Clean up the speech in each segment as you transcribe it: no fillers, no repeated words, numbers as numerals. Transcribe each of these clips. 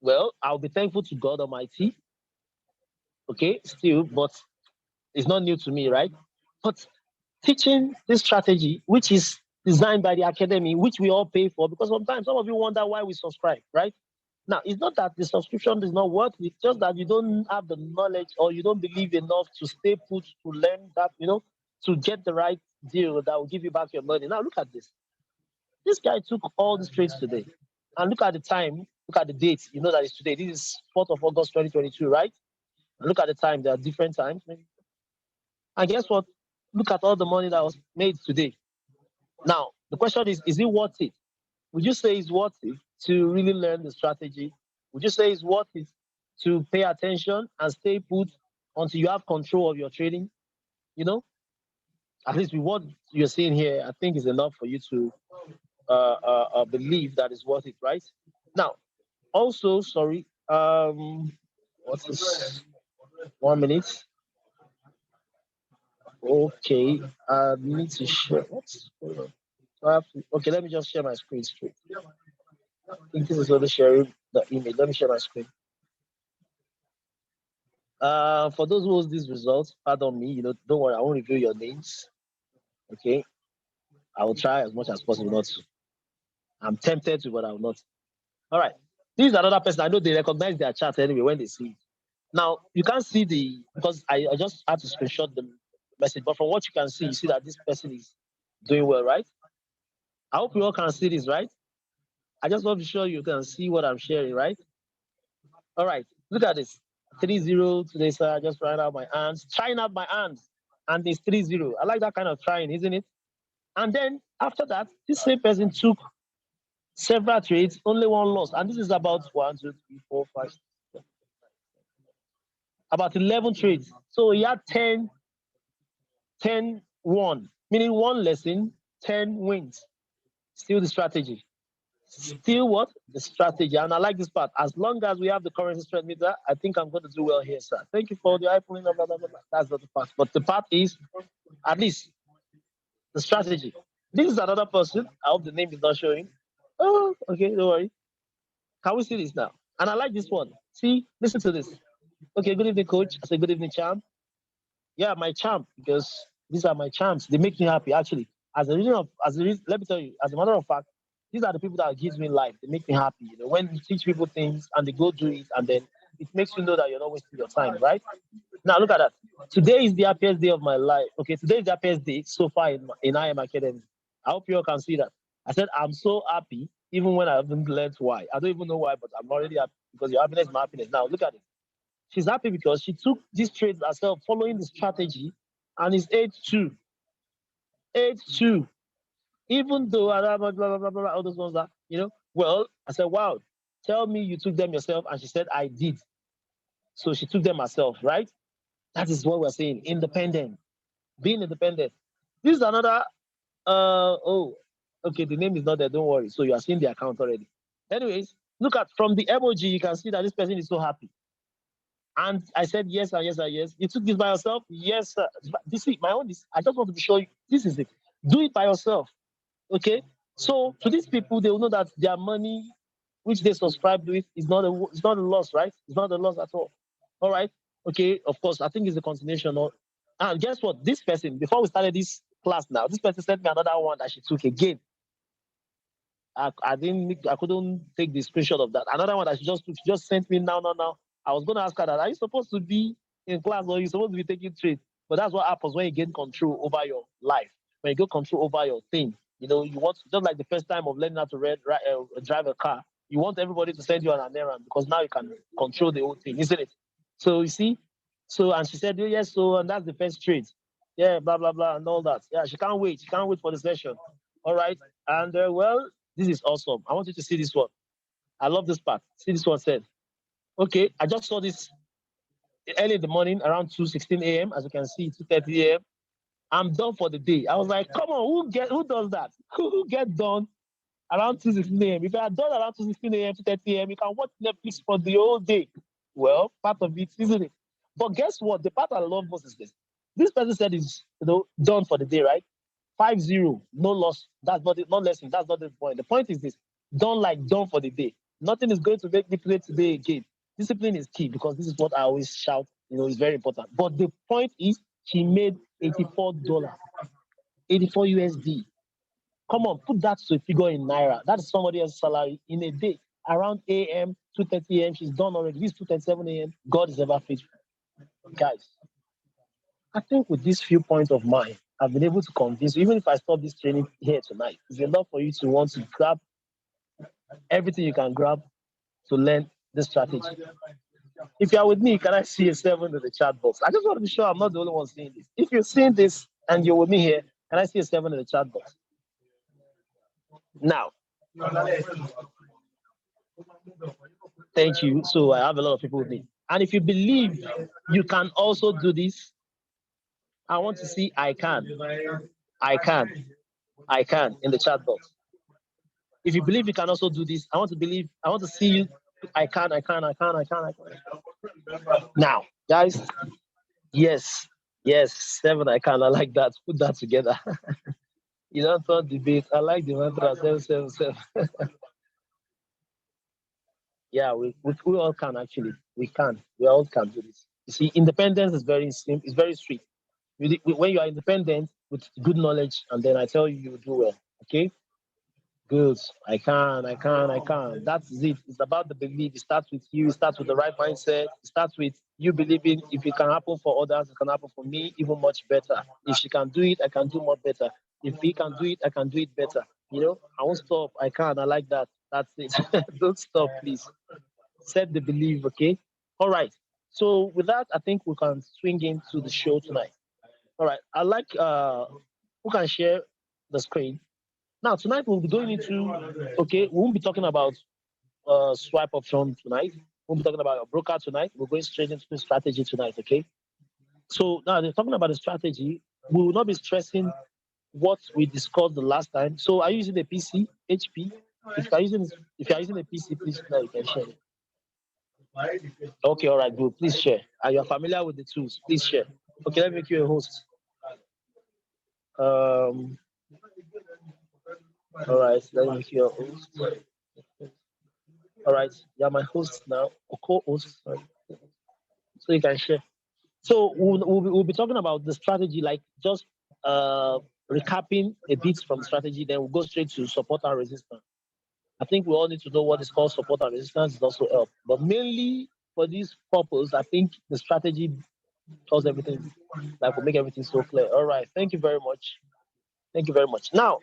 Well, I'll be thankful to God Almighty. Okay, still, but it's not new to me, right? But teaching this strategy, which is designed by the academy, which we all pay for, because sometimes some of you wonder why we subscribe, right? Now, it's not that the subscription is not worth it, just that you don't have the knowledge or you don't believe enough to stay put to learn that, to get the right deal that will give you back your money. Now, look at this. This guy took all the trades today. And look at the time, look at the date. You know that it's today. This is 4th of August 2022, right? And look at the time. There are different times. And guess what? Look at all the money that was made today. Now, the question is it worth it? Would you say it's worth it to really learn the strategy? Would you say it's worth it to pay attention and stay put until you have control of your trading? You know, at least with what you're seeing here, I think is enough for you to believe that it's worth it, right? Now, also, sorry, what's this? 1 minute. Okay, I need to share. What's going on? Okay, let me just share my screen straight. I think this is only sharing the image. Let me share my screen. For those who hold these results, pardon me, don't worry, I won't reveal your names. Okay. I will try as much as possible not to. I'm tempted to, but I will not. All right. This is another person. I know they recognize their chart anyway when they see it. Now, you can't see because I just had to screenshot the message, but from what you can see, you see that this person is doing well, right? I hope you all can see this, right? I just want to show you can see what I'm sharing, right? All right, look at this. 3-0 today, sir. I just trying out my hands. Trying out my hands. And it's 3-0. I like that kind of trying, isn't it? And then after that, this same person took several trades, only one loss. And this is about 1, 2, 3, 4, 5, about 11 trades. So he had 10, 1, meaning one lesson, 10 wins. Still the strategy. Still what? The strategy. And I like this part. As long as we have the currency strength meter, I think I'm going to do well here, sir. Thank you for the iPhone. Blah, blah, blah, blah. That's not the part. But the part is, at least, the strategy. This is another person. I hope the name is not showing. Oh, okay, don't worry. Can we see this now? And I like this one. See, listen to this. Okay, good evening, coach. I say good evening, champ. Yeah, my champ, because these are my champs. They make me happy, actually. Let me tell you, as a matter of fact, these are the people that gives me life. They make me happy. When you teach people things and they go do it, and then it makes you know that you're not wasting your time, right? Now look at that. Today is the happiest day of my life. Okay, today is the happiest day so far in IM Academy. I hope you all can see that. I said I'm so happy, even when I haven't learned why. I don't even know why, but I'm already happy because your happiness is my happiness. Now look at it. She's happy because she took these trades herself, following the strategy, and it's 8-2. 8-2. Even though blah, blah, blah, blah, blah, all those ones that, well, I said, wow, tell me you took them yourself. And she said, I did. So she took them herself, right? That is what we're saying. Independent. Being independent. This is another, okay, the name is not there. Don't worry. So you are seeing the account already. Anyways, look at from the emoji, you can see that this person is so happy. And I said, yes, and yes, and yes. You took this by yourself? Yes, sir. This is my own. I just want to be sure this is it. Do it by yourself. Okay? So to these people, they will know that their money, which they subscribe with, is not a loss, right? It's not a loss at all. All right? Okay, of course, I think it's a continuation. And guess what? This person, before we started this class now, this person sent me another one that she took again. I couldn't take the screenshot of that. Another one that she just sent me now. I was going to ask her that, are you supposed to be in class or are you supposed to be taking trade? But that's what happens when you gain control over your life. When you get control over your thing, you want, just like the first time of learning how to drive a car, you want everybody to send you on an errand because now you can control the whole thing, isn't it? So you see, and she said, yes, and that's the first trade. Yeah, blah, blah, blah, and all that. Yeah, she can't wait. She can't wait for the session. All right. And well, this is awesome. I want you to see this one. I love this part. See this one said. Okay, I just saw this early in the morning around 2:16 a.m. As you can see, 2:30 a.m. I'm done for the day. I was like, come on, who does that? Who get done around 2:16 a.m.? If you are done around 2:16 a.m., 2:30 a.m., you can watch Netflix for the whole day. Well, part of it, isn't it? But guess what? The part I love most is this. This person said is done for the day, right? 5-0, no loss. That's not lesson. That's not the point. The point is this: done for the day. Nothing is going to make me play today again. Discipline is key because this is what I always shout. It's very important. But the point is, she made $84, 84 USD. Come on, put that to a figure in naira. That's somebody else's salary in a day. Around AM, 2:30 AM, she's done already. This 2:37 AM. God is ever faithful, guys. I think with these few points of mine, I've been able to convince you, even if I stop this training here tonight, it's enough for you to want to grab everything you can grab to learn this strategy. If you are with me, can I see a 7 in the chat box? I just want to be sure I'm not the only one seeing this. If you're seeing this and you're with me here, can I see a 7 in the chat box? Now, thank you. So I have a lot of people with me. And if you believe you can also do this, I want to see I can in the chat box. If you believe you can also do this, I want to see you. I can. Now, guys, yes, 7, I can. I like that. Put that together. You don't thought debate. I like the mantra 777. Yeah, we all can actually. We can. We all can do this. You see, independence is very simple. It's very sweet. When you are independent with good knowledge, and then I tell you, you will do well. Okay. Good. I can. That's it. It's about the belief. It starts with you. It starts with the right mindset. It starts with you believing if it can happen for others, it can happen for me even much better. If she can do it, I can do more better. If he can do it, I can do it better. I won't stop. I can. I like that. That's it. Don't stop, please. Set the belief, okay? All right. So with that, I think we can swing into the show tonight. All right. I like who can share the screen. Now, tonight we'll be going into, okay, we won't be talking about swipe option tonight. We'll be talking about a broker tonight. We're going straight into strategy tonight, okay? So now they're talking about the strategy. We will not be stressing what we discussed the last time. So are you using a PC, HP? If you are using a PC, please now you can share it. Okay, all right, good. Please share. Are you familiar with the tools? Please share. Okay, let me make you a host. All right, let me make you a host. All right, you're my host now, or co-host. Sorry. So you can share. So we'll be talking about the strategy, like just recapping a bit from strategy. Then we'll go straight to support and resistance. I think we all need to know what is called support and resistance is also help. But mainly for this purpose, I think the strategy does everything, like will make everything so clear. All right, thank you very much. Thank you very much. Now,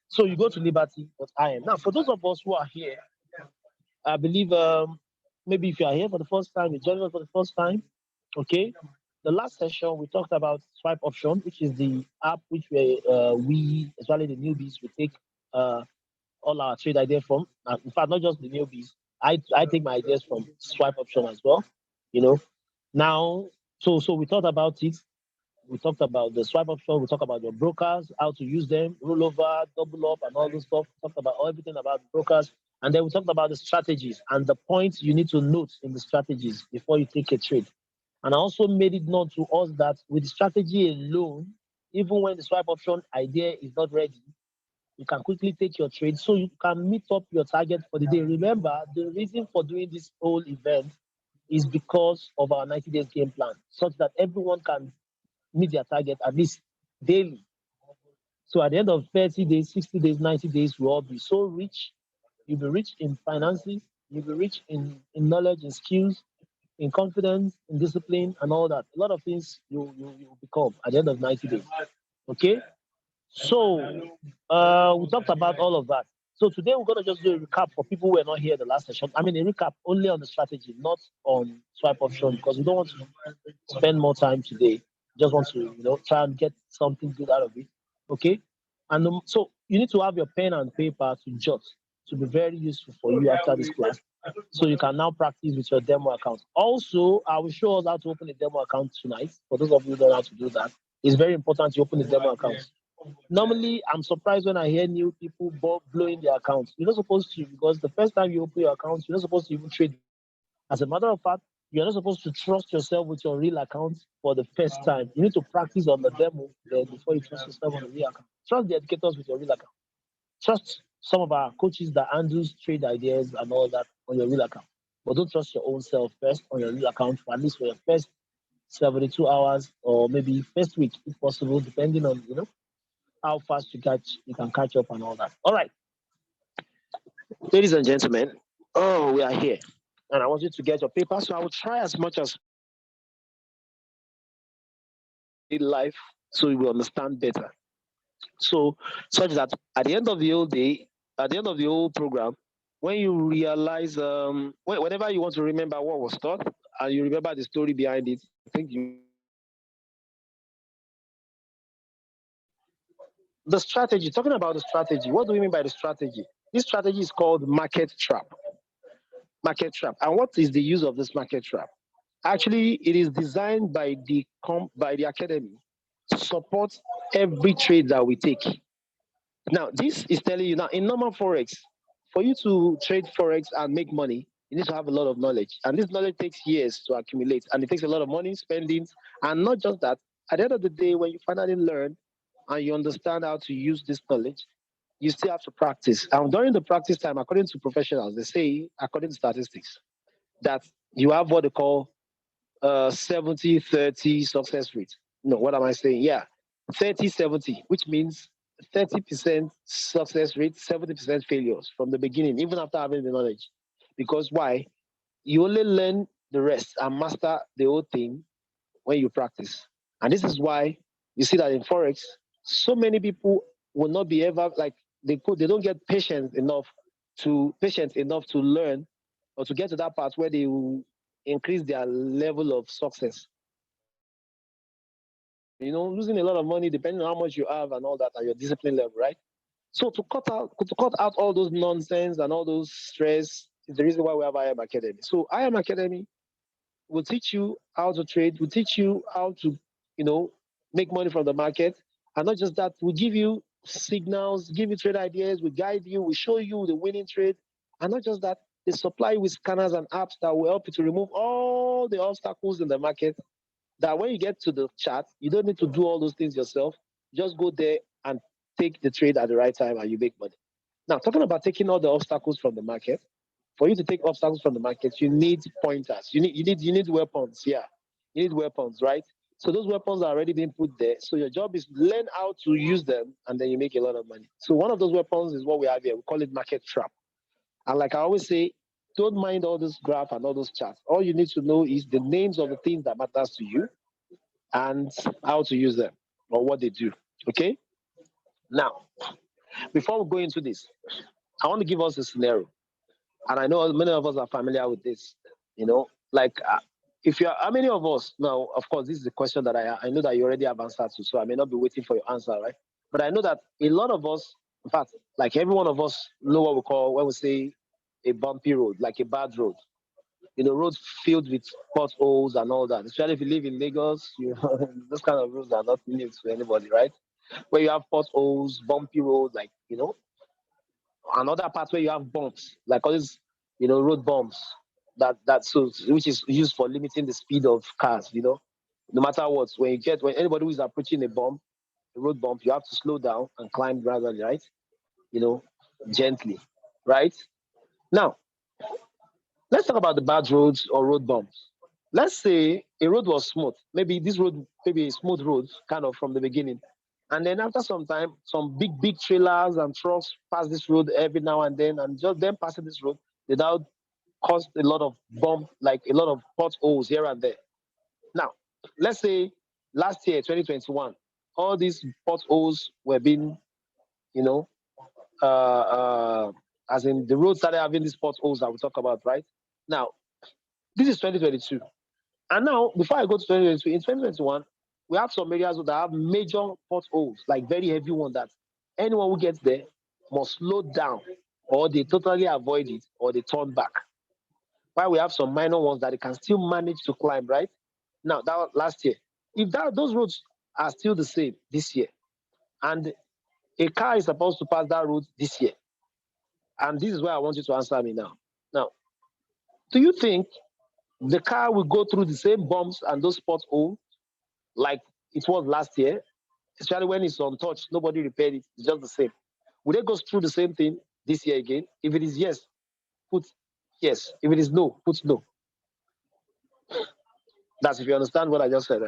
so you go to Liberty, but I am now. For those of us who are here, I believe maybe if you are here for the first time, you join us for the first time. Okay. The last session we talked about swipe option, which is the app which we especially the newbies, we take all our trade ideas from. In fact, not just the newbies. I take my ideas from swipe option as well. Now, so we thought about it. We talked about the swipe option. We talked about your brokers, how to use them, roll over, double up, and all this stuff. We talked about everything about brokers. And then we talked about the strategies and the points you need to note in the strategies before you take a trade. And I also made it known to us that with the strategy alone, even when the swipe option idea is not ready, you can quickly take your trade so you can meet up your target for the day. Remember, the reason for doing this whole event is because of our 90 days game plan, such that everyone can meet their target at least daily. So at the end of 30 days, 60 days, 90 days, we'll all be so rich. You'll be rich in finances, you'll be rich in knowledge, in skills, in confidence, in discipline, and all that. A lot of things you become at the end of 90 days. Okay? So we talked about all of that. So today we're going to just do a recap for people who were not here the last session. I mean, a recap only on the strategy, not on swipe option, because we don't want to spend more time today. Just want to, try and get something good out of it. Okay? And so you need to have your pen and paper to jot to be very useful for you after this class. So you can now practice with your demo account. Also, I will show us how to open a demo account tonight. For those of you who don't know how to do that, it's very important to open a demo account. Normally, I'm surprised when I hear new people blowing their accounts. You're not supposed to, because the first time you open your account, you're not supposed to even trade. As a matter of fact, you're not supposed to trust yourself with your real account for the first time. You need to practice on the demo then before you trust yourself on the real account. Trust the educators with your real account. Trust some of our coaches that handles trade ideas and all that on your real account. But don't trust your own self first on your real account for at least for your first 72 hours or maybe first week if possible, depending on how fast you can catch up and all that. All right, ladies and gentlemen, oh, we are here. And I want you to get your paper. So I will try as much as in life so you will understand better. So such that at the end of the whole day, at the end of the whole program, when you realize whenever you want to remember what was taught and you remember the story behind it, I think you the strategy, talking about the strategy, what do we mean by the strategy? This strategy is called market trap. Market trap. And what is the use of this market trap? Actually, it is designed by the academy to support every trade that we take. Now, this is telling you now in normal forex, for you to trade forex and make money, you need to have a lot of knowledge, and this knowledge takes years to accumulate, and it takes a lot of money, spending, and not just that. At the end of the day, when you finally learn and you understand how to use this knowledge, you still have to practice. And during the practice time, according to professionals, they say, according to statistics, that you have what they call 70-30 success rate. No, what am I saying? Yeah, 30-70, which means 30% success rate, 70% failures from the beginning, even after having the knowledge. Because why? You only learn the rest and master the whole thing when you practice. And this is why you see that in Forex, so many people will not be ever like they don't get patient enough to learn or to get to that part where they will increase their level of success. Losing a lot of money depending on how much you have and all that and your discipline level, right? So to cut out all those nonsense and all those stress is the reason why we have IM Academy. So IM Academy will teach you how to trade, will teach you how to, make money from the market. And not just that, we'll give you signals, give you trade ideas, we guide you, we show you the winning trade. And not just that, they supply you with scanners and apps that will help you to remove all the obstacles in the market. That when you get to the chart, you don't need to do all those things yourself. Just go there and take the trade at the right time and you make money. Now, talking about taking all the obstacles from the market, for you to take obstacles from the market, you need pointers. You need weapons. Yeah, you need weapons, right? So those weapons are already being put there. So your job is learn how to use them, and then you make a lot of money. So one of those weapons is what we have here. We call it market trap. And like I always say, don't mind all this graph and all those charts. All you need to know is the names of the things that matters to you and how to use them or what they do. Okay. Now, before we go into this, I want to give us a scenario. And I know many of us are familiar with this. Like if you're, how many of us now? Of course, this is a question that I know that you already have answered to, so I may not be waiting for your answer, right? But I know that a lot of us, in fact, like every one of us, know what we call when we say a bumpy road, like a bad road. Roads filled with potholes and all that. Especially if you live in Lagos, those kind of roads are not new to anybody, right? Where you have potholes, bumpy roads, like another part where you have bumps, like all these, road bumps which is used for limiting the speed of cars, no matter what. When anybody who is approaching a road bump, you have to slow down and climb gradually, right? You know, gently, right? Now, let's talk about the bad roads or road bumps. Let's say a road was smooth. Maybe this road, maybe a smooth road, kind of from the beginning. And then after some time, some big trailers and trucks pass this road every now and then, and just them passing this road, they now caused a lot of bump, like a lot of potholes here and there. Now, let's say last year, 2021, all these potholes were being, you know, as in the road started having these potholes that we talk about, right? Now, this is 2022. And now, before I go to 2022, in 2021, we have some areas that have major potholes, like very heavy ones that anyone who gets there must slow down or they totally avoid it or they turn back. While we have some minor ones that they can still manage to climb, right? Now, that was last year. If those roads are still the same this year, and a car is supposed to pass that road this year, and this is where I want you to answer me now. Now, do you think the car will go through the same bumps and those potholes like it was last year, especially when it's untouched, nobody repaired it, it's just the same? Will they go through the same thing? this year again? If it is yes, put yes. If it is no, put no. That's if you understand what I just said.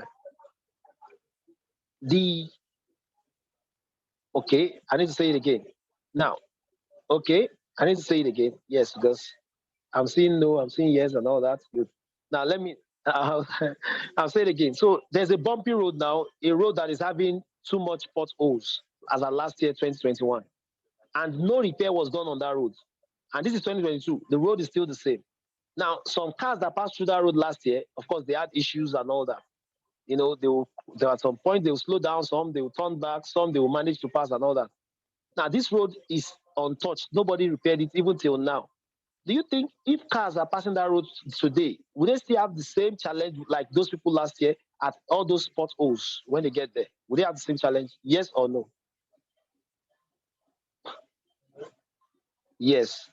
The okay, I need to say it again. Now, okay, I need to say it again. Yes, because I'm seeing no, I'm seeing yes, and all that. Good. Now let me. I'll say it again. So there's a bumpy road now, a road that is having too much potholes as of last year, 2021, and no repair was done on that road. And this is 2022. The road is still the same. Now, some cars that passed through that road last year, of course, they had issues and all that. You know, there at some point they will slow down, some they will turn back, some they will manage to pass and all that. Now, this road is untouched. Nobody repaired it even till now. Do you think if cars are passing that road today, would they still have the same challenge like those people last year at all those potholes when they get there? Would they have the same challenge? Yes or no? Yes.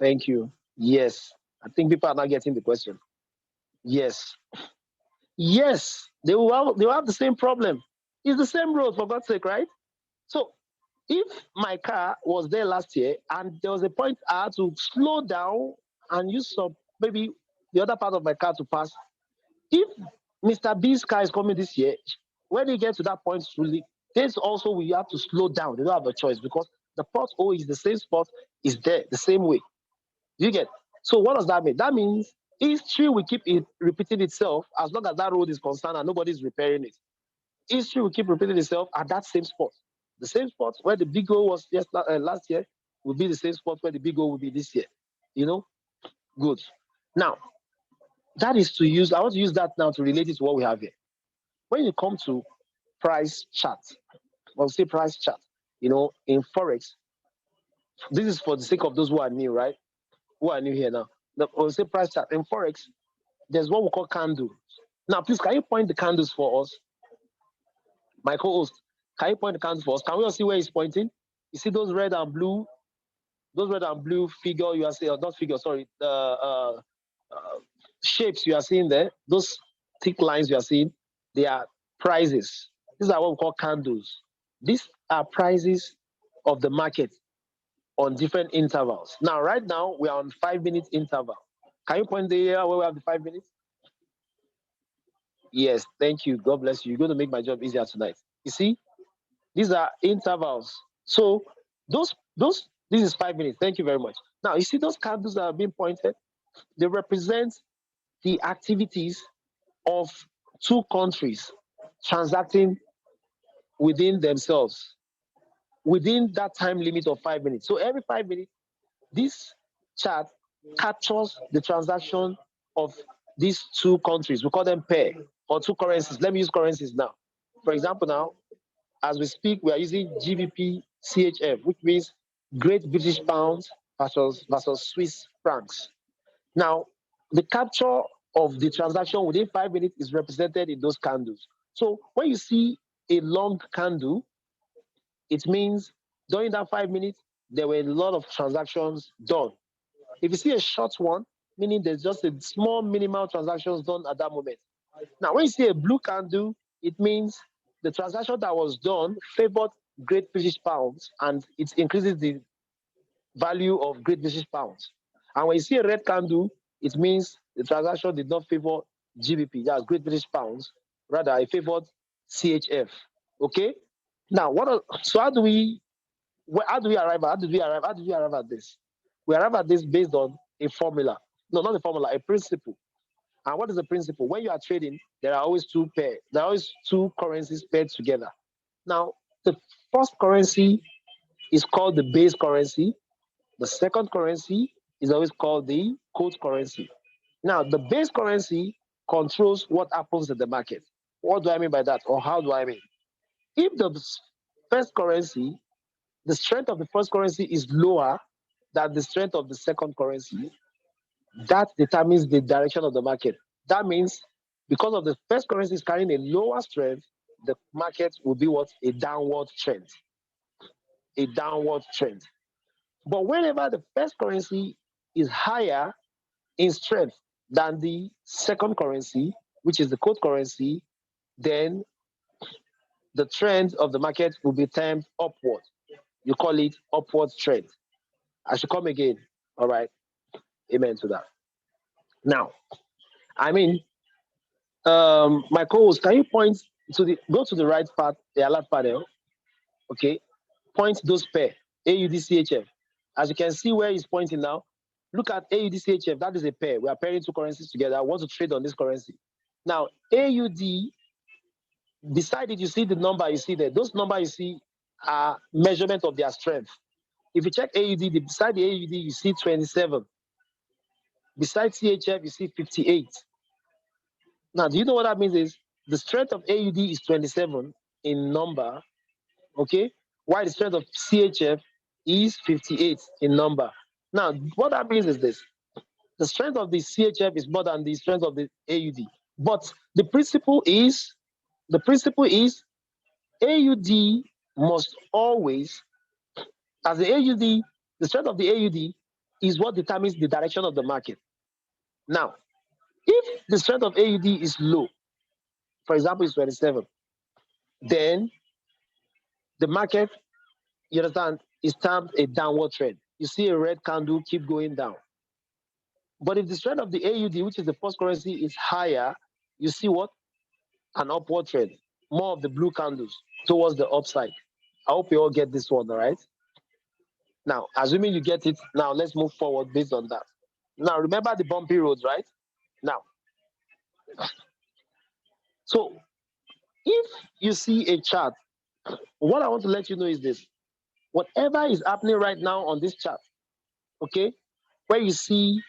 Thank you. Yes. I think people are not getting the question. Yes. Yes. They will have the same problem. It's the same road, for God's sake, right? So if my car was there last year and there was a point I had to slow down and use some maybe the other part of my car to pass, if Mr. B's car is coming this year, when he gets to that point, really, there's also we have to slow down. They don't have a choice because the pothole is the same spot, is there the same way. You get? So what does that mean? That means history will keep it repeating itself as long as that road is concerned and nobody's repairing it. History will keep repeating itself at that same spot. The same spot where the big goal was last year will be the same spot where the big goal will be this year. You know? Good. Now, that is to use, I want to use that now to relate it to what we have here. When you come to price chart, we'll say price chart, you know, in Forex, this is for the sake of those who are new, right? Who are new here now. We'll say price chart. In Forex, there's what we call candles. Now, please, can you point the candles for us? My co-host, can you point the candles for us? Can we all see where he's pointing? You see those red and blue figure you are seeing, or not figure, sorry, the shapes you are seeing there, those thick lines you are seeing, they are prices. These are what we call candles. These are prices of the market on different intervals. Now, right now, we are on 5 minute interval. Can you point the area where we have the 5 minutes? Yes, thank you. God bless you. You're going to make my job easier tonight. You see, these are intervals. So this is 5 minutes. Thank you very much. Now, you see those candles that are being pointed? They represent the activities of two countries transacting within themselves, within that time limit of 5 minutes. So every 5 minutes, this chart captures the transaction of these two countries. We call them pair or two currencies. Let me use currencies now. For example, now, as we speak, we are using GBP CHF, which means Great British Pounds versus Swiss francs. Now, the capture of the transaction within 5 minutes is represented in those candles. So when you see a long candle, it means during that 5 minutes, there were a lot of transactions done. If you see a short one, meaning there's just a small minimal transactions done at that moment. Now, when you see a blue candle, it means the transaction that was done favored Great British Pounds and it increases the value of Great British Pounds. And when you see a red candle, it means the transaction did not favor GBP, that's Great British Pounds, rather it favored CHF. Okay? Now, so how do we arrive at this? We arrive at this based on a formula. No, not a formula, a principle. And what is the principle? When you are trading, there are always two currencies paired together. Now, the first currency is called the base currency. The second currency is always called the quote currency. Now, the base currency controls what happens in the market. What do I mean by that? Or how do I mean? If the first currency, the strength of the first currency is lower than the strength of the second currency, that determines the direction of the market. That means because of the first currency is carrying a lower strength, the market will be what? A downward trend. A downward trend. But whenever the first currency is higher in strength than the second currency, which is the quote currency, then the trend of the market will be termed upward. You call it upward trend. I should come again. All right. Amen to that. Now, I mean, my co-host, can you point go to the right part, the alert panel? Okay. Point those pair, AUDCHF. As you can see where he's pointing now, look at AUDCHF. That is a pair. We are pairing two currencies together. I want to trade on this currency. Now, AUD, beside it, you see the number you see there. Those numbers you see are measurement of their strength. If you check AUD, beside the AUD, you see 27. Beside CHF, you see 58. Now, do you know what that means is the strength of AUD is 27 in number, okay? While the strength of CHF is 58 in number. Now, what that means is this. The strength of the CHF is more than the strength of the AUD. But the principle is AUD must always, as the AUD, the strength of the AUD is what determines the direction of the market. Now, if the strength of AUD is low, for example, it's 27, then the market, you understand, is stamped a downward trend. You see a red candle keep going down. But if the strength of the AUD, which is the first currency, is higher, you see what? An upward trend. More of the blue candles towards the upside. I hope you all get this one, all right? Now, assuming you get it, now let's move forward based on that. Now, remember the bumpy roads, right? Now, so if you see a chart, what I want to let you know is this. Whatever is happening right now on this chart, okay, where you see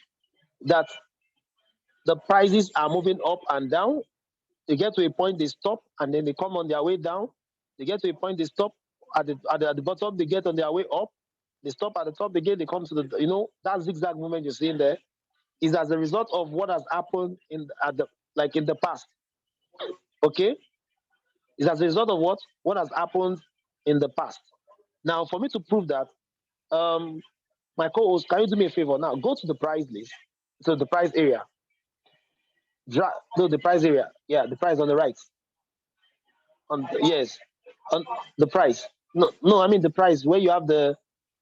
that the prices are moving up and down, they get to a point, they stop, and then they come on their way down. They get to a point, they stop at the bottom, they get on their way up. They stop at the top again, they come to the, that zigzag movement you're seeing there is as a result of what has happened in the past. Okay? It's as a result of what has happened in the past. Now, for me to prove that, my co-host, can you do me a favor now? Go to the price list, to the price area. The price area. Yeah, the price on the right. Yes, on the price. No, I mean the price where you have the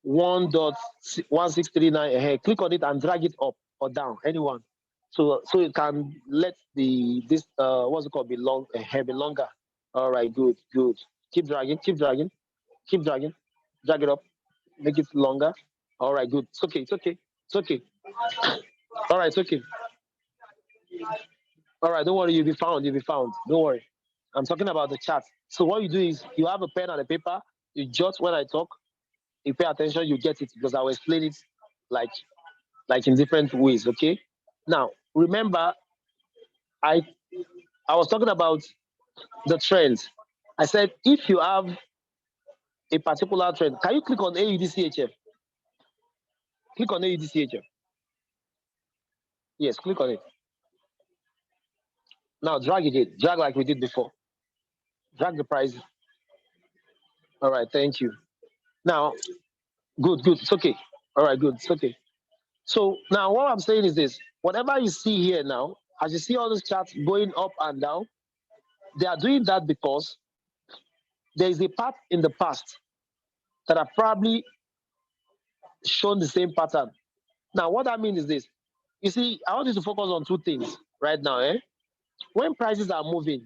1.1639 ahead. Click on it and drag it up or down, anyone. So it can let this what's it called be longer. All right, good. Keep dragging, drag it up, make it longer. All right, good. It's okay. All right, it's okay. All right, don't worry, you'll be found. Don't worry. I'm talking about the chat. So what you do is you have a pen and a paper, you jot when I talk, you pay attention, you get it because I will explain it like in different ways, okay? Now, remember, I was talking about the trends. I said if you have a particular trend, can you click on AUDCHF? Click on AUDCHF. Yes, click on it. Now drag again. Drag like we did before. Drag the price. All right, thank you. Now, good. It's okay. All right, good. It's okay. So now what I'm saying is this. Whatever you see here now, as you see all those charts going up and down, they are doing that because there is a part in the past that have probably shown the same pattern. Now, what that means is this. You see, I want you to focus on two things right now. When prices are moving,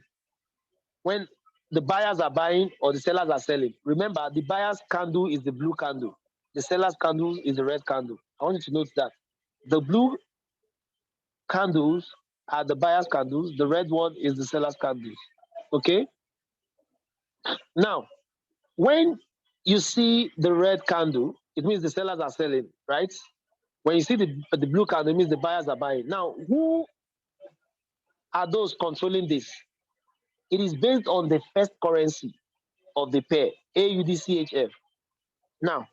when the buyers are buying or the sellers are selling, remember the buyer's candle is the blue candle. The seller's candle is the red candle. I want you to note that. The blue candles are the buyer's candles. The red one is the seller's candles. Okay? Now, when you see the red candle, it means the sellers are selling, right? When you see the blue candle, it means the buyers are buying. Now, who are those controlling this? It is based on the first currency of the pair, AUDCHF. Now,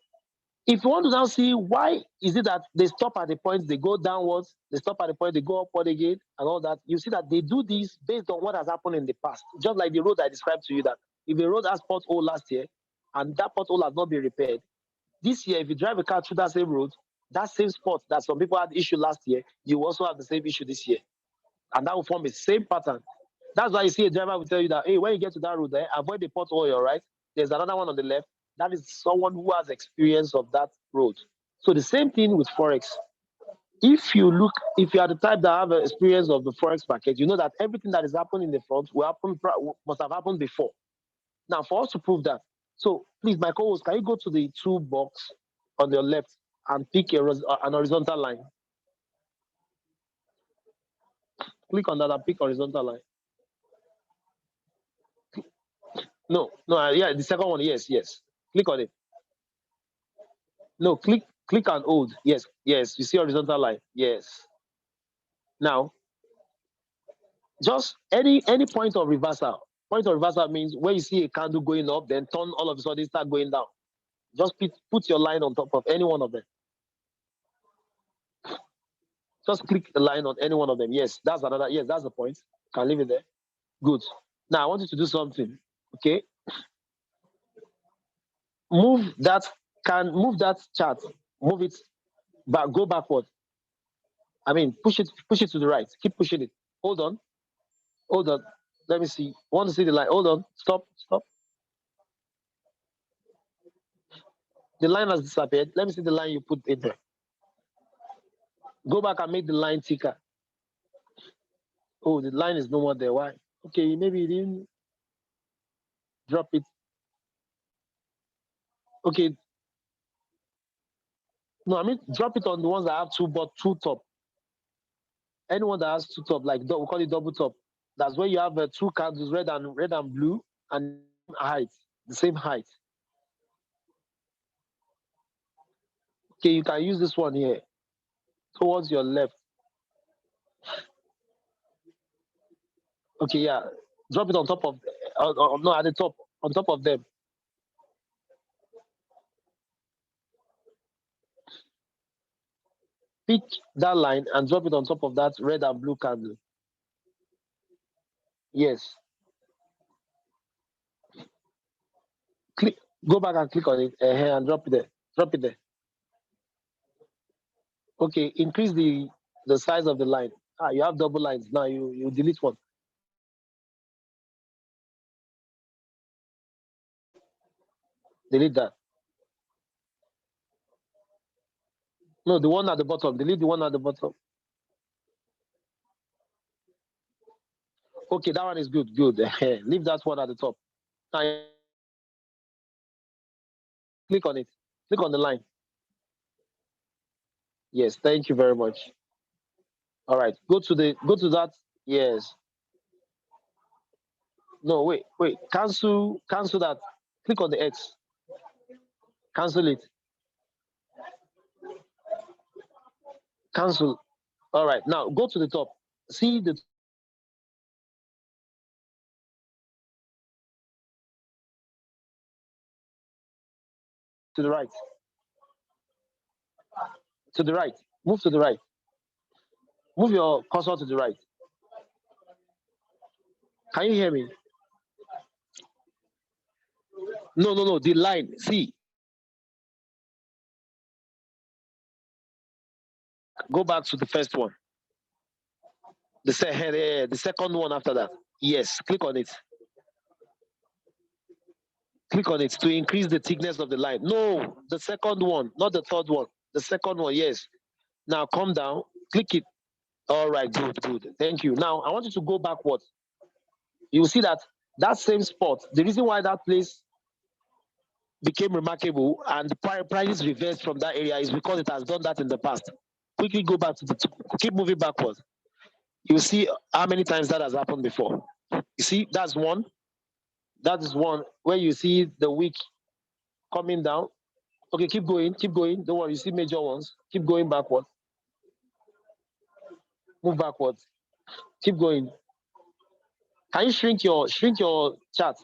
if you want to now see why is it that they stop at the point, they go downwards, they stop at the point, they go upward again, and all that, you see that they do this based on what has happened in the past. Just like the road I described to you, that if a road has pothole last year and that pothole has not been repaired, this year, if you drive a car through that same road, that same spot that some people had issue last year, you also have the same issue this year. And that will form the same pattern. That's why you see a driver will tell you that, hey, when you get to that road there, avoid the pothole, right? There's another one on the left. That is someone who has experience of that road. So the same thing with Forex. If you are the type that have an experience of the Forex market, you know that everything that is happening in the front must have happened before. Now, for us to prove that, so please, my co-host, can you go to the toolbox on your left and pick an horizontal line? Click on that and pick horizontal line. No, yeah, the second one, yes. Click on it. No, click and hold. Yes, you see horizontal line. Yes. Now, just any point of reversal. Point of reversal means when you see a candle going up, then turn all of a sudden start going down. Just put your line on top of any one of them. Just click the line on any one of them. Yes, that's another. Yes, that's the point. Can leave it there. Good. Now I want you to do something. Okay. Move that chart. Move it back. Go backward. I mean, push it to the right. Keep pushing it. Hold on. Let me see. Want to see the line? Hold on. Stop. The line has disappeared. Let me see the line you put in there. Go back and make the line thicker. Oh, the line is no more there. Why? Okay, maybe you didn't drop it. Okay. No, I mean drop it on the ones that have two top. Anyone that has two top, like we call it double top. That's where you have two candles, red and blue, and the same height. Okay, you can use this one here towards your left. Okay, yeah. Drop it on top of, no, at the top, on top of them. Pick that line and drop it on top of that red and blue candle. Yes. Click. Go back and click on it and drop it there. Drop it there. Okay, increase the size of the line. You have double lines. Now you delete one. Delete that. No, the one at the bottom. Delete the one at the bottom. Okay, that one is good. Good. Leave that one at the top. Now, click on it. Click on the line. Yes, thank you very much. All right, go to that. Yes. No, wait. Cancel that. Click on the X. Cancel it. Cancel. All right, now go to the top. See the to the right. To the right. Move to the right. Move your cursor to the right. Can you hear me? No. The line. See. Go back to the first one. The second one after that. Yes. Click on it. Click on it to increase the thickness of the line. No, the second one, not the third one. The second one, yes. Now come down. Click it. All right, good. Thank you. Now I want you to go backwards. You will see that same spot. The reason why that place became remarkable and the prices reversed from that area is because it has done that in the past. Quickly go back to keep moving backwards. You see how many times that has happened before. You see, that's one. That is one where you see the wick coming down. Okay, keep going. Don't worry, you see major ones. Keep going backwards. Move backwards. Keep going. Can you shrink your chart?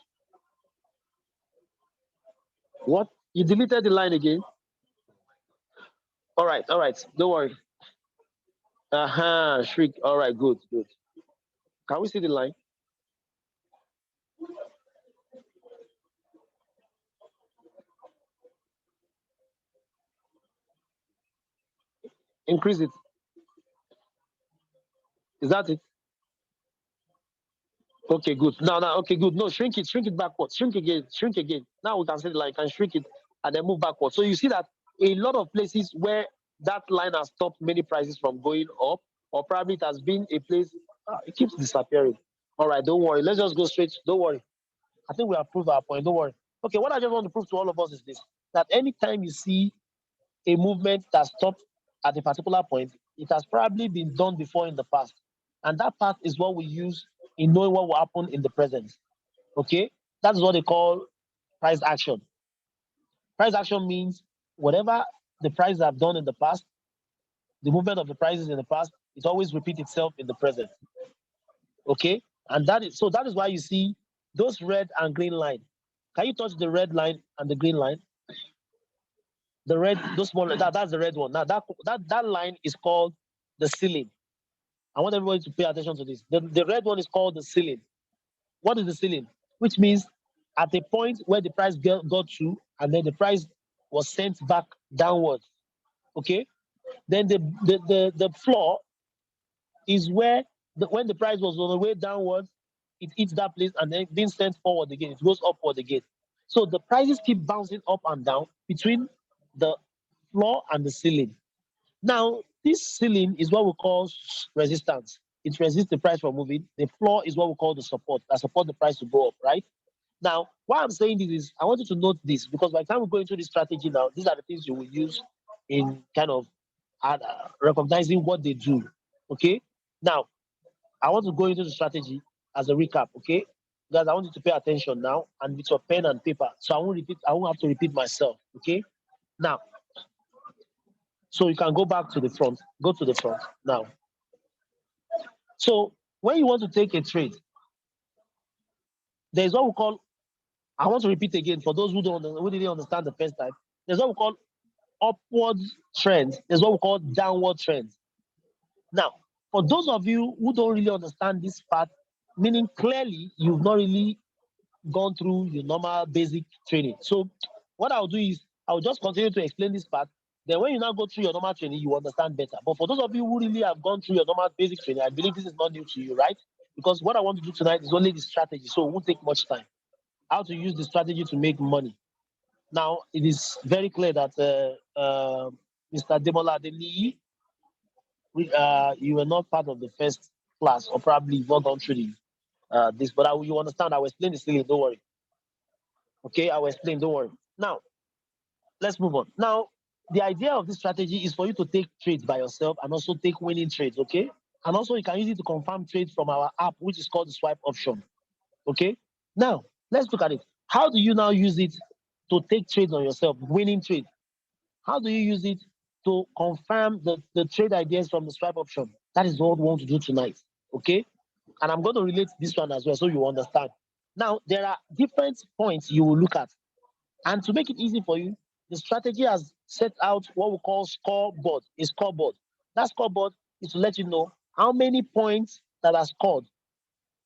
What? You deleted the line again? All right. Don't worry. Shrink. All right, good. Can we see the line? Increase it. Is that it? Okay, good. Now, okay, good. No, shrink it backwards. Shrink again. Now we can see the line. Can shrink it and then move backwards. So you see that a lot of places where that line has stopped many prices from going up, or probably it has been a place, it keeps disappearing. All right, don't worry. Let's just go straight. Don't worry. I think we have proved our point. Don't worry. Okay, what I just want to prove to all of us is this: that anytime you see a movement that stopped at a particular point, it has probably been done before in the past. And that past is what we use in knowing what will happen in the present. Okay? That's what they call price action. Price action means whatever the prices have done in the past, the movement of the prices in the past, it always repeats itself in the present. Okay? And that is why you see those red and green line. Can you touch the red line and the green line? The red, those small, that's the red one. Now that line is called the ceiling. I want everybody to pay attention to this. The red one is called the ceiling. What is the ceiling? Which means at a point where the price got to, and then the price was sent back downwards. Okay? Then the floor is where when the price was on the way downwards, it hits that place and then being sent forward again. It goes upward again. So the prices keep bouncing up and down between the floor and the ceiling. Now, this ceiling is what we call resistance. It resists the price from moving. The floor is what we call the support that support the price to go up, right? Now, why I'm saying this is I want you to note this because by the time we go into this strategy now, these are the things you will use in kind of recognizing what they do. Okay. Now, I want to go into the strategy as a recap. Okay, guys, I want you to pay attention now and with your pen and paper. So I won't repeat. I won't have to repeat myself. Okay. Now, so you can go back to the front. Go to the front now. So when you want to take a trade, there's what we call. I want to repeat again for those who didn't understand the first time. There's what we call upward trend. There's what we call downward trend. Now, for those of you who don't really understand this part, meaning clearly you've not really gone through your normal basic training. So what I'll do is I'll just continue to explain this part. Then when you now go through your normal training, you understand better. But for those of you who really have gone through your normal basic training, I believe this is not new to you, right? Because what I want to do tonight is only the strategy, so it won't take much time. How to use the strategy to make money. Now, it is very clear that Mr. Demola Adeniyi, you were not part of the first class, or probably you've not gone through this, but you understand. I will explain the ceiling, don't worry. Okay, I will explain, don't worry. Now, let's move on. Now, the idea of this strategy is for you to take trades by yourself and also take winning trades, okay? And also you can use it to confirm trades from our app, which is called the swipe option, okay? Now, let's look at it. How do you now use it to take trades on yourself, winning trades? How do you use it to confirm the trade ideas from the swipe option? That is what we want to do tonight, okay? And I'm going to relate this one as well so you understand. Now, there are different points you will look at. And to make it easy for you, the strategy has set out what we call scoreboard, a scoreboard. That scoreboard is to let you know how many points that are scored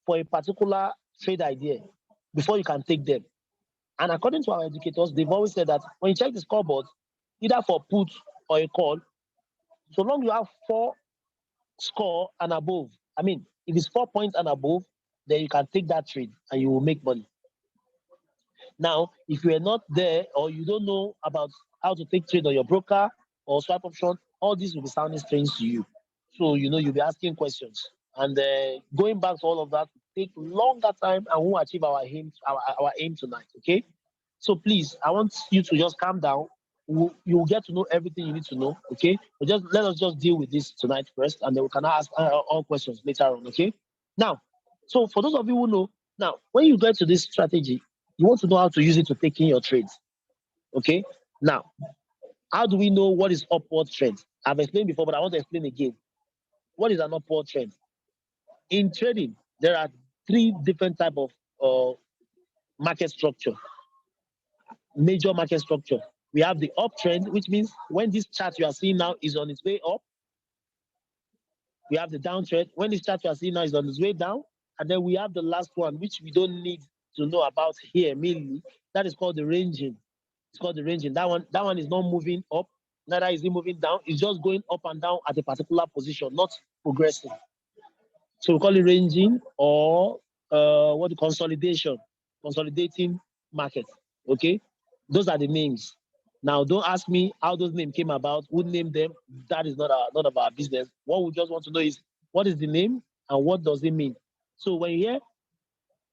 for a particular trade idea before you can take them. And according to our educators, they've always said that when you check the scoreboard, either for put or a call, so long you have 4 score and above, I mean, if it's 4 points and above, then you can take that trade and you will make money. Now, if you are not there or you don't know about how to take trade on your broker or swipe option, all this will be sounding strange to you. So, you'll be asking questions. And going back to all of that will take longer time and won't achieve our aim tonight, okay? So please, I want you to just calm down. You'll get to know everything you need to know, okay? But just let us just deal with this tonight first, and then we can ask all questions later on, okay? Now, so for those of you who know, now, when you get to this strategy, you want to know how to use it to take in your trades, okay? Now, how do we know what is upward trend? I've explained before, but I want to explain again. What is an upward trend? In trading, there are 3 different types of market structure, major market structure. We have the uptrend, which means when this chart you are seeing now is on its way up. We have the downtrend. When this chart you are seeing now is on its way down. And then we have the last one, which we don't need to know about here mainly. That is called the ranging. It's called the ranging. That one is not moving up, neither is it moving down. It's just going up and down at a particular position, not progressing. So we call it ranging or consolidating market. Okay, those are the names. Now, don't ask me how those names came about, who named them. That is not of our business. What we just want to know is what is the name and what does it mean. So when you hear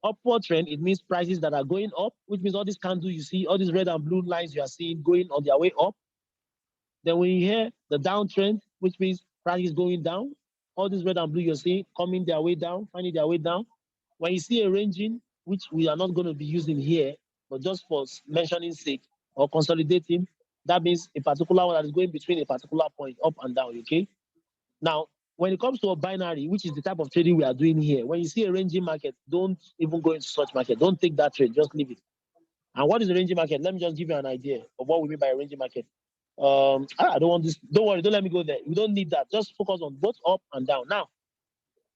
upward trend, it means prices that are going up, which means all these candles you see, all these red and blue lines you are seeing going on their way up. Then when you hear the downtrend, which means prices going down, all these red and blue you're seeing coming their way down, finding their way down. When you see a ranging, which we are not going to be using here, but just for mentioning sake or consolidating, that means a particular one that is going between a particular point up and down, okay? Now, when it comes to a binary, which is the type of trading we are doing here, when you see a ranging market, don't even go into such market. Don't take that trade, just leave it. And what is a ranging market? Let me just give you an idea of what we mean by a ranging market. I don't want this. Don't worry, don't let me go there. We don't need that. Just focus on both up and down. Now,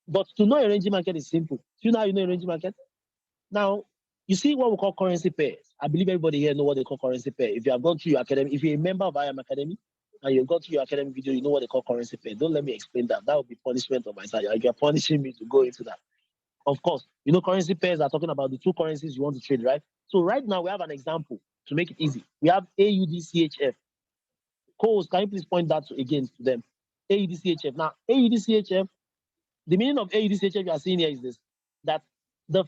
but to know a ranging market is simple. Do you know how you know a ranging market? Now, you see what we call currency pairs. I believe everybody here know what they call currency pair. If you have gone through your academy, if you're a member of IAM Academy and you've gone through your academic video, you know what they call currency pair. Don't let me explain that. That would be punishment on my side. You're punishing me to go into that. Of course, you know currency pairs are talking about the two currencies you want to trade, right? So right now we have an example to make it easy. We have AUDCHF. Co-host, can you please point that again to them? AUDCHF. Now, AUDCHF, the meaning of AUDCHF you are seeing here is this, that the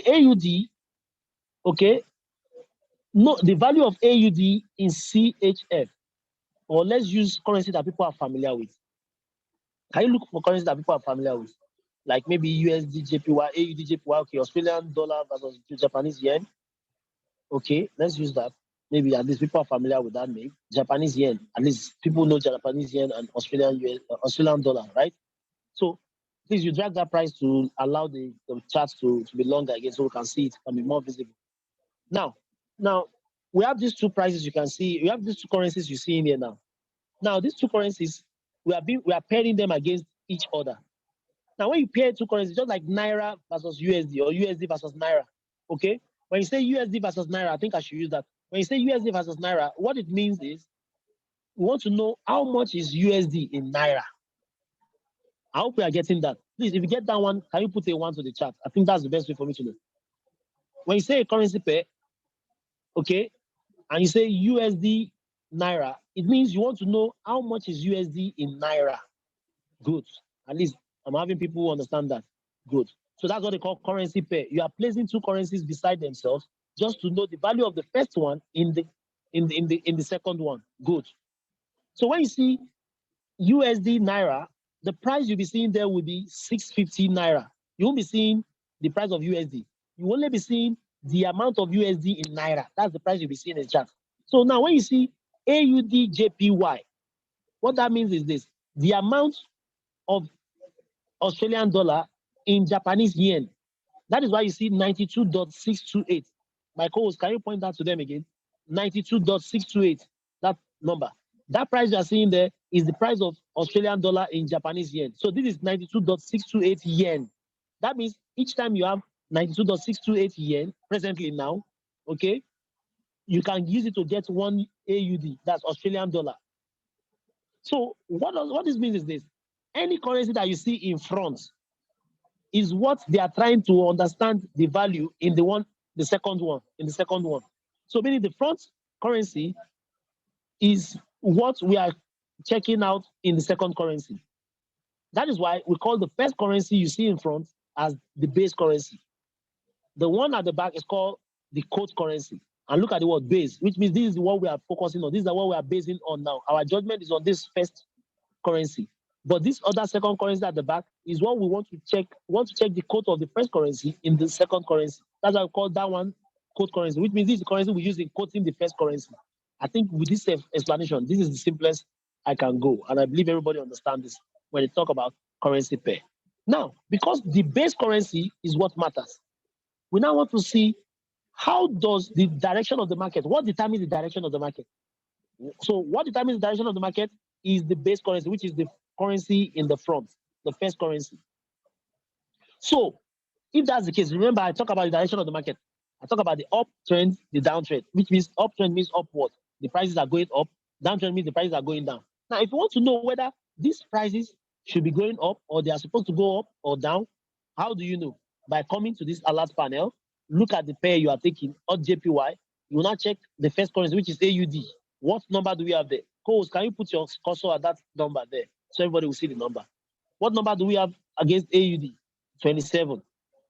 AUD, okay, no, the value of AUD in CHF, or let's use currency that people are familiar with. Can you look for currency that people are familiar with? Like maybe USD, JPY, AUD, JPY, okay, Australian dollar versus Japanese yen. Okay, let's use that. Maybe at least people are familiar with that name. Japanese yen, at least people know Japanese yen and Australian dollar, right? So please, you drag that price to allow the charts to be longer again so we can see it, can be more visible. Now, we have these two prices you can see. We have these two currencies you see in here now. Now, these two currencies, we are pairing them against each other. Now, when you pair two currencies, just like Naira versus USD or USD versus Naira, okay? When you say USD versus Naira, I think I should use that. When you say USD versus Naira, what it means is we want to know how much is USD in Naira. I hope we are getting that. Please, if you get that one, can you put a 1 to the chat? I think that's the best way for me to know. When you say a currency pair, okay, and you say USD Naira, it means you want to know how much is USD in Naira. Good. At least I'm having people who understand that. Good. So that's what they call currency pair. You are placing two currencies beside themselves just to know the value of the first one in the second one. Good. So when you see USD Naira, the price you'll be seeing there will be 650 Naira. You won't be seeing the price of USD. You will only be seeing the amount of USD in Naira. That's the price you'll be seeing in the chart. So now when you see AUDJPY, what that means is this: the amount of Australian dollar in Japanese yen. That is why you see 92.628. My co-host, can you point that to them again? 92.628, that number. That price you are seeing there is the price of Australian dollar in Japanese yen. So this is 92.628 yen. That means each time you have 92.628 yen presently now, okay, you can use it to get 1 AUD, that's Australian dollar. So what this means is this: any currency that you see in front is what they are trying to understand the value in the second one. So meaning the front currency is what we are checking out in the second currency. That is why we call the first currency you see in front as the base currency. The one at the back is called the quote currency. And look at the word base, which means this is what we are focusing on. This is what we are basing on now. Our judgment is on this first currency. But this other second currency at the back is what we want to check. We want to check the quote of the first currency in the second currency. That's why we call that one quote currency, which means this is the currency we use in quoting the first currency. I think with this explanation, this is the simplest I can go. And I believe everybody understands this when they talk about currency pair. Now, because the base currency is what matters, we now want to see how does the direction of the market, what determines the direction of the market? So what determines the direction of the market is the base currency, which is the currency in the front, the first currency. So if that's the case, remember I talk about the direction of the market. I talk about the uptrend, the downtrend, which means uptrend means upward. The prices are going up. Downtrend means the prices are going down. Now, if you want to know whether these prices should be going up or they are supposed to go up or down, how do you know? By coming to this alert panel, look at the pair you are taking, or JPY. You will now check the first currency, which is AUD. What number do we have there? Coles, can you put your cursor at that number there so everybody will see the number? What number do we have against AUD? 27.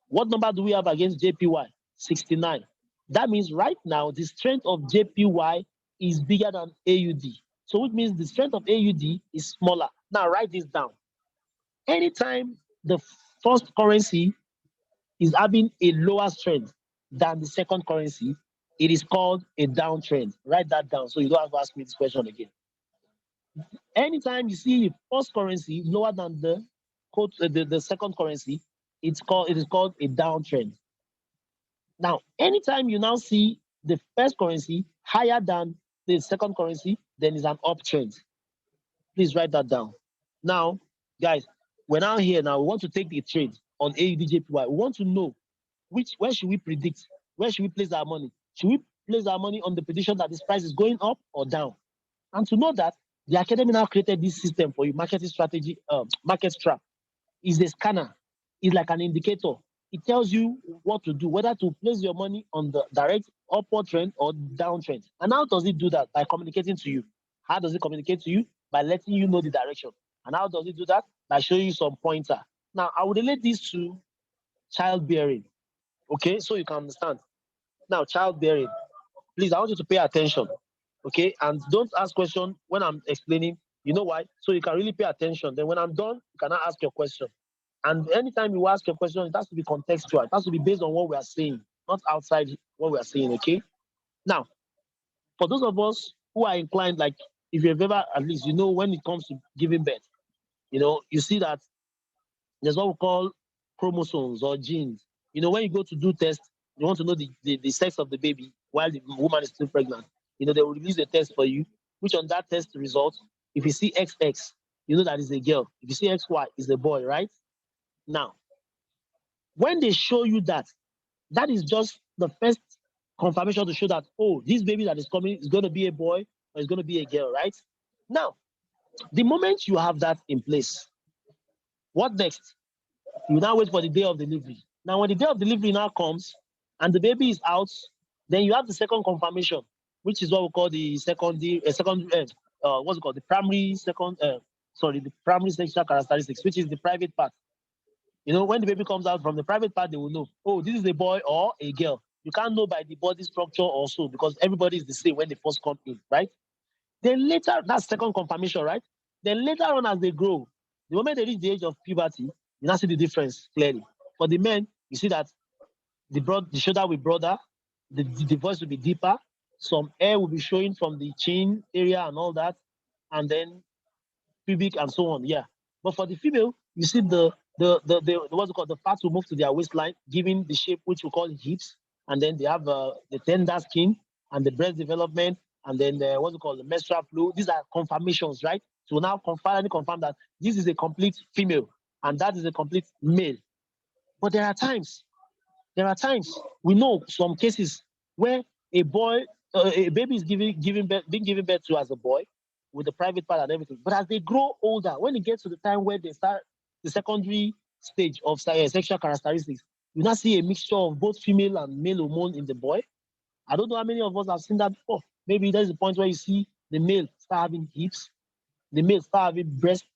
What number do we have against JPY? 69. That means right now the strength of JPY is bigger than AUD. So which means the strength of AUD is smaller. Now write this down. Anytime the first currency is having a lower strength than the second currency, it is called a downtrend. Write that down so you don't have to ask me this question again. Anytime you see the first currency lower than the second currency, it is called a downtrend. Now, anytime you now see the first currency higher than the second currency, then it's an uptrend. Please write that down. Now, guys, we're now here. Now we want to take the trade on AUDJPY. We want to know where should we predict? Where should we place our money? Should we place our money on the prediction that this price is going up or down? And to know that, the Academy now created this system for you, marketing strategy, market trap. Is a scanner. It's like an indicator. It tells you what to do, whether to place your money on the direct upward trend or downtrend. And how does it do that? By communicating to you. How does it communicate to you? By letting you know the direction. And how does it do that? By showing you some pointer. Now, I would relate this to childbearing. Okay, so you can understand. Now, childbearing. Please, I want you to pay attention. Okay, and don't ask questions when I'm explaining. You know why? So you can really pay attention. Then when I'm done, you cannot ask your question. And anytime you ask your question, it has to be contextual. It has to be based on what we are saying, not outside what we are saying, okay? Now, for those of us who are inclined, like if you've ever, at least, you know, when it comes to giving birth, you know, you see that there's what we call chromosomes or genes. You know, when you go to do tests, you want to know the sex of the baby while the woman is still pregnant. You know, they will release the test for you, which on that test result, if you see XX, you know that is a girl. If you see XY, is a boy, right? Now, when they show you that, that is just the first confirmation to show that, oh, this baby that is coming is going to be a boy or it's going to be a girl, right? Now, the moment you have that in place, what next? You now wait for the day of delivery. Now, when the day of delivery now comes and the baby is out, then you have the second confirmation, which is what we call the what's it called? The primary sexual characteristics, which is the private part. You know, when the baby comes out from the private part, they will know, oh, this is a boy or a girl. You can't know by the body structure also because everybody is the same when they first come in, right? Then later, that's second confirmation, right? Then later on as they grow, the moment they reach the age of puberty, you now see the difference clearly. For the men, you see that the shoulder will be broader, the voice will be deeper, some hair will be showing from the chin area and all that, and then pubic and so on, yeah. But for the female, you see the what's it called? The fat will move to their waistline, giving the shape which we call hips, and then they have the tender skin and the breast development, and then what's it called? The menstrual flow. These are confirmations, right? So now finally confirm that this is a complete female and that is a complete male. But there are times we know some cases where a baby is being given birth to as a boy with the private part and everything. But as they grow older, when it gets to the time where they start the secondary stage of sexual characteristics, you now see a mixture of both female and male hormone in the boy. I don't know how many of us have seen that before. Maybe there's a point where you see the male start having hips, the male start having breasts.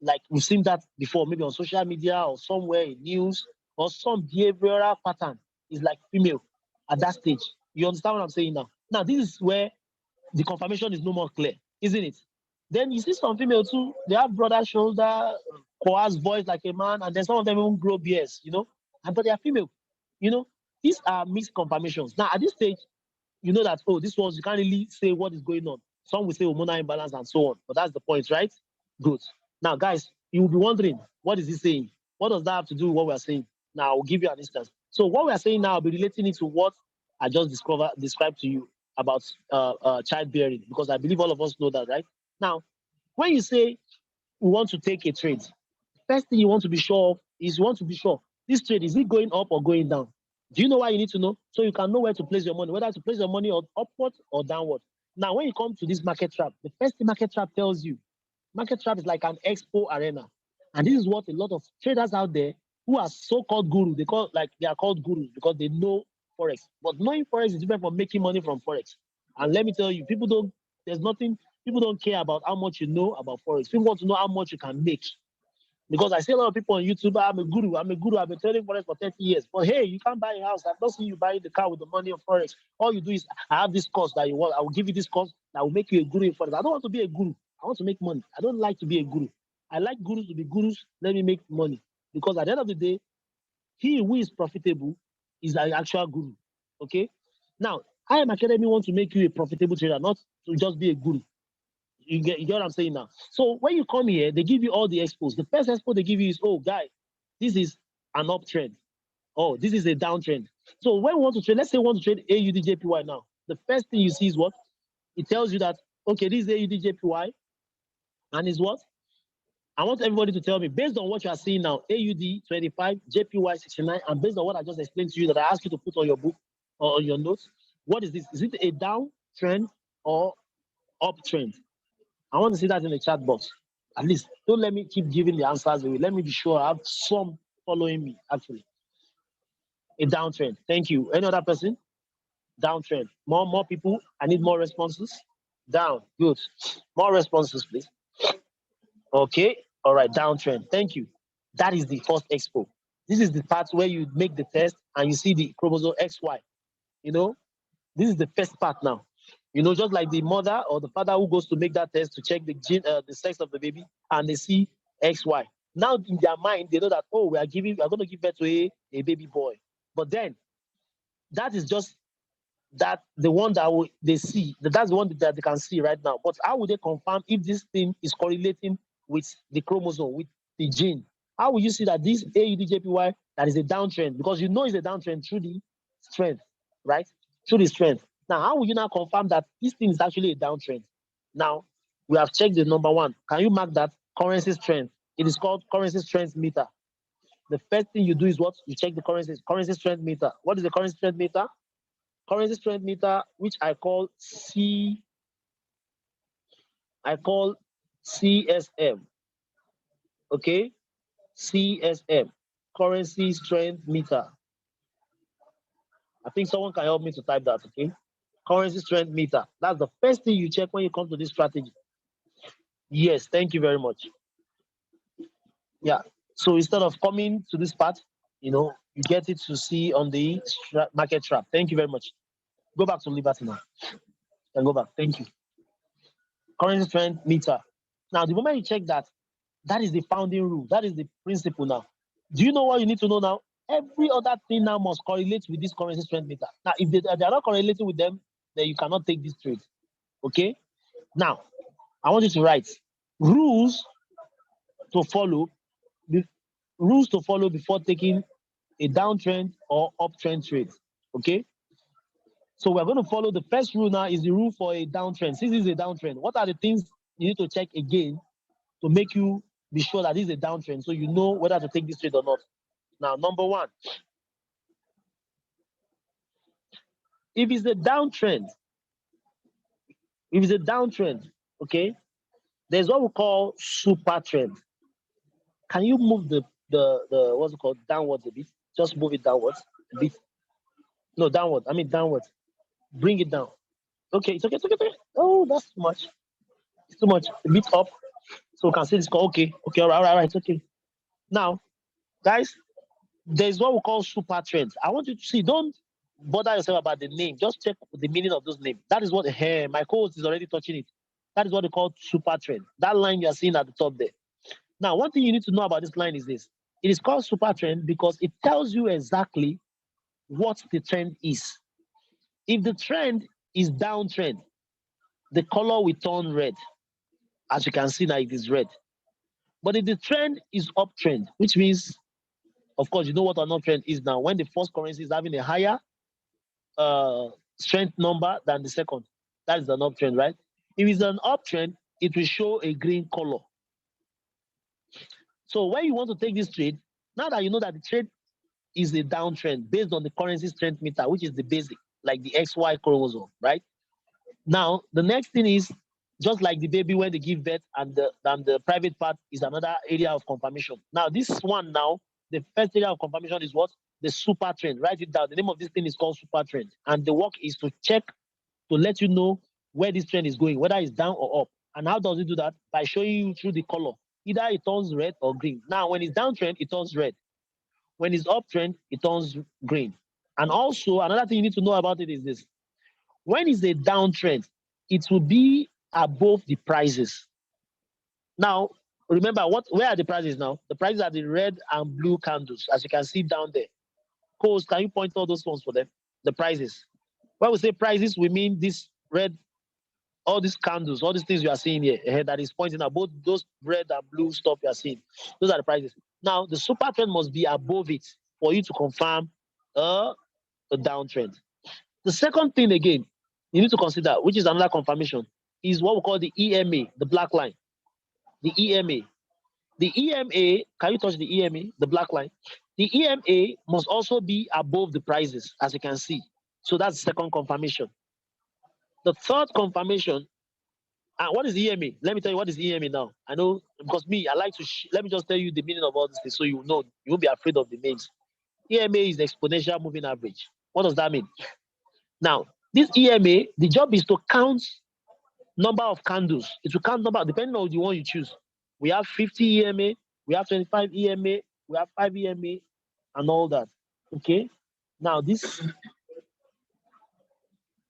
Like we've seen that before, maybe on social media or somewhere in news, or some behavioral pattern is like female at that stage. You understand what I'm saying now? Now, this is where the confirmation is no more clear, isn't it? Then you see some female too, they have broader shoulder, coarse voice like a man, and then some of them even grow beards, you know, but they are female. You know, these are mixed confirmations. Now, at this stage, you know that, oh, this was, you can't really say what is going on. Some will say hormonal imbalance and so on, but that's the point, right? Good. Now, guys, you will be wondering, what is he saying? What does that have to do with what we are saying? Now, I'll give you an instance. So what we are saying now, I'll be relating it to what I just described to you about childbearing, because I believe all of us know that, right? Now, when you say we want to take a trade, first thing you want to be sure of is you want to be sure this trade, is it going up or going down? Do you know why you need to know? So you can know where to place your money, whether to place your money upward or downward. Now, when you come to this market trap, the first thing market trap tells you, market trap is like an expo arena. And this is what a lot of traders out there who are so-called gurus, they are called gurus because they know Forex. But knowing Forex is different from making money from Forex. And let me tell you, people don't There's nothing, people don't care about how much you know about Forex. People want to know how much you can make. Because I see a lot of people on YouTube, I'm a guru, I've been trading Forex for 30 years. But hey, you can't buy a house. I've not seen you buying the car with the money of Forex. All you do is, I have this course that you want, I will give you this course that will make you a guru in Forex. I don't want to be a guru. I want to make money. I don't like to be a guru. I like gurus to be gurus. Let me make money. Because at the end of the day, he who is profitable is the actual guru. Okay? Now, I Am Academy wants to make you a profitable trader, not to just be a guru. You get what I'm saying now? So when you come here, they give you all the expos. The first expo they give you is, oh, guy, this is an uptrend. Oh, this is a downtrend. So when we want to trade, let's say we want to trade AUDJPY now. The first thing you see is what? It tells you that, okay, this is AUDJPY. And is what? I want everybody to tell me, based on what you are seeing now, AUD 25, JPY 69, and based on what I just explained to you that I asked you to put on your book or on your notes, what is this? Is it a downtrend or uptrend? I want to see that in the chat box. At least, don't let me keep giving the answers away. Let me be sure I have some following me, actually. A downtrend. Thank you. Any other person? Downtrend. More people. I need more responses. Down. Good. More responses, please. Okay. All right. Downtrend. Thank you. That is the first expo. This is the part where you make the test and you see the chromosome XY. You know, this is the first part now. You know, just like the mother or the father who goes to make that test to check the gene, the sex of the baby, and they see XY. Now in their mind, they know that, oh, we are going to give birth to a baby boy. But then that is just that the one that they see, that's the one that they can see right now. But how would they confirm if this thing is correlating with the chromosome, with the gene? How will you see that this AUDJPY that is a downtrend? Because you know it's a downtrend through the strength, right? Through the strength. Now, how will you now confirm that this thing is actually a downtrend? Now, we have checked the number one. Can you mark that? Currency strength. It is called currency strength meter. The first thing you do is what? You check the currency strength meter. What is the currency strength meter? Currency strength meter, which I call CSM. Okay? CSM. Currency strength meter. I think someone can help me to type that, okay? Currency strength meter. That's the first thing you check when you come to this strategy. Yes, thank you very much. Yeah. So instead of coming to this part, you know, you get it to see on the market trap. Thank you very much. Go back to Liberty now. And go back. Thank you. Currency strength meter. Now, the moment you check that, that is the founding rule. That is the principle now. Do you know what you need to know now? Every other thing now must correlate with this currency strength meter. Now, if they are not correlating with them, then you cannot take this trade. Okay? Now, I want you to write rules to follow before taking a downtrend or uptrend trade. Okay? So we're going to follow the first rule now is the rule for a downtrend. Since this is a downtrend, what are the things you need to check again to make you be sure that this is a downtrend so you know whether to take this trade or not? Now, number one, if it's a downtrend, okay, there's what we call super trend. Can you move the what's it called downwards a bit? Just move it downwards a bit. No, downwards. I mean downwards. Bring it down. Okay, it's okay. Oh, that's too much. It's too much. A bit up. So we can see this call. Okay, all right, it's okay. Now, guys, there's what we call super trends. I want you to see, don't bother yourself about the name. Just check the meaning of those names. That is what my co-host is already touching it. That is what they call super trend. That line you are seeing at the top there. Now, one thing you need to know about this line is this. It is called super trend because it tells you exactly what the trend is. If the trend is downtrend, the color will turn red. As you can see now, it is red. But if the trend is uptrend, which means, of course, you know what an uptrend is now. When the first currency is having a higher strength number than the second, that is an uptrend, right? If it's an uptrend, it will show a green color. So when you want to take this trade, now that you know that the trade is a downtrend based on the currency strength meter, which is the basic, like the XY chromosome, right? Now, the next thing is, just like the baby when they give birth and the private part is another area of confirmation. Now, this one now, the first area of confirmation is what? The super trend. Write it down. The name of this thing is called super trend. And the work is to check, to let you know where this trend is going, whether it's down or up. And how does it do that? By showing you through the color. Either it turns red or green. Now, when it's downtrend, it turns red. When it's uptrend, it turns green. And also, another thing you need to know about it is this. When it's a downtrend, it will be above the prices. Now, remember, where are the prices now? The prices are the red and blue candles, as you can see down there. Coles, can you point all those ones for them? The prices. When we say prices, we mean this red, all these candles, all these things you are seeing here that is pointing out, both those red and blue stuff you are seeing. Those are the prices. Now, the super trend must be above it for you to confirm a downtrend. The second thing, again, you need to consider, which is another confirmation, is what we call the EMA, the black line. The EMA. The EMA, can you touch the EMA, the black line? The EMA must also be above the prices, as you can see. So that's the second confirmation. The third confirmation, what is EMA? Let me tell you what is EMA now. I know, because I like to, let me just tell you the meaning of all this thing so you know, you won't be afraid of the names. EMA is the exponential moving average. What does that mean? Now, this EMA, the job is to count number of candles. It will count number, depending on the one you choose. We have 50 EMA, we have 25 EMA, we have 5 EMA, and all that. Okay? Now, this...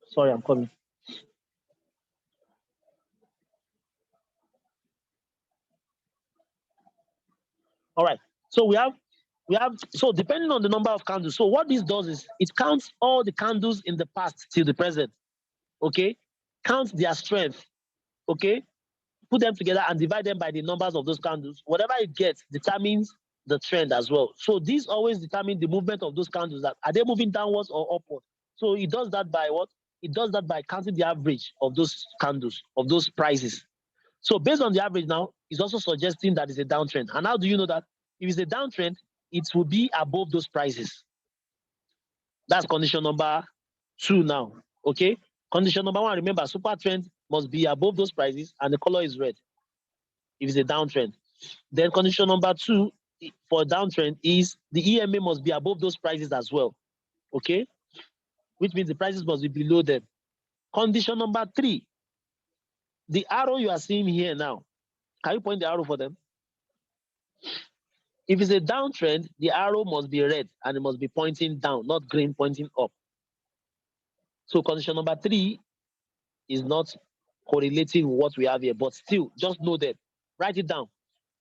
Sorry, I'm coming. All right. So we have, so depending on the number of candles. So what this does is it counts all the candles in the past till the present. Okay? Counts their strength. Okay? Put them together and divide them by the numbers of those candles. Whatever it gets determines the trend as well. So these always determine the movement of those candles. That are they moving downwards or upwards? So it does that by what? It does that by counting the average of those candles, of those prices. So based on the average now, it's also suggesting that it's a downtrend. And how do you know that? If it's a downtrend, it will be above those prices. That's condition number 2 now. Okay? Condition number 1, remember, super trend must be above those prices and the color is red if it's a downtrend. Then condition number 2 for downtrend is the EMA must be above those prices as well. Okay? Which means the prices must be below them. Condition number 3, the arrow you are seeing here now, can you point the arrow for them? If it's a downtrend, the arrow must be red and it must be pointing down, not green pointing up. So condition number 3 is not correlating with what we have here, but still, just know that. Write it down.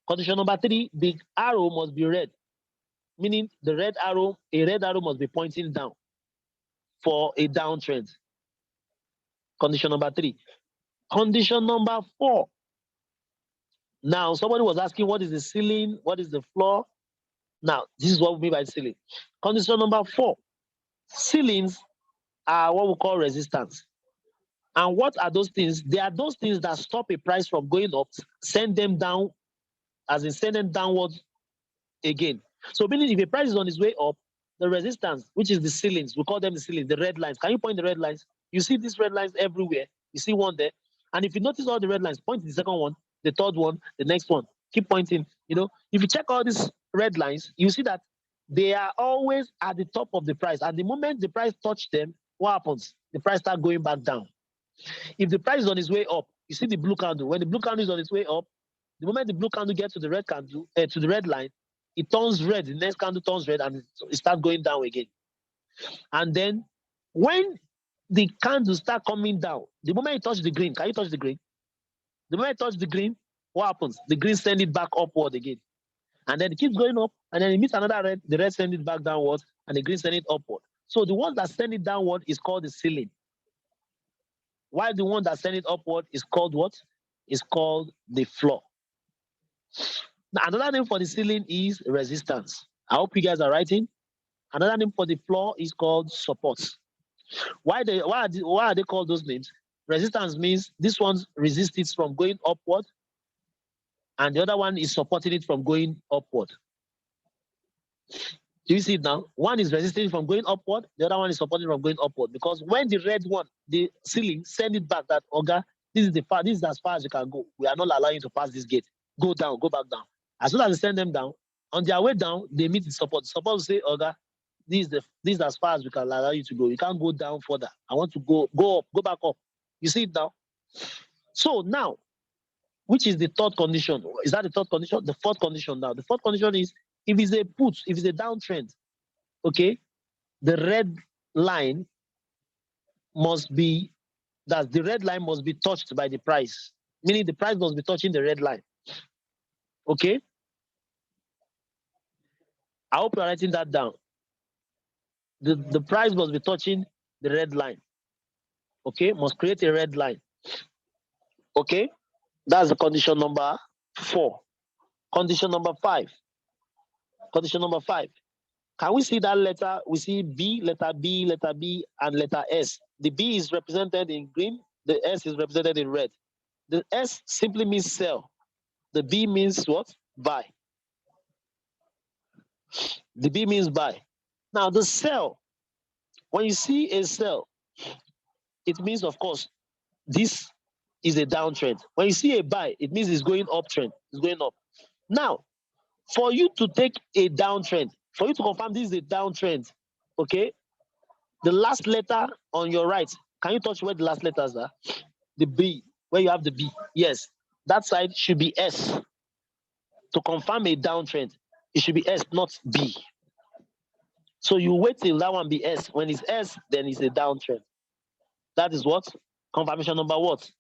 Condition number 3, the arrow must be red, meaning a red arrow must be pointing down for a downtrend. Condition number 3. Condition number 4. Now, somebody was asking, what is the ceiling? What is the floor? Now, this is what we mean by ceiling. Condition number 4. Ceilings are what we call resistance. And what are those things? They are those things that stop a price from going up, send them down, as in send them downwards again. So meaning if a price is on its way up, the resistance, which is the ceilings, we call them the ceilings, the red lines. Can you point the red lines? You see these red lines everywhere. You see one there. And if you notice all the red lines, point to the second one, the third one, the next one. Keep pointing. You know, if you check all these red lines, you see that they are always at the top of the price. At the moment the price touch them, what happens? The price starts going back down. If the price is on its way up, you see the blue candle. When the blue candle is on its way up, the moment the blue candle gets to the red candle, to the red line, it turns red. The next candle turns red and it starts going down again. And then when the candles start coming down, the moment it touches the green, can you touch the green? The moment it touches the green, what happens? The green send it back upward again. And then it keeps going up, and then it meets another red, the red send it back downwards, and the green send it upward. So the one that send it downward is called the ceiling. While the one that send it upward is called what? Is called the floor. Now, another name for the ceiling is resistance. I hope you guys are writing. Another name for the floor is called support. Why are they called those names? Resistance means this one resists it from going upward, and the other one is supporting it from going upward. Do you see it now? One is resisting from going upward, the other one is supporting from going upward. Because when the red one, the ceiling, send it back that, Oga, this is as far as you can go. We are not allowing you to pass this gate. Go down, go back down. As soon as they send them down, on their way down, they meet the support. The support will say, Oga, this is as far as we can allow you to go. You can't go down further. I want to go up, go back up. You see it now? So now, which is the third condition? Is that the third condition? The fourth condition now. The fourth condition is if it's a put, if it's a downtrend, okay, the red line must be, that the red line must be touched by the price, meaning the price must be touching the red line. Okay? I hope you're writing that down. The price must be touching the red line. Okay? Must create a red line. Okay? That's the condition number 4. Condition number 5. Condition number 5. Can we see that letter? We see B, letter B, letter B, and letter S. The B is represented in green. The S is represented in red. The S simply means sell. The B means what? Buy. The B means buy. Now, the sell, when you see a sell, it means, of course, this is a downtrend. When you see a buy, it means it's going uptrend. It's going up. Now, for you to take a downtrend, for you to confirm this is a downtrend, okay, the last letter on your right, can you touch where the last letters are? The B, where you have the B. Yes, that side should be S. To confirm a downtrend, it should be S, not B. So you wait till that one be S. When it's S, then it's a downtrend. That is what? Confirmation number what?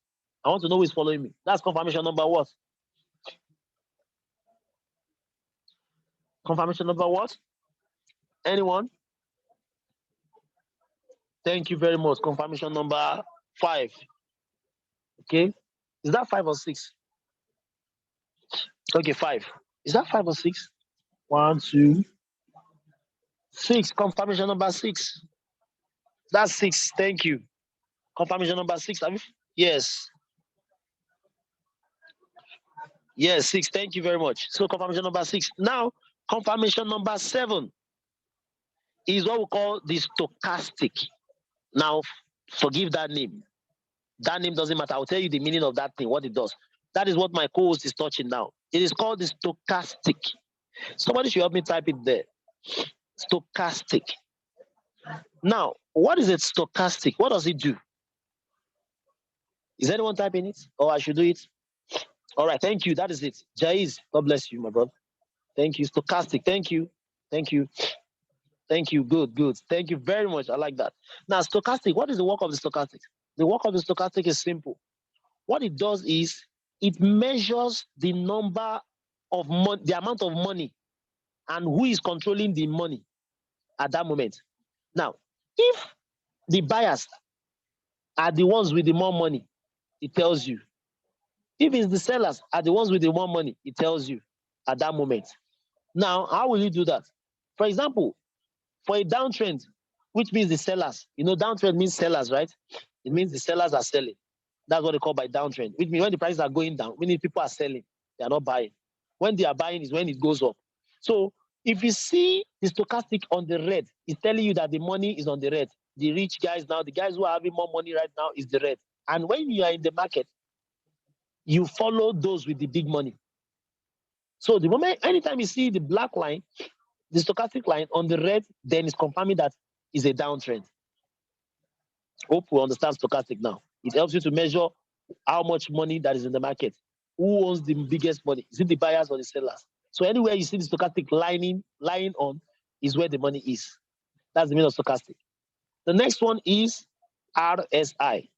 I want to know who is following me. That's confirmation number what? Confirmation number what? Anyone? Thank you very much. Confirmation number 5. Okay. Is that 5 or 6? Okay, 5. Is that 5 or 6? 1, 2, 6. Confirmation number 6. That's 6. Thank you. Confirmation number 6. Yes. Yes, 6. Thank you very much. So confirmation number 6. Now, confirmation number 7 is what we call the stochastic. Now, forgive that name. That name doesn't matter. I'll tell you the meaning of that thing, what it does. That is what my co-host is touching now. It is called the stochastic. Somebody should help me type it there. Stochastic. Now, what is it stochastic? What does it do? Is anyone typing it? Or I should do it? All right, thank you. That is it. Jaiz, God bless you, my brother. Thank you. Stochastic. Thank you. Thank you. Thank you. Good, good. Thank you very much. I like that. Now, stochastic, what is the work of the stochastic? The work of the stochastic is simple. What it does is it measures the number of money, the amount of money, and who is controlling the money at that moment. Now, if the buyers are the ones with the more money, it tells you. If it's the sellers are the ones with the more money, it tells you at that moment. Now, how will you do that? For example, for a downtrend, which means the sellers, downtrend means sellers, right? It means the sellers are selling. That's what they call by downtrend, which means when the prices are going down, meaning people are selling, they are not buying. When they are buying is when it goes up. So if you see the stochastic on the red, it's telling you that the money is on the red. The rich guys now, the guys who are having more money right now is the red. And when you are in the market, you follow those with the big money. So the moment, anytime you see the black line, the stochastic line on the red, then it's confirming that is a downtrend. Hope we understand stochastic now. It helps you to measure how much money that is in the market. Who owns the biggest money? Is it the buyers or the sellers? So anywhere you see the stochastic lying on is where the money is. That's the meaning of stochastic. The next one is RSI.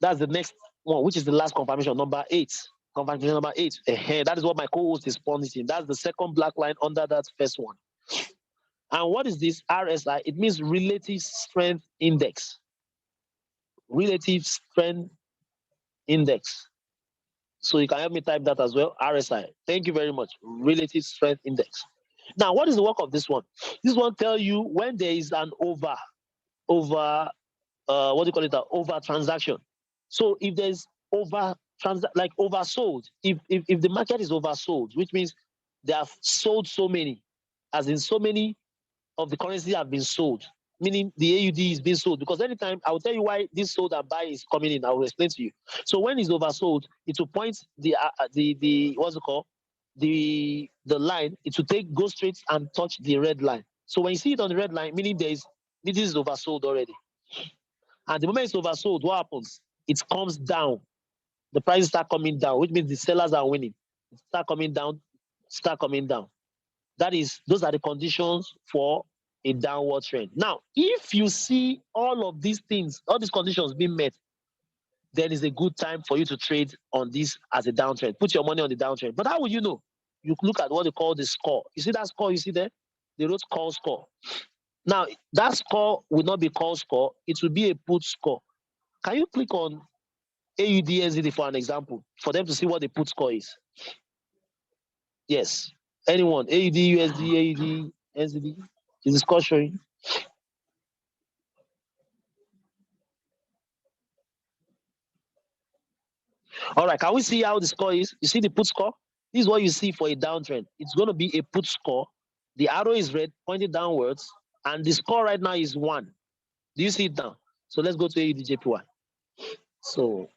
That's the next one, which is the last confirmation, number 8. Confirmation number 8. That is what my co-host is pointing. That's the second black line under that first one. And what is this RSI? It means relative strength index. Relative strength index. So you can help me type that as well. RSI. Thank you very much. Relative strength index. Now, what is the work of this one? This one tells you when there is an over transaction. So if there's oversold, if the market is oversold, which means they have sold so many, as in so many of the currency have been sold, meaning the AUD is being sold. Because anytime, I will tell you why this sold and buy is coming in. I will explain to you. So when it's oversold, it will point the what's it called? The line, it will go straight and touch the red line. So when you see it on the red line, meaning this is oversold already. And the moment it's oversold, what happens? it comes down. The prices start coming down, which means the sellers are winning. Start coming down, start coming down. Those are the conditions for a downward trend. Now, if you see all of these things, all these conditions being met, then it's a good time for you to trade on this as a downtrend. Put your money on the downtrend. But how will you know? You look at what they call the score. You see that score you see there? They wrote call score. Now, that score will not be call score. It will be a put score. Can you click on AUD NZD for an example, for them to see what the put score is? Yes. Anyone? AUD, USD, AUD, NZD? Is the score showing? All right. Can we see how the score is? You see the put score? This is what you see for a downtrend. It's going to be a put score. The arrow is red, pointed downwards, and the score right now is 1. Do you see it now? So let's go to AUD JPY. So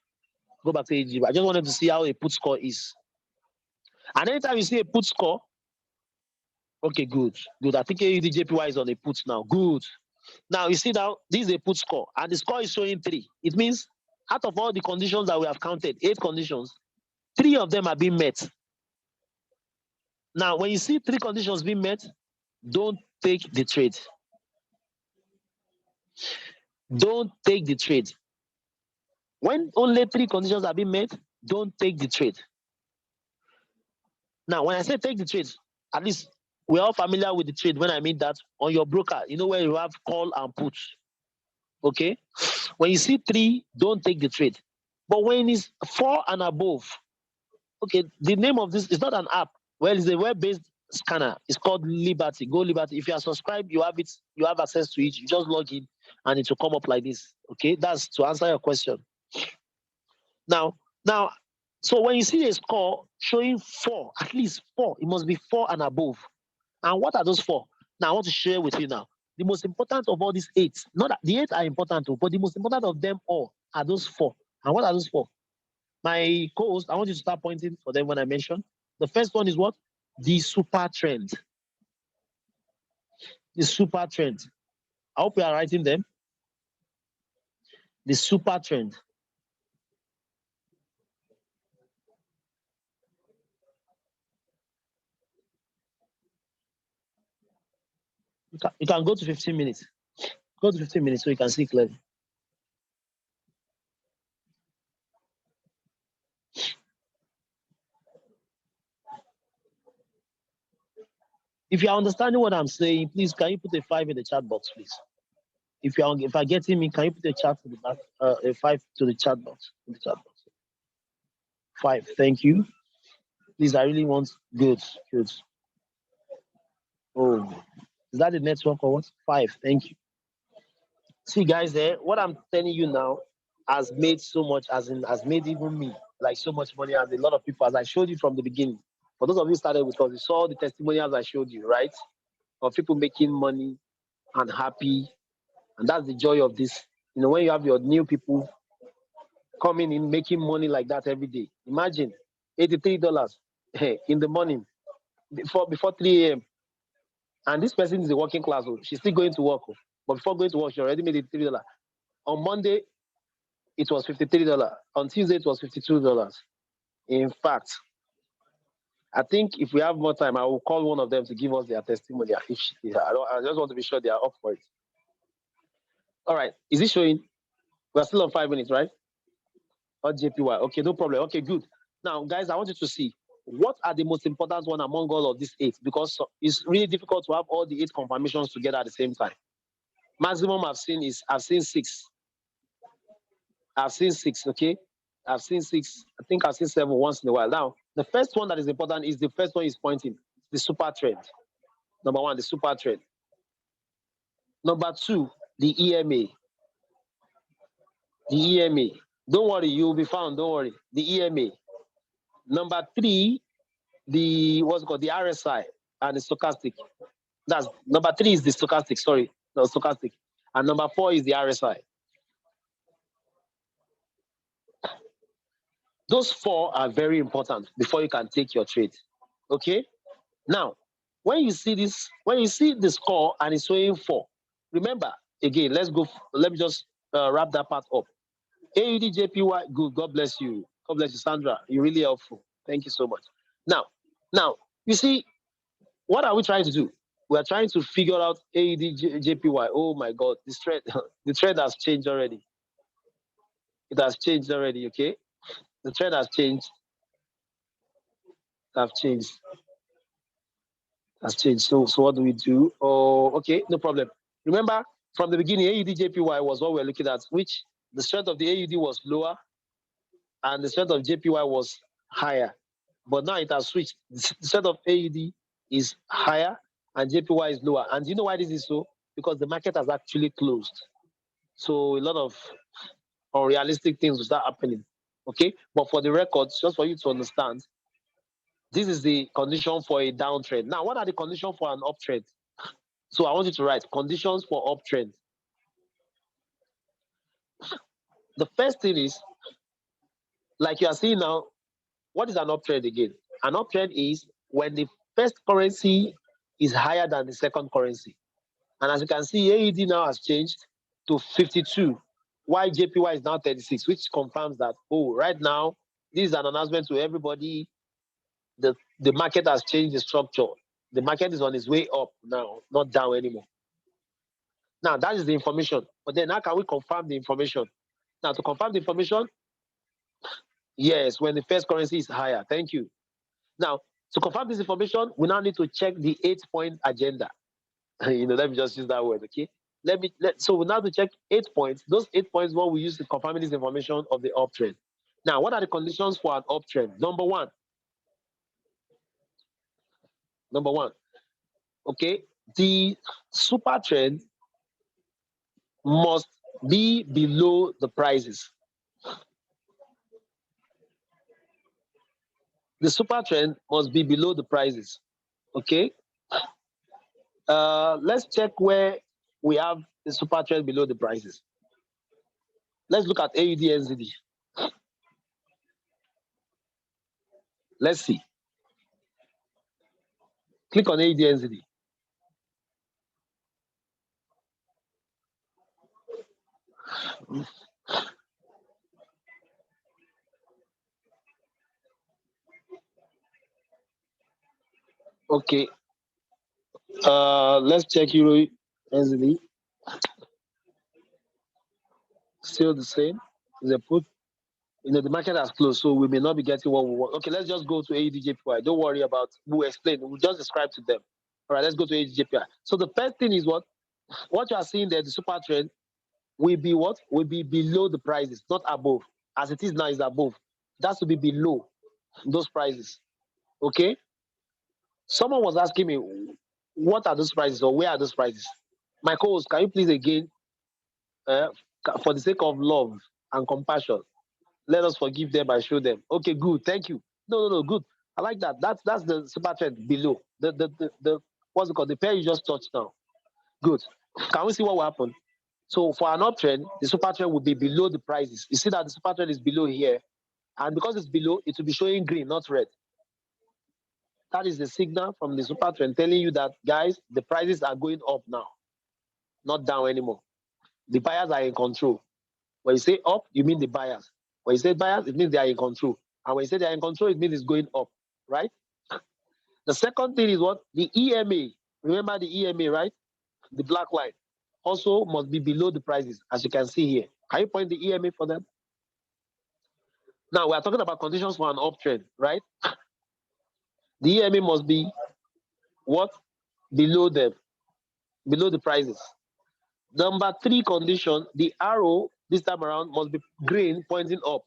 go back to AUD. I just wanted to see how a put score is. And anytime you see a put score, okay, good. I think AUD JPY is on a put now. Good. Now you see now, this is a put score, and the score is showing 3. It means out of all the conditions that we have counted, 8 conditions, 3 of them are being met. Now, when you see 3 conditions being met, don't take the trade. Don't take the trade. When only 3 conditions are being met, don't take the trade. Now, when I say take the trade, at least we're all familiar with the trade when I mean that on your broker, you know where you have call and put. Okay? When you see 3, don't take the trade. But when it's 4 and above, okay, the name of this is not an app. Well, it's a web-based scanner. It's called Liberty. Go Liberty. If you are subscribed, you have it. You have access to it. You just log in, and it will come up like this. Okay, that's to answer your question. Now, so when you see a score showing 4, at least 4, it must be 4 and above. And what are those 4? Now, I want to share with you now. The most important of all these 8, not that the 8 are important, but the most important of them all are those 4. And what are those 4? My co-host, I want you to start pointing for them when I mention. The first one is what? The super trend. The super trend. I hope you are writing them. The super trend. You can go to 15 minutes. Go to 15 minutes so you can see clearly. If you are understanding what I'm saying, please can you put a 5 in the chat box, please? If I get me, can you put a chat to the back, a 5 to the chat box? In the chat box. 5, thank you. Please, I really want good. Oh, is that the network or what? 5, thank you. See, guys, there, what I'm telling you now has made so much, has made even me like so much money, as a lot of people, as I showed you from the beginning. For those of you who started with us, you saw the testimonials I showed you, right? Of people making money and happy. And that's the joy of this. You know, when you have your new people coming in, making money like that every day. Imagine $83 in the morning before 3 a.m. And this person is a working class. She's still going to work. But before going to work, she already made $83. On Monday, it was $53. On Tuesday, it was $52. In fact, I think if we have more time, I will call one of them to give us their testimony. I just want to be sure they are up for it. All right. Is it showing? We're still on 5 minutes, right? Or JPY. Okay, no problem. Okay, good. Now, guys, I want you to see what are the most important one among all of these 8, because it's really difficult to have all the 8 confirmations together at the same time. Maximum I've seen 6. I've seen 6, okay? I've seen 6. I think I've seen 7 once in a while. Now, the first one that is important is the first one is pointing, the super trend. Number 1, the super trend. Number 2, the EMA. The EMA. Don't worry, you'll be found. Don't worry. The EMA. Number 3, the what's it called? The RSI and the stochastic. That's number 3 is the stochastic. Sorry, no stochastic. And number 4 is the RSI. Those 4 are very important before you can take your trade. Okay. Now, when you see this, when you see the score and it's showing 4, remember again. Let me just wrap that part up. AUD JPY, good. God bless you. God bless you, Sandra. You're really helpful. Thank you so much. Now, you see, what are we trying to do? We are trying to figure out AUD JPY. Oh my God, this trend, the trend has changed already. It has changed already. Okay, the trend has changed. Have changed. Has changed. So what do we do? Oh, okay, no problem. Remember, from the beginning, AUD JPY was what we're looking at, which the strength of the AUD was lower and the strength of JPY was higher. But now it has switched. The strength of AUD is higher and JPY is lower. And do you know why this is so? Because the market has actually closed. So a lot of unrealistic things will start happening. Okay, but for the record, just for you to understand, this is the condition for a downtrend. Now, what are the conditions for an uptrend? So I want you to write conditions for uptrend. The first thing is, like you are seeing now, what is an uptrend again? An uptrend is when the first currency is higher than the second currency. And as you can see, AED now has changed to 52, while JPY is now 36, which confirms that, oh, right now, this is an announcement to everybody. The market has changed the structure. The market is on its way up now, not down anymore. Now, that is the information. But then how can we confirm the information? Now, to confirm the information, yes, when the first currency is higher. Thank you. Now, to confirm this information, we now need to check the 8-point agenda. Let me just use that word, okay? So we now have to check 8 points. Those 8 points, what we use to confirm this information of the uptrend. Now, what are the conditions for an uptrend? Number one, okay, the super trend must be below the prices. The super trend must be below the prices. Okay. Let's check where we have the super trend below the prices. Let's look at AUD NZD. Let's see. Click on AUD NZD. Okay. Let's check Euro NZD. Still the same. The put. The market has closed, so we may not be getting what we want. Okay, let's just go to AUD Don't worry about. We'll explain. We'll just describe to them. All right, let's go to AUD So the first thing is what you are seeing there, the super trend will be what? Will be below the prices, not above. As it is now, is above. That's to be below those prices. Okay. Someone was asking me, what are those prices or where are those prices? My co-host, can you please again, for the sake of love and compassion, let us forgive them and show them. Okay, good. Thank you. No, good. I like that. That's the super trend below. The what's it called? The pair you just touched now. Good. Can we see what will happen? So for an uptrend, the super trend will be below the prices. You see that the super trend is below here. And because it's below, it will be showing green, not red. That is the signal from the super trend telling you that, guys, the prices are going up now, not down anymore. The buyers are in control. When you say up, you mean the buyers. When you say buyers, it means they are in control. And when you say they are in control, it means it's going up, right? The second thing is what? The EMA. Remember the EMA, right? The black line also must be below the prices, as you can see here. Can you point the EMA for them? Now, we are talking about conditions for an uptrend, right? The EMA must be what? Below them, below the prices. Number 3 condition, the arrow this time around must be green pointing up.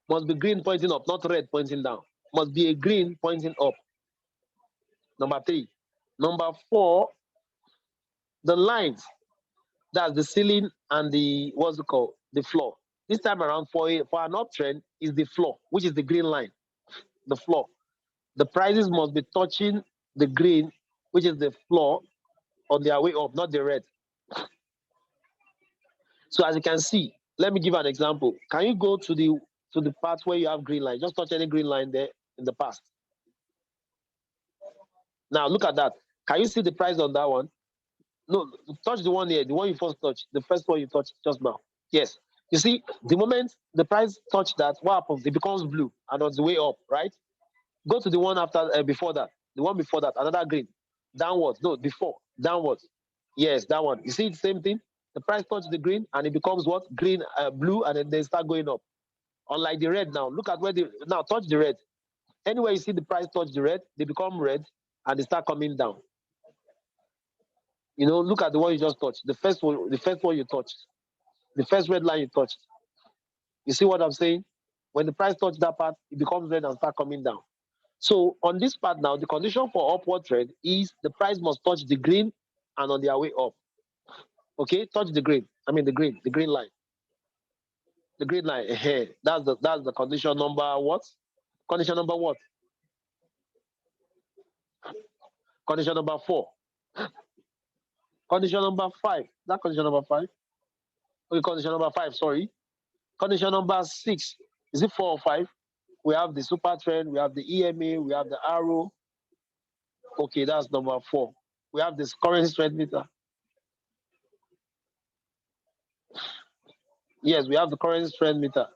Must be green pointing up, not red pointing down. Must be a green pointing up. Number 3. Number 4, the lines. That's the ceiling and the, what's it called? The floor. This time around, for an uptrend, is the floor, which is the green line. The floor. The prices must be touching the green, which is the floor, on their way up, not the red. So as you can see, let me give an example. Can you go to the part where you have green line? Just touch any green line there in the past. Now look at that. Can you see the price on that one? No, touch the one here, the one you first touched, the first one you touched just now. Yes. You see, the moment the price touch that, what happens? It becomes blue and on the way up, right? Go to the one after before that, the one before that, another green, downwards. No, before downwards. Yes, that one. You see the same thing. The price touch the green and it becomes what? Green, blue, and then they start going up. Unlike the red now. Look at where the now touch the red. Anywhere you see the price touch the red, they become red and they start coming down. You know, look at the one you just touched. The first one you touched, the first red line you touched. You see what I'm saying? When the price touch that part, it becomes red and start coming down. So on this part now, the condition for upward trend is the price must touch the green and on their way up. Okay, touch the green. I mean the green line. The green line. That's the condition number what? Condition number what? Condition number 4. Condition number 5. That condition number 5. Okay, condition number 5, sorry. Condition number 6. Is it 4 or 5? We have the super trend, we have the EMA, we have the arrow. Okay, that's number 4. We have this current strength meter. Yes, we have the current strength meter.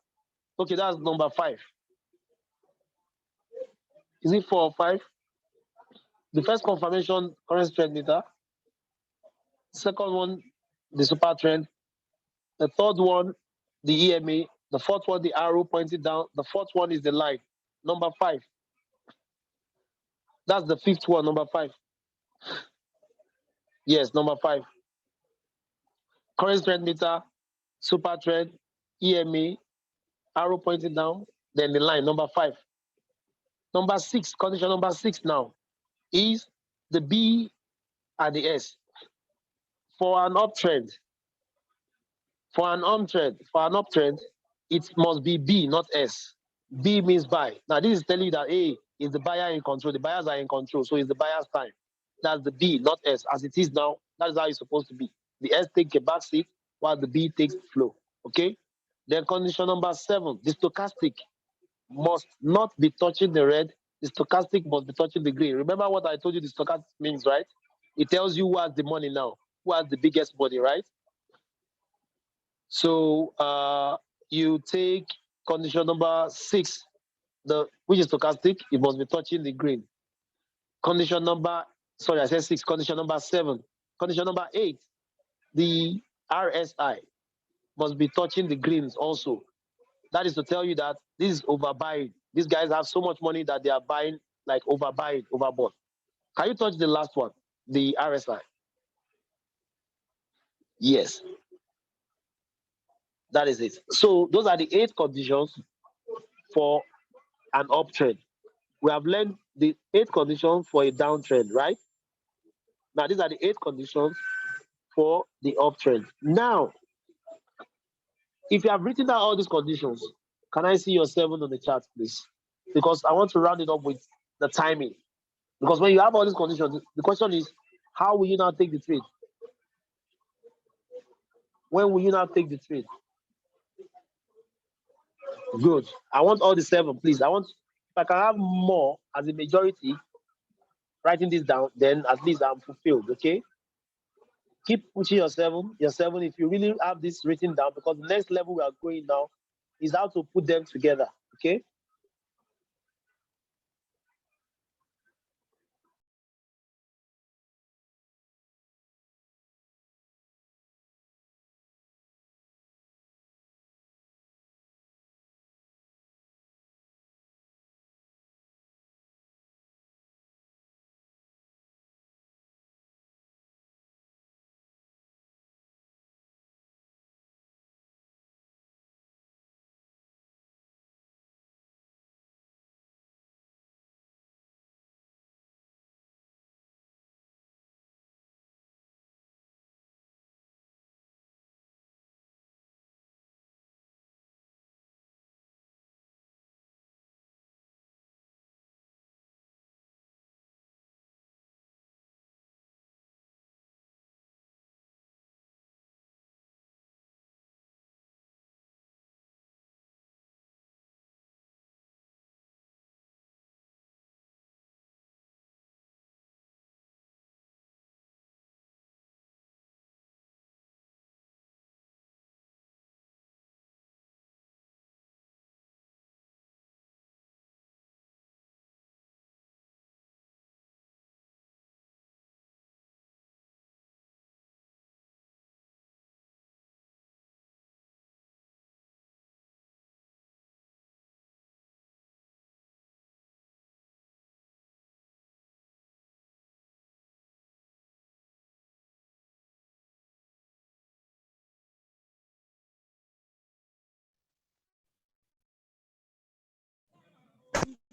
Okay, that's number 5. Is it 4 or 5? The first confirmation, current strength meter. Second one, the super trend. The third one, the EMA. The fourth one, the arrow pointed down. The fourth one is the line. Number 5. That's the 5th one, number 5. Yes, number 5. Current trend meter, super trend, EMA, arrow pointing down, then the line, number 5. Number 6, condition number 6 now is the B and the S. For an uptrend, it must be B, not S. B means buy. Now, this is telling you that A is the buyer in control. The buyers are in control, so it's the buyer's time. That's the B, not S. As it is now, that's how it's supposed to be. The S takes a back seat while the B takes the flow. Okay? Then condition number 7, the stochastic must not be touching the red. The stochastic must be touching the green. Remember what I told you the stochastic means, right? It tells you who has the money now, who has the biggest money, right? So you take condition number 6, which is stochastic, it must be touching the green. Condition number, sorry, I said 6, condition number 7. Condition number 8, the RSI must be touching the greens also. That is to tell you that this is overbuying. These guys have so much money that they are buying, like overbuying, overbought. Can you touch the last one, the RSI? Yes. That is it. So those are the 8 conditions for an uptrend. We have learned the 8 conditions for a downtrend, right? Now, these are the 8 conditions for the uptrend. Now, if you have written down all these conditions, can I see your 7 on the chart, please? Because I want to round it up with the timing. Because when you have all these conditions, the question is, how will you now take the trade? When will you now take the trade? Good. I want all the 7, please. If I can have more as a majority, writing this down, then at least I'm fulfilled, okay? Keep pushing your 7, if you really have this written down, because the next level we are going now is how to put them together, okay?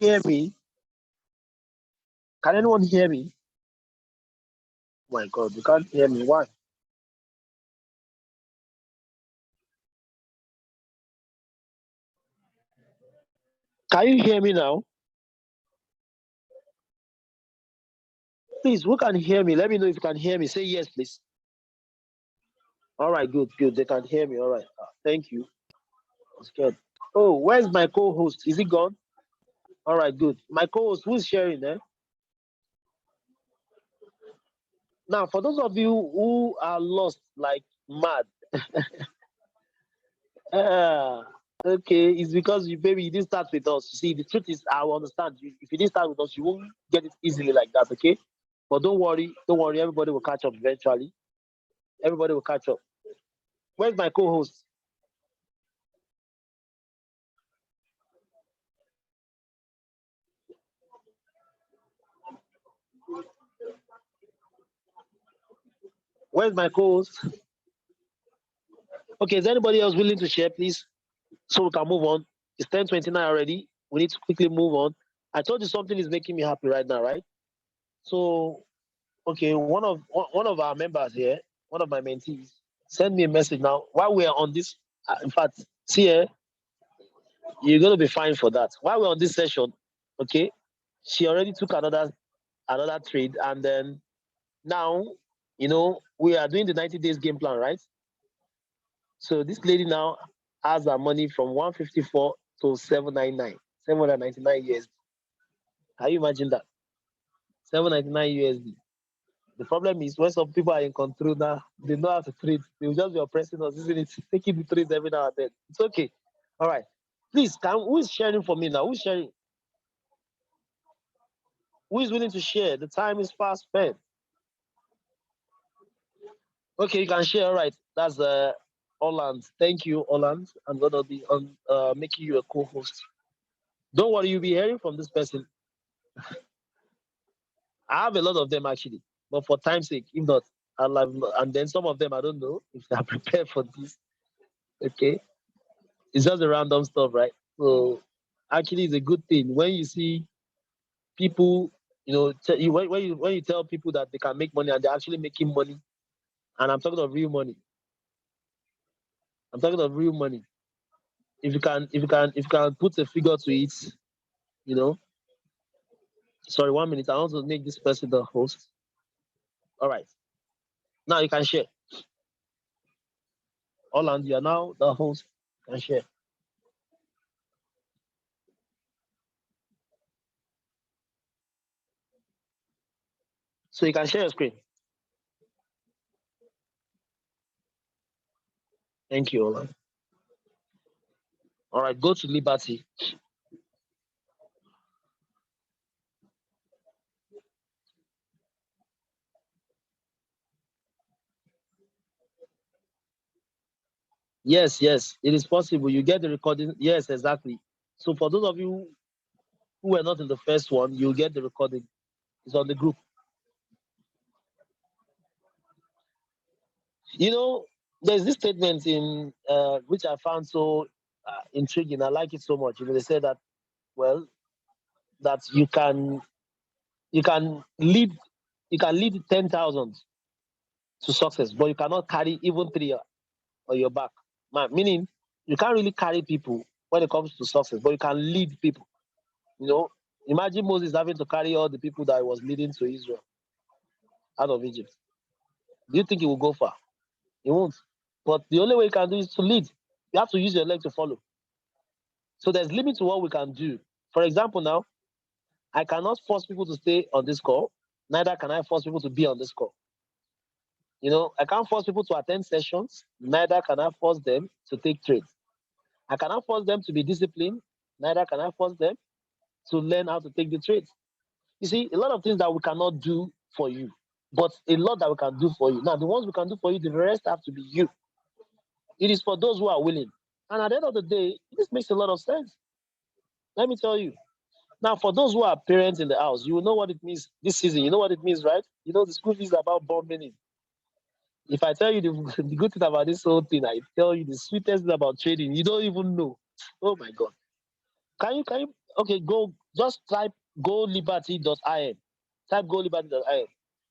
hear me? Can anyone hear me? Oh my God, you can't hear me. Why? Can you hear me now? Please, who can hear me? Let me know if you can hear me. Say yes, please. All right, good, good. They can hear me. All right. Thank you. I'm scared. Oh, where's my co-host? Is he gone? All right, good. My co-host, who's sharing there? Now, for those of you who are lost like mad, uh, okay, it's because you maybe you didn't start with us. You see, the truth is, I will understand. If you didn't start with us, you won't get it easily like that, okay? But don't worry, don't worry. Everybody will catch up eventually. Everybody will catch up. Where's my co-host? Where's my co-host? Okay, is anybody else willing to share, please? So we can move on. It's 10:29 already. We need to quickly move on. I told you something is making me happy right now, right? So, okay, one of our members here, one of my mentees, send me a message now. While we're on this, in fact, see here, you're gonna be fine for that. While we're on this session, okay, she already took another trade, and then now, we are doing the 90 days game plan, right? So this lady now has her money from 154 to 799, 799 USD. Can you imagine that? 799 USD. The problem is when some people are in control now, they know how to trade. They will just be oppressing us, isn't it? Taking the trades every now and then. It's okay. All right. Please, who is sharing for me now? Who's sharing? Who is willing to share? The time is fast spent. Okay, you can share. All right. That's Holland. Thank you, Holland. I'm gonna be on making you a co-host. Don't worry, you'll be hearing from this person. I have a lot of them actually, but for time's sake, if not, I'll have, and then some of them I don't know if they are prepared for this. Okay, it's just a random stuff, right? So actually, it's a good thing when you see people, when you tell people that they can make money and they're actually making money, and I'm talking of real money. I'm talking of real money. If you can put a figure to it, you know. Sorry, 1 minute. I want to make this person the host. All right, now you can share. Holland, you are now the host. You can share. So you can share your screen. Thank you, Ola. All right, go to Liberty. Yes, yes, it is possible. You get the recording. Yes, exactly. So for those of you who were not in the first one, you'll get the recording. It's on the group. You know, there's this statement in which I found so intriguing. I like it so much. They say that, well, that you can lead 10,000 to success, but you cannot carry even three on your back. Meaning, you can't really carry people when it comes to success, but you can lead people. You know, imagine Moses having to carry all the people that he was leading to Israel out of Egypt. Do you think he will go far? He won't. But the only way you can do is to lead. You have to use your leg to follow. So there's limit to what we can do. For example, now, I cannot force people to stay on this call. Neither can I force people to be on this call. I can't force people to attend sessions. Neither can I force them to take trades. I cannot force them to be disciplined. Neither can I force them to learn how to take the trades. You see, a lot of things that we cannot do for you, but a lot that we can do for you. Now, the ones we can do for you, the rest have to be you. It is for those who are willing. And at the end of the day, this makes a lot of sense. Let me tell you. Now, for those who are parents in the house, you will know what it means this season. You know what it means, right? The school fees are about bombing. If I tell you the good thing about this whole thing, I tell you the sweetest thing about trading, you don't even know. Oh my God. Can you, okay, go Just type goliberty.in. Type goliberty.in.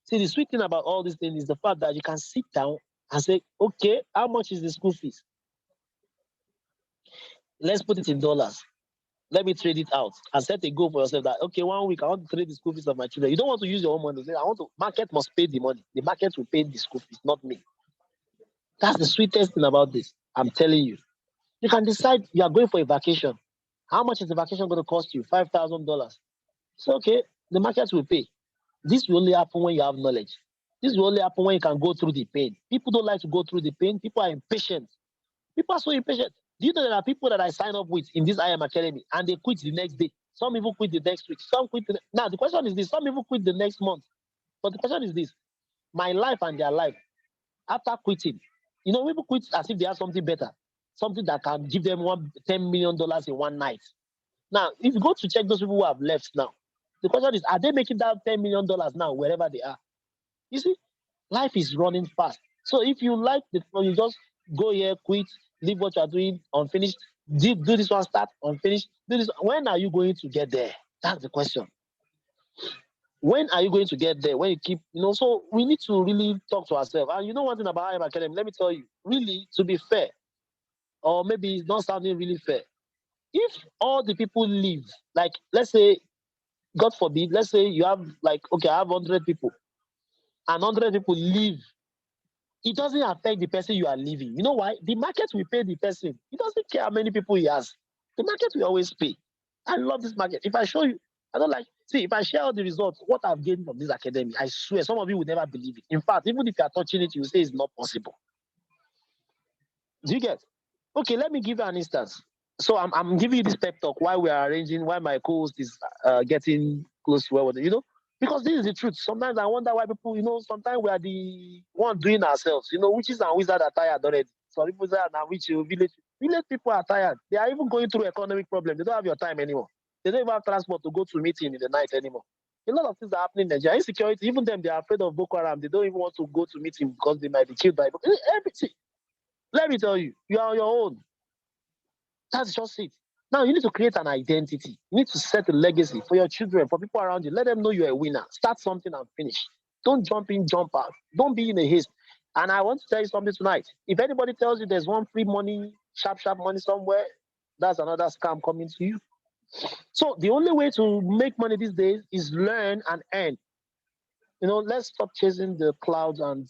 See, the sweet thing about all these things is the fact that you can sit down and say, okay, how much is the school fees? Let's put it in dollars. Let me trade it out and set a goal for yourself that, okay, 1 week I want to trade the school fees of my children. You don't want to use your own money. I want to, market must pay the money. The market will pay the school fees, not me. That's the sweetest thing about this. I'm telling you. You can decide you are going for a vacation. How much is the vacation going to cost you? $5,000. So, okay, the market will pay. This will only happen when you have knowledge. This will only happen when you can go through the pain. People don't like to go through the pain. People are impatient. People are so impatient. Do you know there are people that I sign up with in this IM Academy and they quit the next day? Some even quit the next week. Some quit. Now, the question is this. Some even quit the next month. But the question is this. My life and their life, after quitting, people quit as if they have something better. Something that can give them $10 million in one night. Now, if you go to check those people who have left now, the question is, are they making that $10 million now wherever they are? You see, life is running fast. So if you like you just go here, quit, leave what you're doing unfinished, do this one, start unfinished, do this. When are you going to get there? That's the question. When are you going to get there? When you keep, so we need to really talk to ourselves. And one thing about IM Academy, let me tell you, really, to be fair, or maybe it's not sounding really fair. If all the people leave, like, let's say, God forbid, let's say you have, I have 100 people, and 100 people leave, it doesn't affect the person you are leaving. You know why? The market will pay the person. It doesn't care how many people he has. The market will always pay. I love this market. If I show you, if I share all the results, what I've gained from this academy, I swear some of you would never believe it. In fact, even if you are touching it, you say it's not possible. Do you get? Okay, let me give you an instance. So I'm giving you this pep talk while we are arranging, why my co-host is getting close to where because this is the truth. Sometimes I wonder why people, sometimes we are the one doing ourselves. Witches and wizards are tired already. Some people say, now village people are tired. They are even going through economic problems. They don't have your time anymore. They don't even have transport to go to meeting in the night anymore. A lot of things are happening in Nigeria. Insecurity, even them, they are afraid of Boko Haram. They don't even want to go to meeting because they might be killed by everything. Let me tell you, you are on your own. That's just it. Now you need to create an identity. You need to set a legacy for your children, for people around you. Let them know you're a winner. Start something and finish. Don't jump in, jump out. Don't be in a haste. And I want to tell you something tonight. If anybody tells you there's one free money, sharp money somewhere, that's another scam coming to you. So the only way to make money these days is learn and earn. Let's stop chasing the clouds and,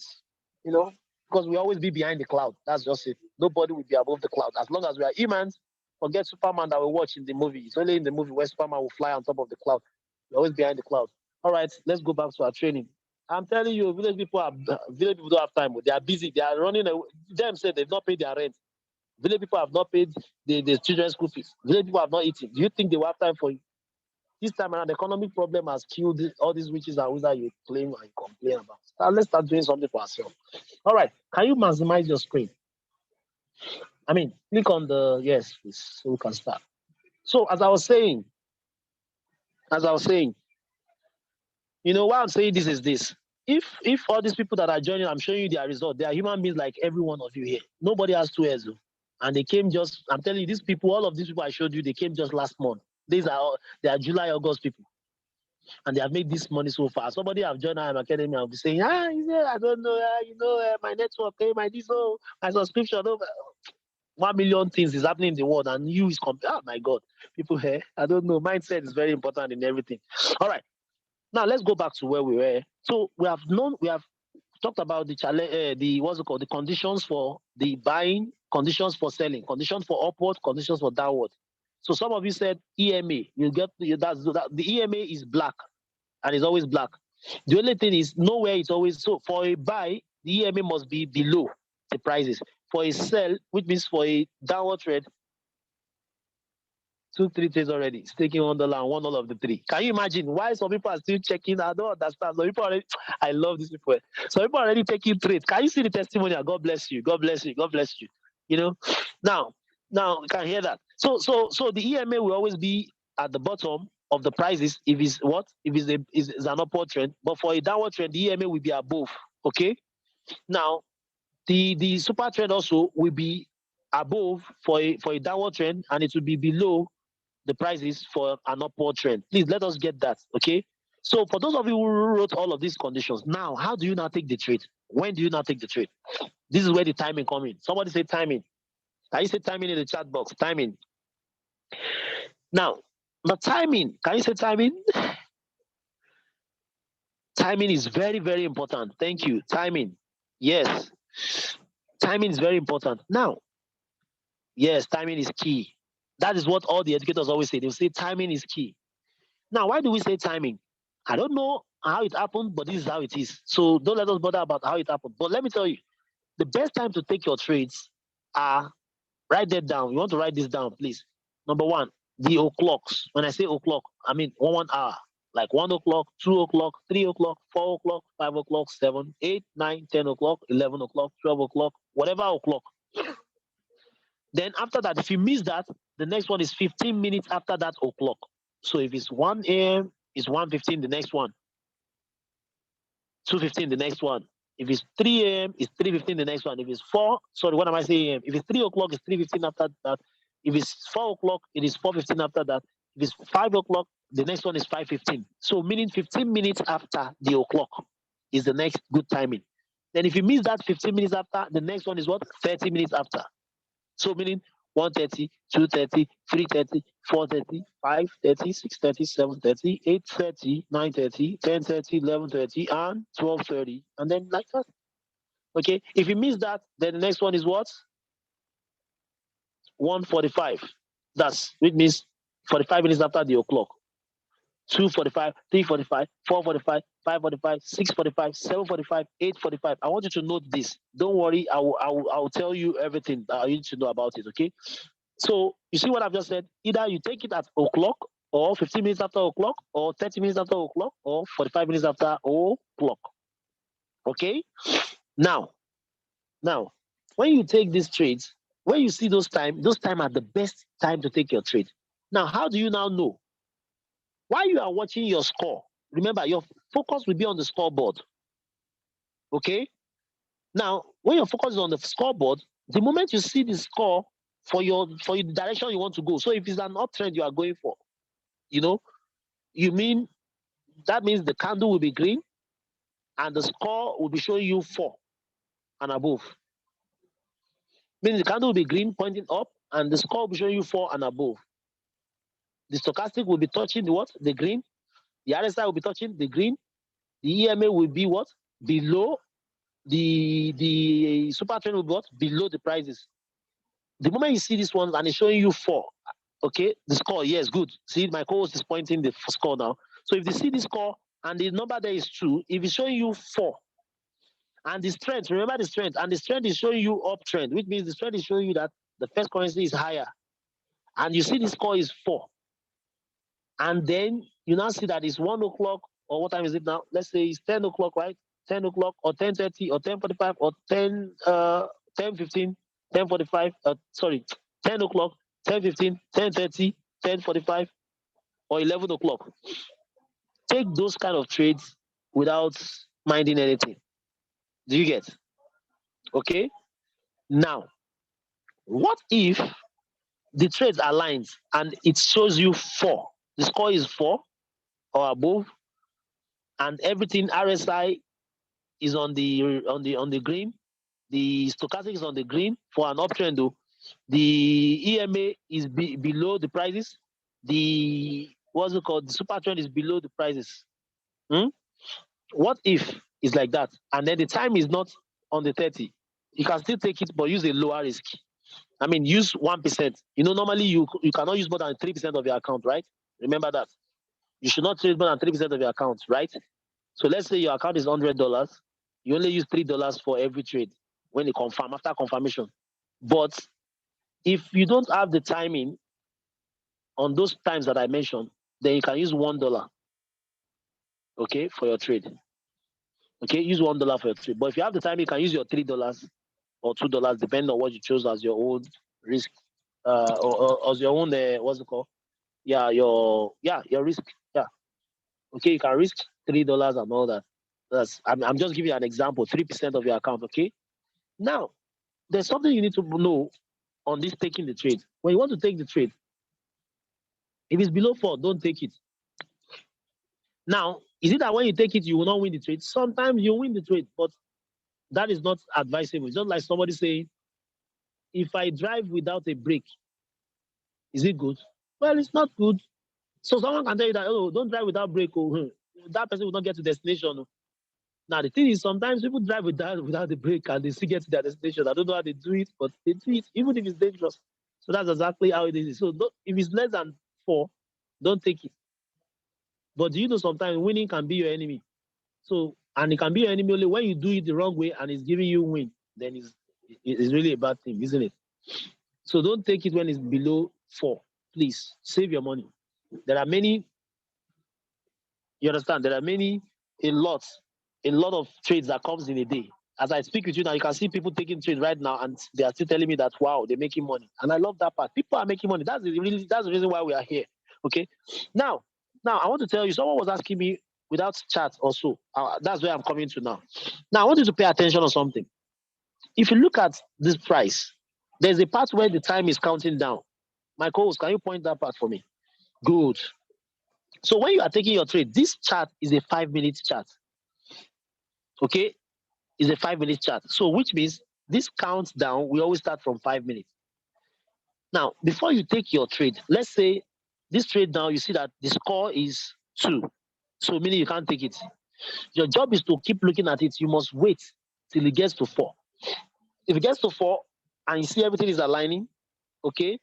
because we always be behind the cloud. That's just it. Nobody will be above the cloud. As long as we are humans, forget Superman that we watch in the movie. It's only in the movie where Superman will fly on top of the cloud. We're always behind the cloud. All right, let's go back to our training. I'm telling you, village people don't have time. They are busy. They are running. Them said they've not paid their rent. Village people have not paid the children's school fees. Village people have not eaten. Do you think they will have time for you? This time around, the economic problem has killed all these witches and wizards you claim and complain about. So let's start doing something for ourselves. All right, can you maximize your screen? Click on the yes, please, so we can start. So as I was saying, why I'm saying this is this. If all these people that are joining, I'm showing you their result, they are human beings like every one of you here. Nobody has 2 years, though. And they came I'm telling you, all of these people I showed you, they came just last month. They are July, August people. And they have made this money so far. Somebody have joined IM Academy and be saying, I don't know, my network, my this, my subscription, 1 million things is happening in the world, and you is oh my God, people here, I don't know. Mindset is very important in everything. All right, now let's go back to where we were. So we have talked about the challenge, the conditions for the buying, conditions for selling, conditions for upward, conditions for downward. So some of you said EMA. You get that the EMA is black, and it's always black. The only thing is nowhere it's always so. For a buy, the EMA must be below the prices. For a sell, which means for a downward trend, 2, 3 trades already. It's taking $1 and $1 of the 3. Can you imagine why some people are still checking? I don't understand. Some people already, I love these people. Some people are already taking trades. Can you see the testimonial? God bless you. God bless you. God bless you. Now you can hear that. So the EMA will always be at the bottom of the prices if it's what? If it's an upward trend. But for a downward trend, the EMA will be above. Okay? Now, the super trend also will be above for a downward trend, and it will be below the prices for an upward trend. Please let us get that, okay? So for those of you who wrote all of these conditions, now how do you now take the trade? When do you now take the trade? This is where the timing comes in. Somebody say timing. Can you say timing in the chat box? Timing. Now, the timing. Can you say timing? Timing is very, very important. Thank you. Timing. Yes. Timing is very important. Now, yes, timing is key. That is what all the educators always say. They'll say timing is key. Now, why do we say timing? I don't know how it happened, but this is how it is. So don't let us bother about how it happened. But let me tell you, the best time to take your trades are, write that down. You want to write this down, please. Number one, the o'clocks. When I say o'clock, I mean 1 hour. Like 1 o'clock, 2 o'clock, 3 o'clock, 4 o'clock, 5 o'clock, 7, 8, 9, 10 o'clock, 11 o'clock, 12 o'clock, whatever o'clock. Then after that, if you miss that, the next one is 15 minutes after that o'clock. So if it's 1 a.m., it's 1:15 the next one. 2:15 the next one. If it's 3 a.m., it's 3:15 the next one. If it's 4, sorry, what am I saying a.m.? If it's 3 o'clock, it's 3:15 after that. If it's 4 o'clock, it is 4:15 after that. If it's 5 o'clock, the next one is 5:15. So meaning 15 minutes after the o'clock is the next good timing. Then if you miss that 15 minutes after, the next one is what? 30 minutes after. So meaning 1:30, 2:30, 3:30, 4:30, 5:30, 6:30, 7:30, 8:30, 9:30, 10:30, 11:30, and 12:30, and then like that. Okay. If you miss that, then the next one is what? 1:45. That's which means 45 minutes after the o'clock. 2:45, 3:45, 4:45, 5:45, 6:45, 7:45, 8:45. I want you to note this. Don't worry, I will tell you everything that you need to know about it. Okay. So you see what I've just said? Either you take it at o'clock, or 15 minutes after o'clock, or 30 minutes after o'clock, or 45 minutes after o'clock. Okay. Now, when you take these trades, when you see those time are the best time to take your trade. Now, how do you now know? While you are watching your score, remember your focus will be on the scoreboard. Okay. Now, when your focus is on the scoreboard, the moment you see the score for your direction you want to go. So if it's an uptrend you are going for, that means the candle will be green and the score will be showing you 4 and above. Meaning the candle will be green pointing up and the score will be showing you 4 and above. The stochastic will be touching the what? The green. The RSI will be touching the green. The EMA will be what? Below. The super trend will be what? Below the prices. The moment you see this one and it's showing you 4, okay, the score, yes, good. See, my co-host is pointing the score now. So if you see the score and the number there is 2, if it's showing you 4, and the strength, remember the strength, and the strength is showing you uptrend, which means the strength is showing you that the first currency is higher, and you see the score is 4, and then you now see that it's 1 o'clock, or what time is it now? Let's say it's 10 o'clock, right? 10 o'clock, or 10:30, or 10:45, or 10:15, 10:45, 10 o'clock, 10:15, 10:30, 10:45, or 11 o'clock. Take those kind of trades without minding anything. Do you get? Okay. Now, what if the trades aligns and it shows you 4? The score is 4 or above, and everything RSI is on the green. The stochastic is on the green for an uptrend though. The EMA is below the prices. The what's it called? The super trend is below the prices. What if it's like that? And then the time is not on the 30. You can still take it, but use a lower risk. I mean, use 1%. Normally you cannot use more than 3% of your account, right? Remember that. You should not trade more than 3% of your account, right? So let's say your account is $100. You only use $3 for every trade when you confirm, after confirmation. But if you don't have the timing on those times that I mentioned, then you can use $1, okay, for your trade. Okay, use $1 for your trade. But if you have the time, you can use your $3 or $2, depending on what you chose as your own risk, or as your own what's it called? Yeah, your risk. Yeah. Okay, you can risk $3 and all that. I'm just giving you an example. 3% of your account. Okay. Now, there's something you need to know on this taking the trade. When you want to take the trade, If it's below 4, don't take it. Now, is it that when you take it, you will not win the trade? Sometimes you win the trade, but that is not advisable. It's just like somebody saying, if I drive without a brake, is it good? Well, it's not good. So someone can tell you that, oh, don't drive without brake. Oh, that person will not get to destination. Oh. Now, the thing is, sometimes people drive without the brake and they still get to their destination. I don't know how they do it, but they do it, even if it's dangerous. So that's exactly how it is. So if it's less than 4, don't take it. But do you know sometimes winning can be your enemy? So, and it can be your enemy only when you do it the wrong way and it's giving you win. Then it's really a bad thing, isn't it? So don't take it when it's below 4. Please save your money. There are many, you understand? There are a lot of trades that comes in a day. As I speak with you now, you can see people taking trades right now, and they are still telling me that wow, they're making money, and I love that part. People are making money. That's the reason why we are here. Okay, now I want to tell you. Someone was asking me without chat or so. That's where I'm coming to now. Now I want you to pay attention on something. If you look at this price, there's a part where the time is counting down. My co-host, can you point that part for me? Good. So when you are taking your trade, this chart is a 5-minute chart. Okay, is a 5-minute chart. So which means this counts down. We always start from 5 minutes. Now, before you take your trade, let's say this trade now, you see that the score is 2. So meaning you can't take it. Your job is to keep looking at it. You must wait till it gets to 4. If it gets to 4 and you see everything is aligning, okay,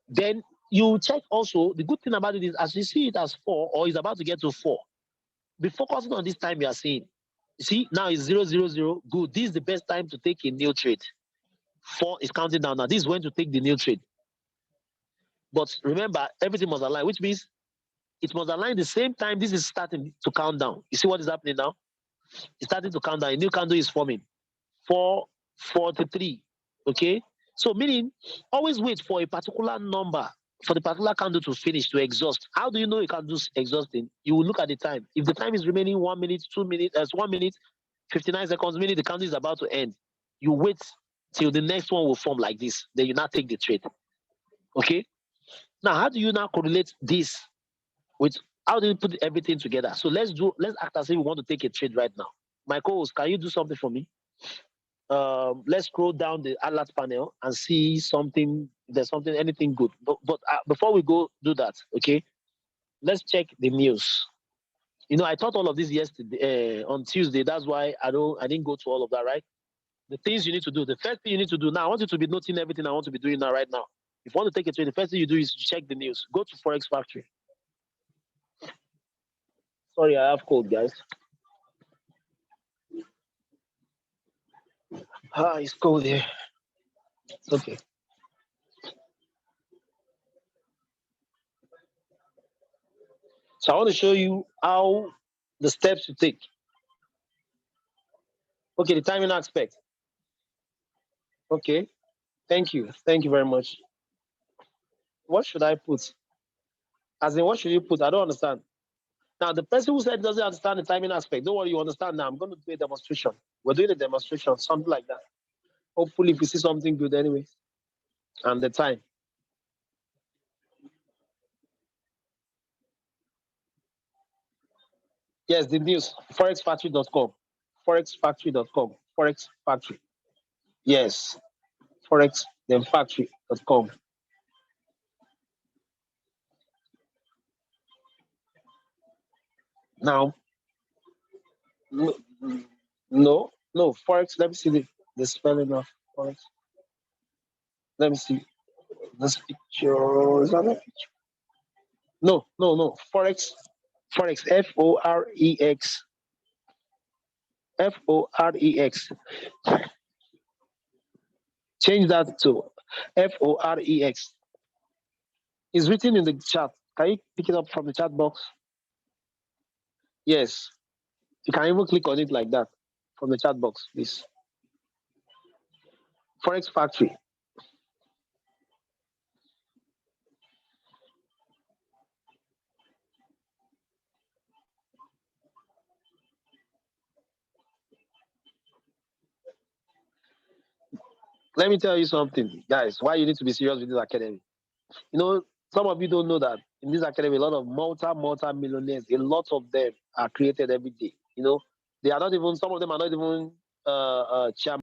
then you check also. The good thing about it is as you see it as 4 or it's about to get to 4, be focusing on this time you are seeing. You see, now it's 000. Good. This is the best time to take a new trade. 4 is counting down now. This is when to take the new trade. But remember, everything must align, which means it must align the same time this is starting to count down. You see what is happening now? It's starting to count down. A new candle is forming. 443. Okay? So meaning, always wait for a particular number, for the particular candle to finish, to exhaust. How do you know a candle is exhausting? You will look at the time. If the time is remaining 1 minute, 2 minutes, 1 minute, 59 seconds, meaning the candle is about to end. You wait till the next one will form like this. Then you now take the trade. Okay? Now, how do you now correlate this with how do you put everything together? So let's act as if we want to take a trade right now. My co-host, can you do something for me? Let's scroll down the alert panel and see something. There's something, anything good. But before we go do that, okay, let's check the news. You know, I taught all of this yesterday on Tuesday. That's why I didn't go to all of that, right? The things you need to do. The first thing you need to do now, I want you to be noting everything I want to be doing now, right now. If you want to take a trade, the first thing you do is check the news. Go to Forex Factory. Sorry, I have cold, guys. It's cold here. It's okay. So I want to show you how the steps you take. Okay, the timing aspect. Okay, thank you. Thank you very much. What should I put? As in, what should you put? I don't understand. Now, the person who said doesn't understand the timing aspect, don't worry, you understand now. I'm going to do a demonstration. We're doing a demonstration, something like that. Hopefully, if you see something good anyway. And the time. Yes, the news, forexfactory.com. Forexfactory.com. Forex Factory. Yes, Forex, then factory.com. Now, no, Forex. Let me see the spelling of Forex. Let me see this picture. Is that a picture? No. Forex, Forex. Forex. Change that to Forex. It's written in the chat. Can you pick it up from the chat box? Yes. You can even click on it like that from the chat box, please. Forex Factory. Let me tell you something, guys, why you need to be serious with this academy. You know, Some of you don't know that in this academy, a lot of multi-millionaires, a lot of them are created every day. You know, they are not even, some of them are not even chairman,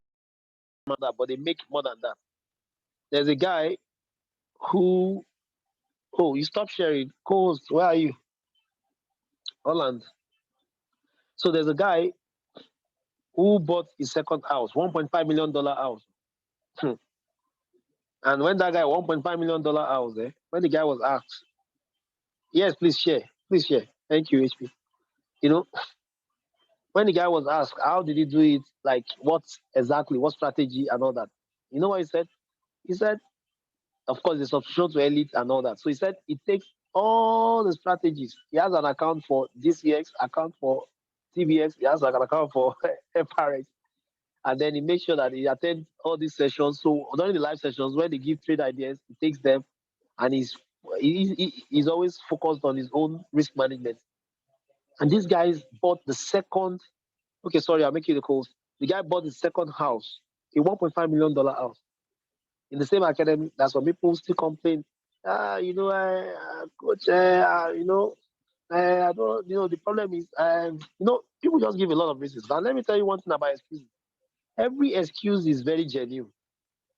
but they make more than that. There's a guy who, oh, you stop sharing. Co-host, where are you? Holland. So there's a guy who bought his second house, $1.5 million house. And when that guy, $1.5 million house, when the guy was asked, yes, please share. Please share. Thank you, HP. You know, when the guy was asked, how did he do it? Like, what exactly, what strategy and all that? You know what he said? He said, of course, the subscription to elite and all that. So he said, it takes all the strategies. He has an account for DCX, account for TBX, he has an account for FRX. And then he makes sure that he attends all these sessions. So during the live sessions, when they give trade ideas, he takes them, and he's always focused on his own risk management. And these guys bought the second. Okay, sorry, I'll make you the calls. The guy bought the second house, a $1.5 million house, in the same academy. That's why people still complain. You know, coach, you know, I don't. You know, the problem is, you know, people just give a lot of reasons. And let me tell you one thing about excuses. Every excuse is very genuine.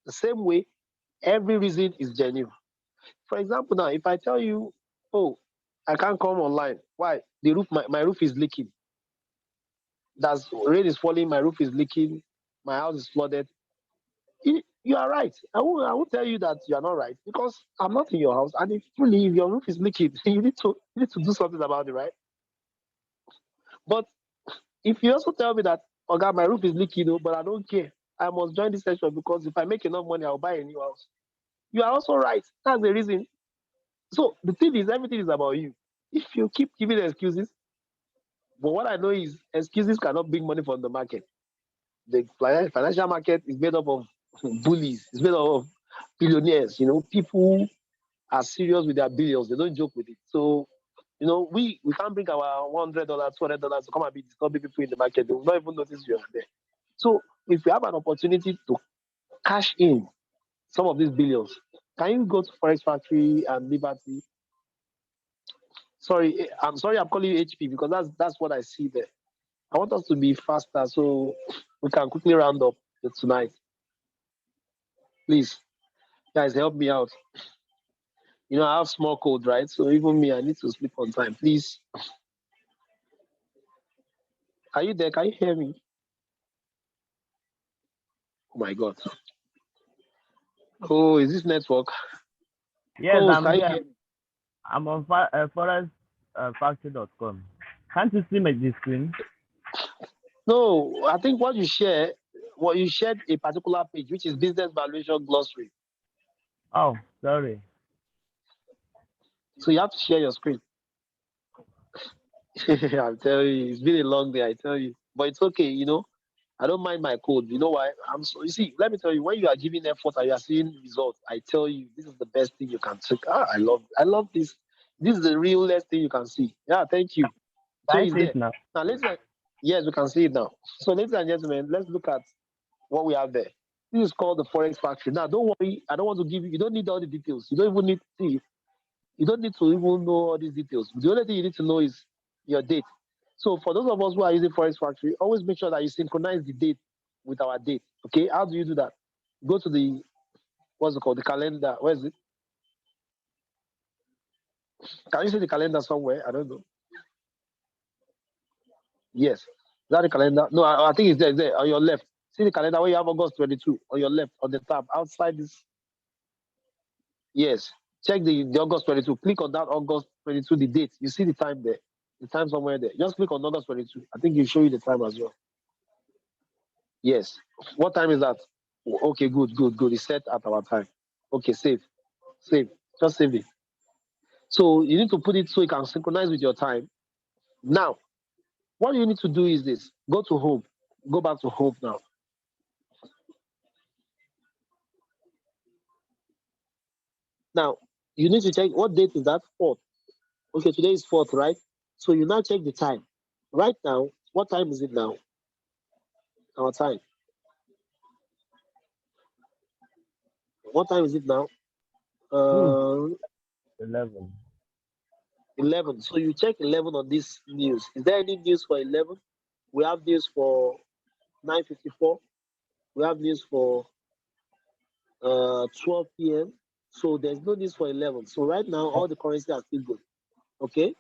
The same way, every reason is genuine. For example, now, if I tell you, oh, I can't come online. Why? The roof, my roof is leaking. That's rain is falling, my roof is leaking, my house is flooded. You are right. I won't tell you that you are not right because I'm not in your house. And if your roof is leaking, you need to do something about it, right? But if you also tell me that, oh God, my roof is leaking, but I don't care. I must join this session because if I make enough money, I'll buy a new house. You are also right. That's the reason. So the thing is, everything is about you. If you keep giving excuses, but what I know is excuses cannot bring money from the market. The financial market is made up of bullies. It's made up of billionaires. You know, people are serious with their billions. They don't joke with it. So, you know, we can't bring our $100, $200 to come and be disturbing people in the market. They will not even notice you are there. So, if you have an opportunity to cash in some of these billions, can you go to Forex Factory and Liberty? Sorry, I'm sorry, I'm calling you HP because that's what I see there. I want us to be faster so we can quickly round up tonight. Please, guys, help me out. You know, I have small cold, right? So even me, I need to sleep on time. Please. Are you there? Can you hear me? Oh my God. Oh, is this network? Yes, Oh, I'm can you here. hear me? I'm on forestfactory.com. Can't you see my screen? No, I think what you shared a particular page, which is business valuation glossary. Oh, sorry. So you have to share your screen. I'm telling you, it's been a long day, I tell you. But it's okay, you know. I don't mind my code. You know why? You see, let me tell you, when you are giving effort and you are seeing results, I tell you, this is the best thing you can take. I love this. This is the realest thing you can see. Yeah, thank you. So Can you it's see there. it now? Now yes, we can see it now. So ladies and gentlemen, let's look at what we have there. This is called the Forex Factory. Now, don't worry, I don't want to give you don't need all the details. You don't even need you don't need to even know all these details. The only thing you need to know is your date. So for those of us who are using Forex Factory, always make sure that you synchronize the date with our date. Okay, how do you do that? Go to the what's it called? The calendar. Where is it? Can you see the calendar somewhere? I don't know. Yes. Is that the calendar? No, I think it's there, on your left. See the calendar where you have August 22 on your left on the tab outside this. Yes. Check the August 22. Click on that August 22, the date. You see the time there. The time somewhere there. Just click on August 22. I think it'll show you the time as well. Yes. What time is that? Okay, good. It's set at our time. Okay, save. Just save it. So you need to put it so it can synchronize with your time. Now, what you need to do is this. Go to home. Go back to home now. Now, you need to check what date is that? 4th. Okay, today is 4th, right? So you now check the time. Right now, what time is it now? Our time. What time is it now? Hmm. 11. 11. So you check 11 on this news. Is there any news for 11? We have news for 9:54. We have news for 12 p.m. So there's no news for 11. So right now, all the currency are still good. Okay.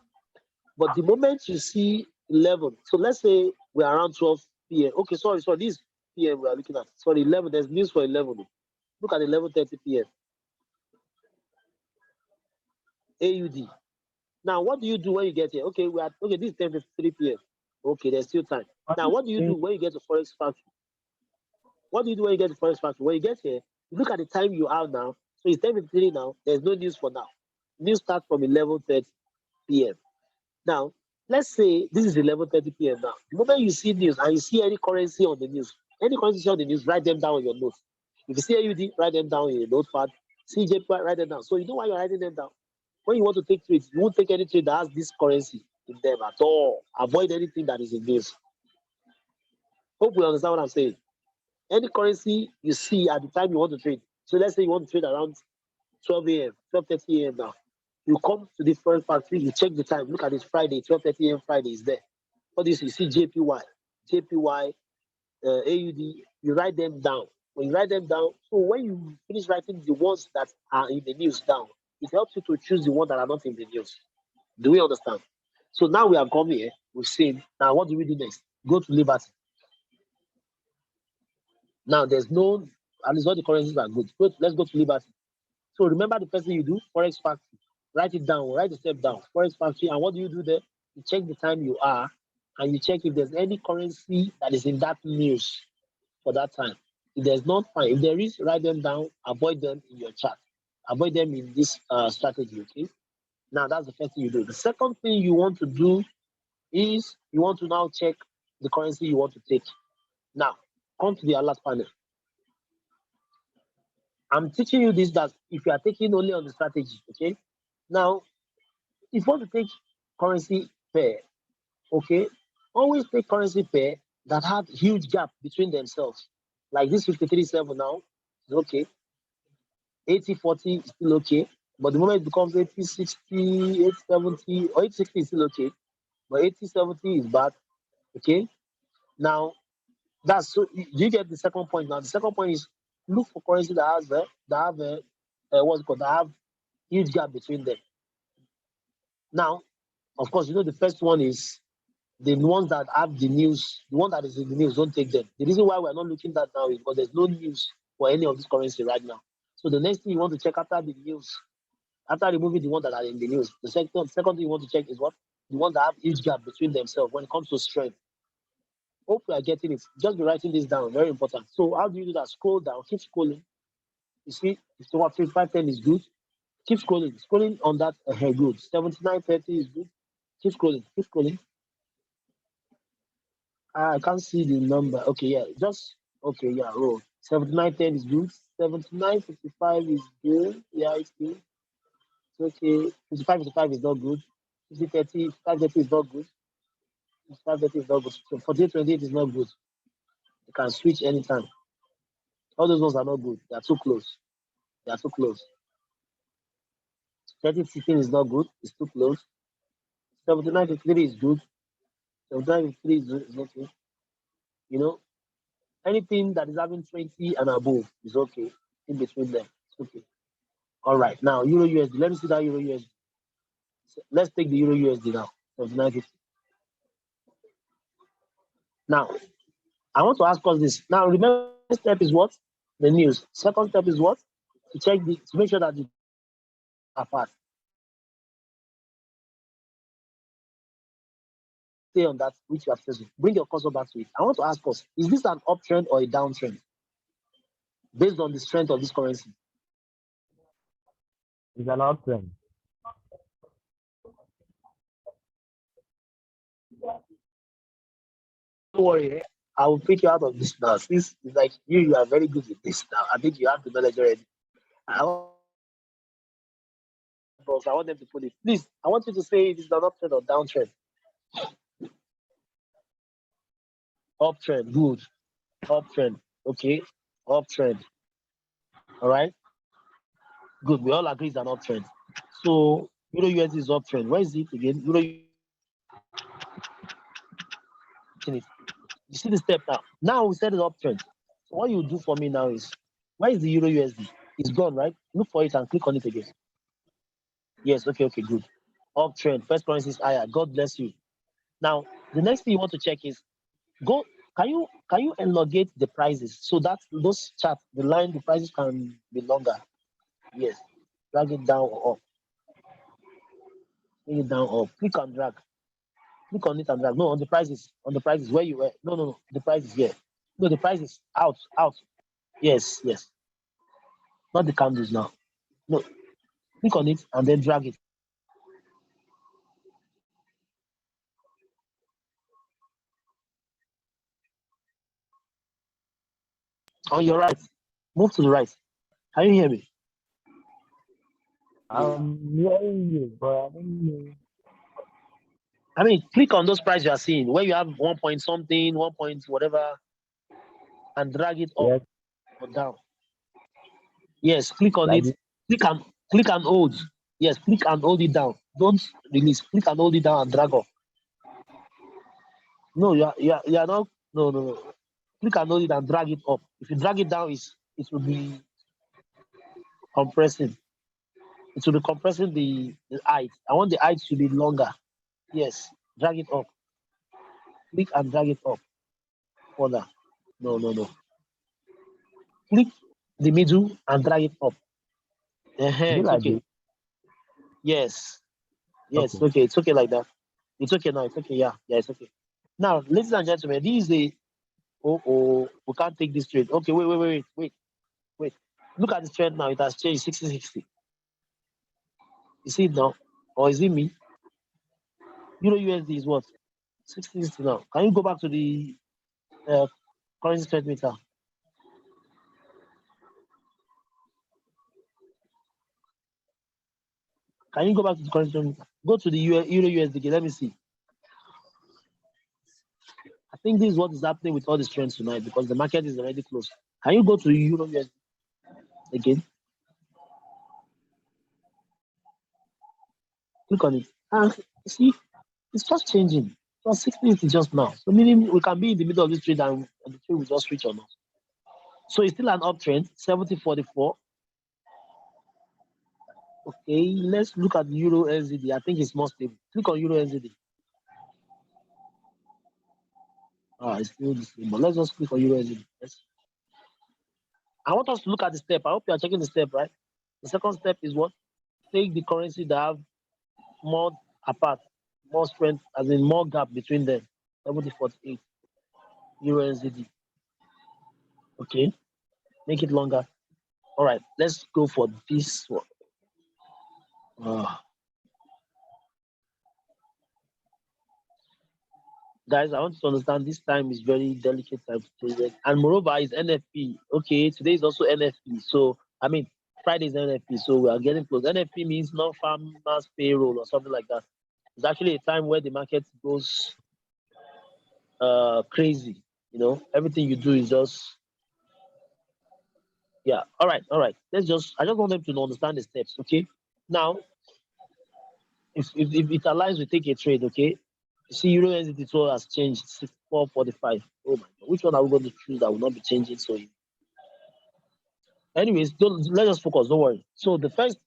But the moment you see 11, so let's say we're around 12 p.m. Okay, sorry, this p.m. we are looking at. Sorry, 11. There's news for 11. Look at 11:30 p.m. AUD. Now, what do you do when you get here? Okay, this is 10:53 p.m. Okay, there's still time. Now, what do you do when you get to Forex Factory? What do you do when you get to Forex Factory? When you get here, you look at the time you have now. So it's 10:53 now. There's no news for now. News starts from 11:30 p.m. Now, let's say this is 11:30 p.m. now. The moment you see news and you see any currency on the news, on the news, write them down on your notes. If you see AUD, write them down in your notepad. CJP, write them down. So you know why you're writing them down. When you want to take trades, you won't take any trade that has this currency in them at all. Avoid anything that is in this. Hope you understand what I'm saying. Any currency you see at the time you want to trade. So let's say you want to trade around 12 a.m., 12:30 a.m. now. You come to the foreign factory, you check the time. Look at this Friday, 12:30 a.m. Friday is there. What this you see JPY, AUD. You write them down. When you write them down, so when you finish writing the ones that are in the news down, it helps you to choose the ones that are not in the news. Do we understand? So now we have come here. We've seen. Now what do we do next? Go to Liberty. Now there's no, at least all the currencies are good. Let's go to Liberty. So remember the first thing you do, Forex Factory. Write it down, write the step down, Forex Factory. And what do you do there? You check the time you are, and you check if there's any currency that is in that news for that time. If there's not, fine. If there is, write them down, avoid them in your chart. Avoid them in this strategy, okay? Now that's the first thing you do. The second thing you want to do is you want to now check the currency you want to take. Now, come to the alert panel. I'm teaching you this that if you are taking only on the strategy, okay? Now, if you want to take currency pair, okay, always take currency pair that have huge gap between themselves. Like this 53.7 now is okay. 80.40 is still okay. But the moment it becomes 80.60, 8.70, or 8.60 is still okay. But 80.70 is bad. Okay. Now, that's so you get the second point. Now, the second point is look for currency that have what's it called, that have huge gap between them. Now, of course, you know the first one is the ones that have the news, the one that is in the news, don't take them. The reason why we're not looking at that now is because there's no news for any of this currency right now. So the next thing you want to check after the news, after removing the ones that are in the news, the second thing you want to check is what? The ones that have huge gap between themselves when it comes to strength. Hope you are getting it. Just be writing this down, very important. So how do you do that? Scroll down, keep scrolling. You see, it's what 55.10 is good. Keep scrolling. Scrolling on that good. 79.30 is good. Keep scrolling. Keep scrolling. I can't see the number. Okay, yeah. Just okay, yeah. Oh, 79.10 is good. 79.55 is good. Yeah, it's good. It's okay. 55.55 is not good. 50.30, 55.30 is not good. 55.30 is not good. So 48.28 is not good. You can switch anytime. All those ones are not good. They are too close. They are too close. 30.16 is not good. It's too close. 79.53 is good. 79.53 is okay. You know, anything that is having 20 and above is okay. In between them, it's okay. All right. Now, Euro USD. Let me see that Euro USD. So let's take the Euro USD now. 79.50. Now, I want to ask us this. Now, remember, first step is what? The news. Second step is what? To make sure that the apart. Stay on that which you have chosen. Bring your cursor back to it. I want to ask us: is this an uptrend or a downtrend based on the strength of this currency? It's an option. Don't worry, I will pick you out of this now. Since it's like you are very good with this now. I think you have the knowledge already. I want them to put it. Please, I want you to say if it's an uptrend or downtrend. Uptrend, good. Uptrend, okay. Uptrend, all right. Good. We all agree it's an uptrend. So Euro USD is uptrend. Where is it again? Euro. You see the step now. Now we set it uptrend. So what you do for me now is, where is the Euro USD? It's gone, right? Look for it and click on it again. Yes, okay, good. Uptrend. First currency is higher. God bless you. Now the next thing you want to check is, go. Can you elongate the prices so that those charts, the prices can be longer? Yes. Drag it down or up. Bring it down or click and drag. Click on it and drag. No, on the prices. On the prices where you were. No. The price is here. No, the price is out. Yes. Not the candles now. No. Click on it and then drag it. On your right. Move to the right. Can you hear me? I'm hearing you, but I don't know. I mean, click on those prices you are seeing where you have 1 point something, 1 point whatever, and drag it up Yes, or down. Yes, click on like it. Click and hold. Yes, click and hold it down. Don't release. Click and hold it down and drag up. No, you are not. No. Click and hold it and drag it up. If you drag it down, it will be compressing. It will be compressing the height. I want the height to be longer. Yes, drag it up. Click and drag it up further. No. Click the middle and drag it up. is it It's like okay. this? Yes. Okay. Okay. It's okay like that. It's okay now. It's okay. Yeah, it's okay. Now, ladies and gentlemen, this is the we can't take this trade. Okay, wait. Look at the trend now. It has changed 60-60. You see it now? Or is it me? Euro USD is what? 60-60 now. Can you go back to the currency trade meter? Can you go back to the currency trade meter? Go to the Euro USD. Let me see. I think this is what is happening with all these trends tonight because the market is already closed. Can you go to Euro USD again? Click on it. And see, it's just changing. It was 60 just now. So meaning we can be in the middle of this trade and the trade will just switch on us. So it's still an uptrend, 70.44. Okay, let's look at Euro NZD. I think it's more stable. Click on Euro NZD. It's still the same, but let's just click on Euro NZD. Yes. I want us to look at the step. I hope you are checking the step, right? The second step is what? Take the currency that have more apart, more strength, as in more gap between them. 70.48 Euro NZD. Okay, make it longer. All right, let's go for this one. Guys, I want you to understand this time is very delicate time to trade. And moreover, it's NFP. Okay, today is also NFP. So, I mean, Friday is NFP. So we are getting close. NFP means non-farmers payroll or something like that. It's actually a time where the market goes crazy. You know, everything you do is just, yeah. All right. I just want them to understand the steps. Okay. Now, if it aligns, we take a trade. Okay. You see, Euro NZD has changed 4.45. Oh my God. Which one are we going to choose that will not be changing? So, anyways, let us focus. Don't worry. So the first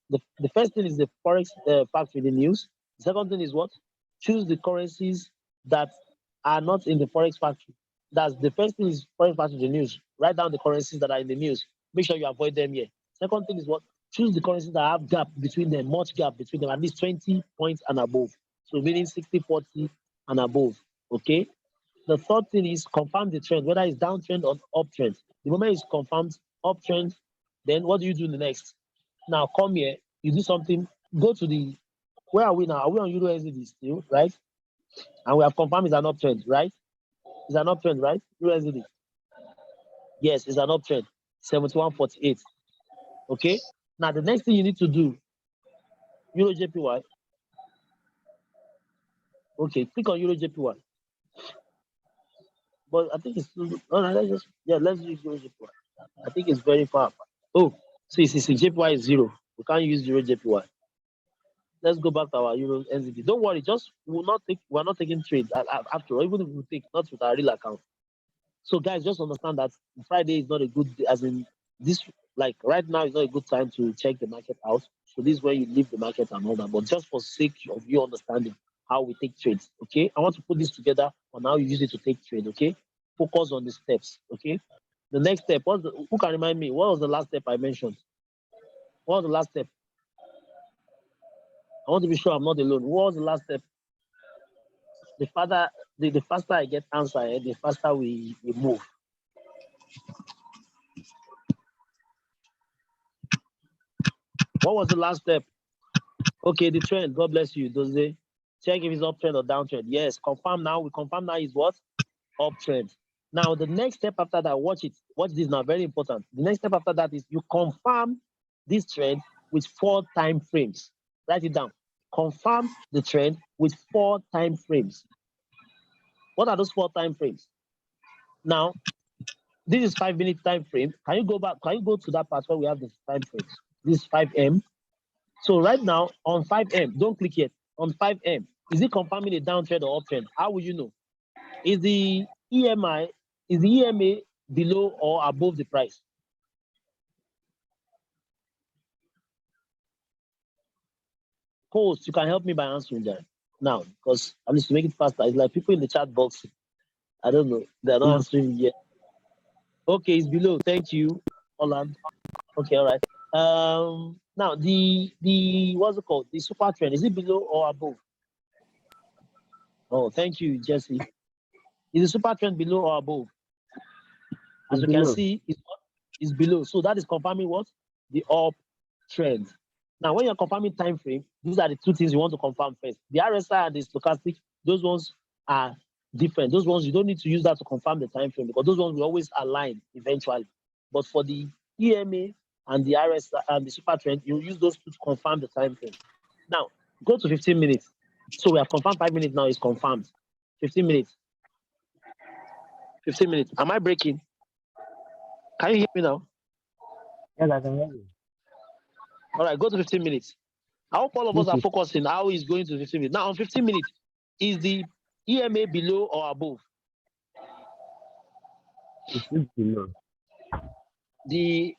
thing is the forex fact with the news. The second thing is what? Choose the currencies that are not in the forex factory. That's the first thing is forex factory the news. Write down the currencies that are in the news. Make sure you avoid them here. Second thing is what? Choose the currencies that have gap between them, much gap between them, at least 20 points and above. So meaning 60-40 and above. Okay. The third thing is confirm the trend, whether it's downtrend or uptrend. The moment it's confirmed uptrend, then what do you do next? Now come here, you do something, go to the, where are we now? Are we on Euro SDD still, right? And we have confirmed it's an uptrend, right? It's an uptrend, right? Euro SDD. Yes, it's an uptrend, 71.48. Okay? Now the next thing you need to do, Euro JPY. Okay, click on Euro JPY. But I think it's let's use Euro JPY. I think it's very far. Oh, see, JPY is 0. We can't use 0 JPY. Let's go back to our Euro NZD. Don't worry, just we're not taking trades after all, even if we take not with our real account. So guys, just understand that Friday is not a good day, as in this, like right now is not a good time to check the market out. So this is where you leave the market and all that. But just for sake of you understanding how we take trades, okay? I want to put this together on how you use it to take trade, okay? Focus on the steps, okay? The next step, who can remind me? What was the last step I mentioned? What was the last step? I want to be sure I'm not alone. What was the last step? The faster I get answer, the faster we move. What was the last step? Okay, the trend. God bless you, Doze. Check if it's uptrend or downtrend. Yes, confirm now. We confirm now is what? Uptrend. Now, the next step after that, watch it. Watch this now, very important. The next step after that is you confirm this trend with 4 time frames. Write it down. Confirm the trend with 4 time frames. What are those 4 time frames? Now, this is 5-minute time frame. Can you go back? Can you go to that part where we have the time frames? This is 5M. So right now on 5M, don't click yet. On 5M, is it confirming a downtrend or uptrend? How will you know? Is the EMA below or above the price? Post, you can help me by answering that now, because I need to make it faster. It's like people in the chat box. I don't know. They're not answering yet. Okay, it's below. Thank you, Holland. Okay, all right. Now the what's it called? The super trend, is it below or above? Oh, thank you, Jesse. Is the super trend below or above? As you can see, it's below. So that is confirming what? The uptrend. Now, when you're confirming time frame, these are the 2 things you want to confirm first. The RSI and the stochastic, those ones are different. Those ones you don't need to use that to confirm the time frame, because those ones will always align eventually. But for the EMA and the RSI and the super trend, you use those 2 to confirm the time frame. Now, go to 15 minutes. So we have confirmed 5 minutes now is confirmed. 15 minutes. 15 minutes. Am I breaking? Can you hear me now? Yes, I can hear you. All right, go to 15 minutes. I hope all of us are focusing how he's going to 15 minutes. Now, on 15 minutes, is the EMA below or above? It's below.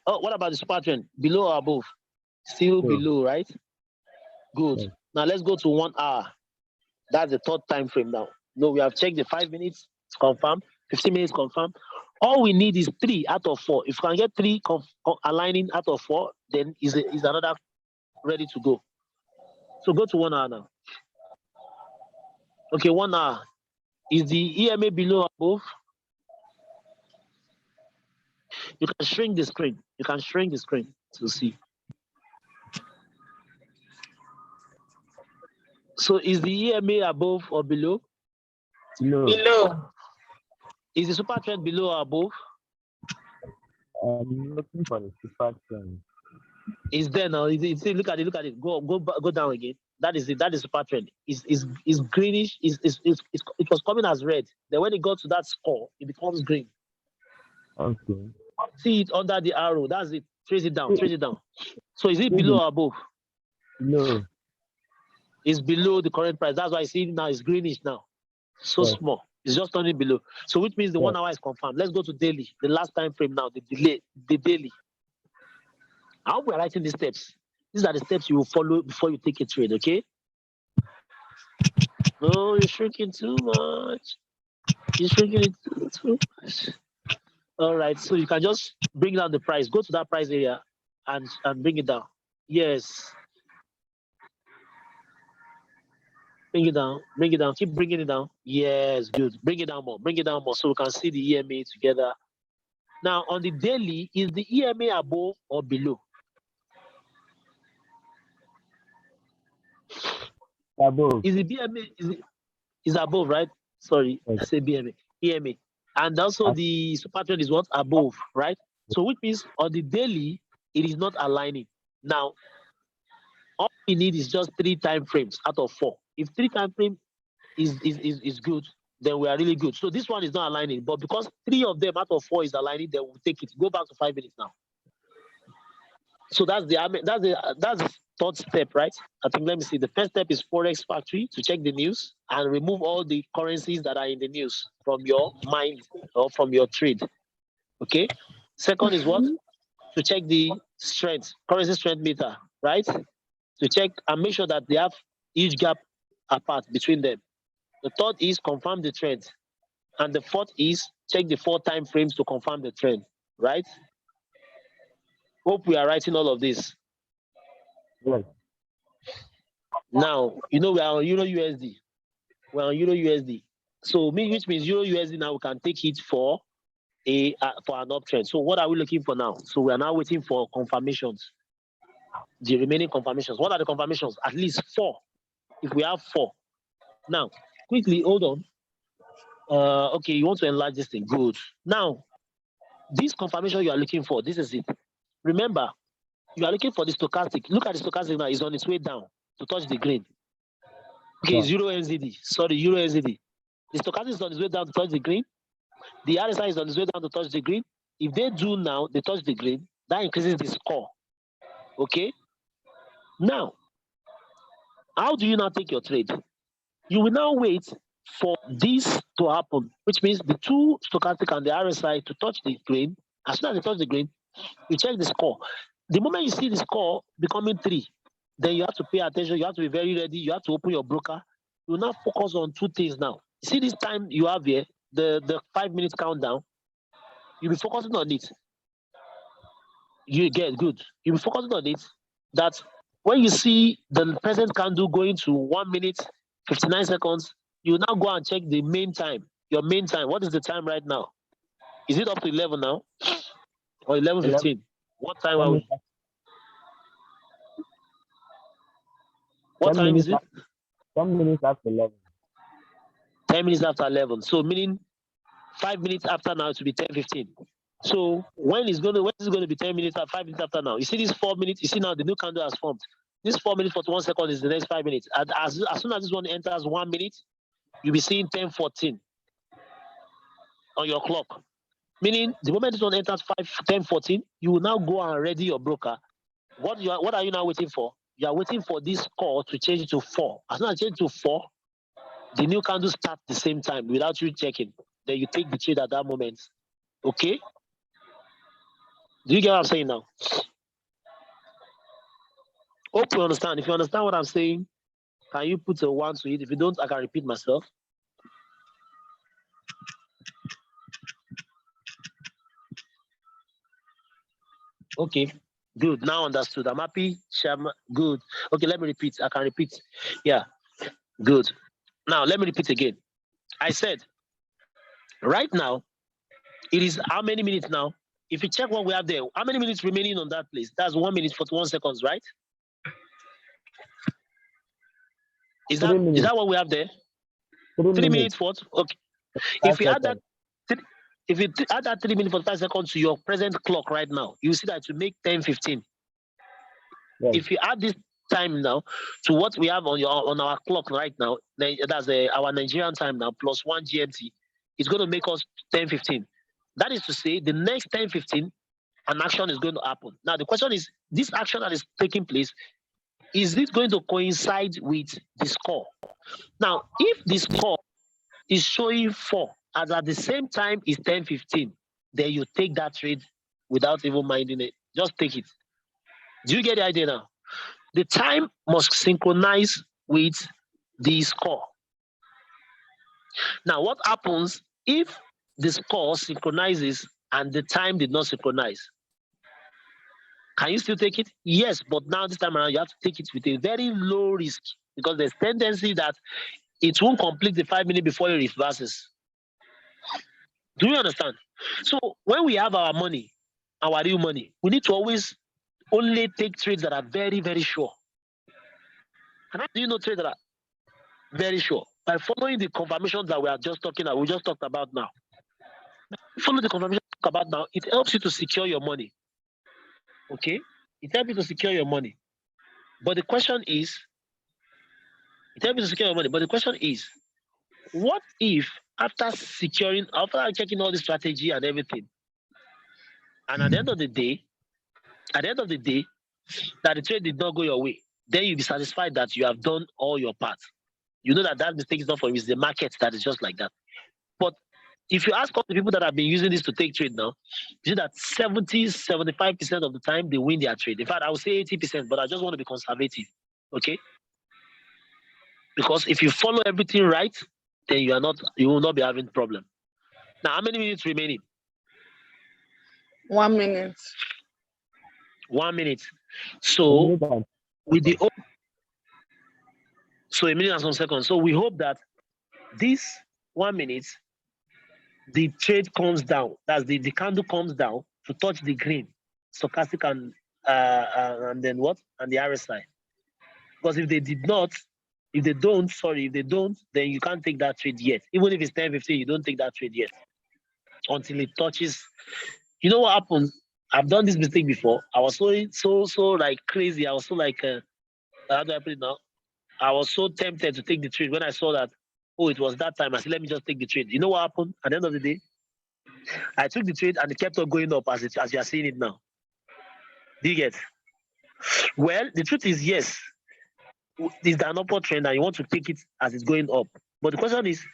What about the super trend? Below or above? Still below, right? Good. Yes. Now let's go to 1 hour. That's the 3rd time frame now. No, we have checked the 5 minutes, it's confirmed. 15 minutes confirmed. All we need is 3 out of 4. If you can get 3 aligning out of 4, then is another ready to go. So go to 1 hour now. Okay, 1 hour. Is the EMA below or above? You can shrink the screen. You can shrink the screen to see. So is the EMA above or below? Below. Is the super trend below or above? I'm looking for the super trend. Is there now? Look at it. Go down again. That is it. That is super trend. Is greenish. It was coming as red. Then when it got to that score, it becomes green. Okay. See it under the arrow. That's it. Trace it down. So is it below or above? Below. It's below the current price. That's why I see it now. It's greenish now. So small. It's just turning below. So which means the 1 hour is confirmed. Let's go to daily. The last time frame now. The daily. I hope we're writing these steps. These are the steps you will follow before you take a trade, okay? No, you're shrinking too much. You're shrinking it too much. All right, so you can just bring down the price. Go to that price area and bring it down. Yes. Bring it down. Keep bringing it down. Yes, good. Bring it down more so we can see the EMA together. Now, on the daily, is the EMA above or below? Above. Is the BMA is above, right? Sorry, I said BMA. EMA. And also the super trend is what? Above, right? So which means on the daily, it is not aligning. Now, all we need is just 3 time frames out of 4. If 3 time frame is good, then we are really good. So this one is not aligning, but because 3 of them out of 4 is aligning, then we'll take it. Go back to 5 minutes now. So that's the third step, right? I think, let me see. The first step is Forex Factory to check the news and remove all the currencies that are in the news from your mind or from your trade. Okay. Second is what? To check the strength, currency strength meter, right? To check and make sure that they have huge gap apart between them. The third is confirm the trend. And the fourth is check the 4 time frames to confirm the trend, right? Hope we are writing all of this. Yes. Now, we are on Euro USD. We're on Euro USD. So which means Euro USD now we can take it for an uptrend. So what are we looking for now? So we are now waiting for confirmations. The remaining confirmations. What are the confirmations? At least 4. If we have 4. Now, quickly, hold on. Okay, you want to enlarge this thing. Good. Now, this confirmation you are looking for, this is it. Remember, you are looking for the stochastic. Look at the stochastic now. It's on its way down to touch the green. Okay, it's Euro NZD. Sorry, Euro NZD. The stochastic is on its way down to touch the green. The RSI is on its way down to touch the green. If they do now, they touch the green, that increases the score. Okay? Now, how do you now take your trade? You will now wait for this to happen, which means the 2 stochastic and the RSI to touch the green. As soon as they touch the green, you check the score. The moment you see the score becoming 3, then you have to pay attention. You have to be very ready. You have to open your broker. You now focus on 2 things now. See this time you have here, the 5 minutes countdown. You'll be focusing on it. You get good. You'll be focusing on it. That when you see the present candle going to 1 minute, 59 seconds, you now go and check the main time. Your main time. What is the time right now? Is it up to 11 now? Or 11:15? What time are we? What time is it? 10 minutes after 11. 10 minutes after 11. So meaning 5 minutes after now, it will be 10:15. So when is it going to be 10 minutes or 5 minutes after now? You see this 4 minutes, you see now the new candle has formed. This 4 minutes 41 seconds is the next 5 minutes. And as soon as this one enters 1 minute, you'll be seeing 10:14 on your clock. Meaning the moment this one enters 10:14, you will now go and ready your broker. What are you now waiting for? You are waiting for this call to change to 4. As soon as it changes to 4, the new candle starts the same time without you checking. Then you take the trade at that moment. Okay? Do you get what I'm saying now? Hope you understand. If you understand what I'm saying, can you put a 1 to it? If you don't, I can repeat myself. Okay, good. Now understood. I'm happy. Good. Okay, let me repeat. I can repeat. Yeah, good. Now, let me repeat again. I said, right now, it is how many minutes now? If you check what we have there, how many minutes remaining on that place? That's 1 minute 41 seconds, right? Is that what we have there? 3 minutes what? Okay. If you add that 3 minutes 45 seconds to your present clock right now, you see that it will make 10:15. Yes. If you add this time now to what we have on our clock right now, that's our Nigerian time now plus 1 GMT, it's going to make us 10:15. That is to say, the next 10:15, an action is going to happen. Now the question is, this action that is taking place, is it going to coincide with the score? Now, if the score is showing 4 as at the same time is 10:15, then you take that trade without even minding it. Just take it. Do you get the idea now? The time must synchronize with the score. Now, what happens if the score synchronizes and the time did not synchronize? Can you still take it? Yes, but now this time around, you have to take it with a very low risk because there's tendency that it won't complete the 5 minutes before it reverses. Do you understand? So when we have our money, our real money, we need to always only take trades that are very, very sure. And how do you know trades that are very sure? By following the confirmations that we just talked about now. Follow the confirmation about now. It helps you to secure your money. Okay? It helps you to secure your money. But the question is, what if after checking all the strategy and everything, and at the end of the day, that the trade did not go your way, then you'll be satisfied that you have done all your part. You know that that mistake is not for you, it's the market that is just like that. But if you ask all the people that have been using this to take trade now, you see that 75% of the time they win their trade. In fact, I would say 80%, but I just want to be conservative. Okay? Because if you follow everything right, then you will not be having problem. Now, how many minutes remaining? 1 minute. 1 minute. So with the so a minute and some seconds. So we hope that this 1 minute, the trade comes down. That's the candle comes down to touch the green, stochastic and then what? And the RSI. Because if they don't, then you can't take that trade yet. Even if it's 10-15, you don't take that trade yet until it touches. You know what happened? I've done this mistake before. I was so like crazy. I was so like, how do I put it now? I was so tempted to take the trade when I saw that, oh, it was that time. I said, let me just take the trade. You know what happened? At the end of the day, I took the trade and it kept on going up as you are seeing it now. Do you get? Well, the truth is, yes, it's an upward trend and you want to take it as it's going up. But the question is,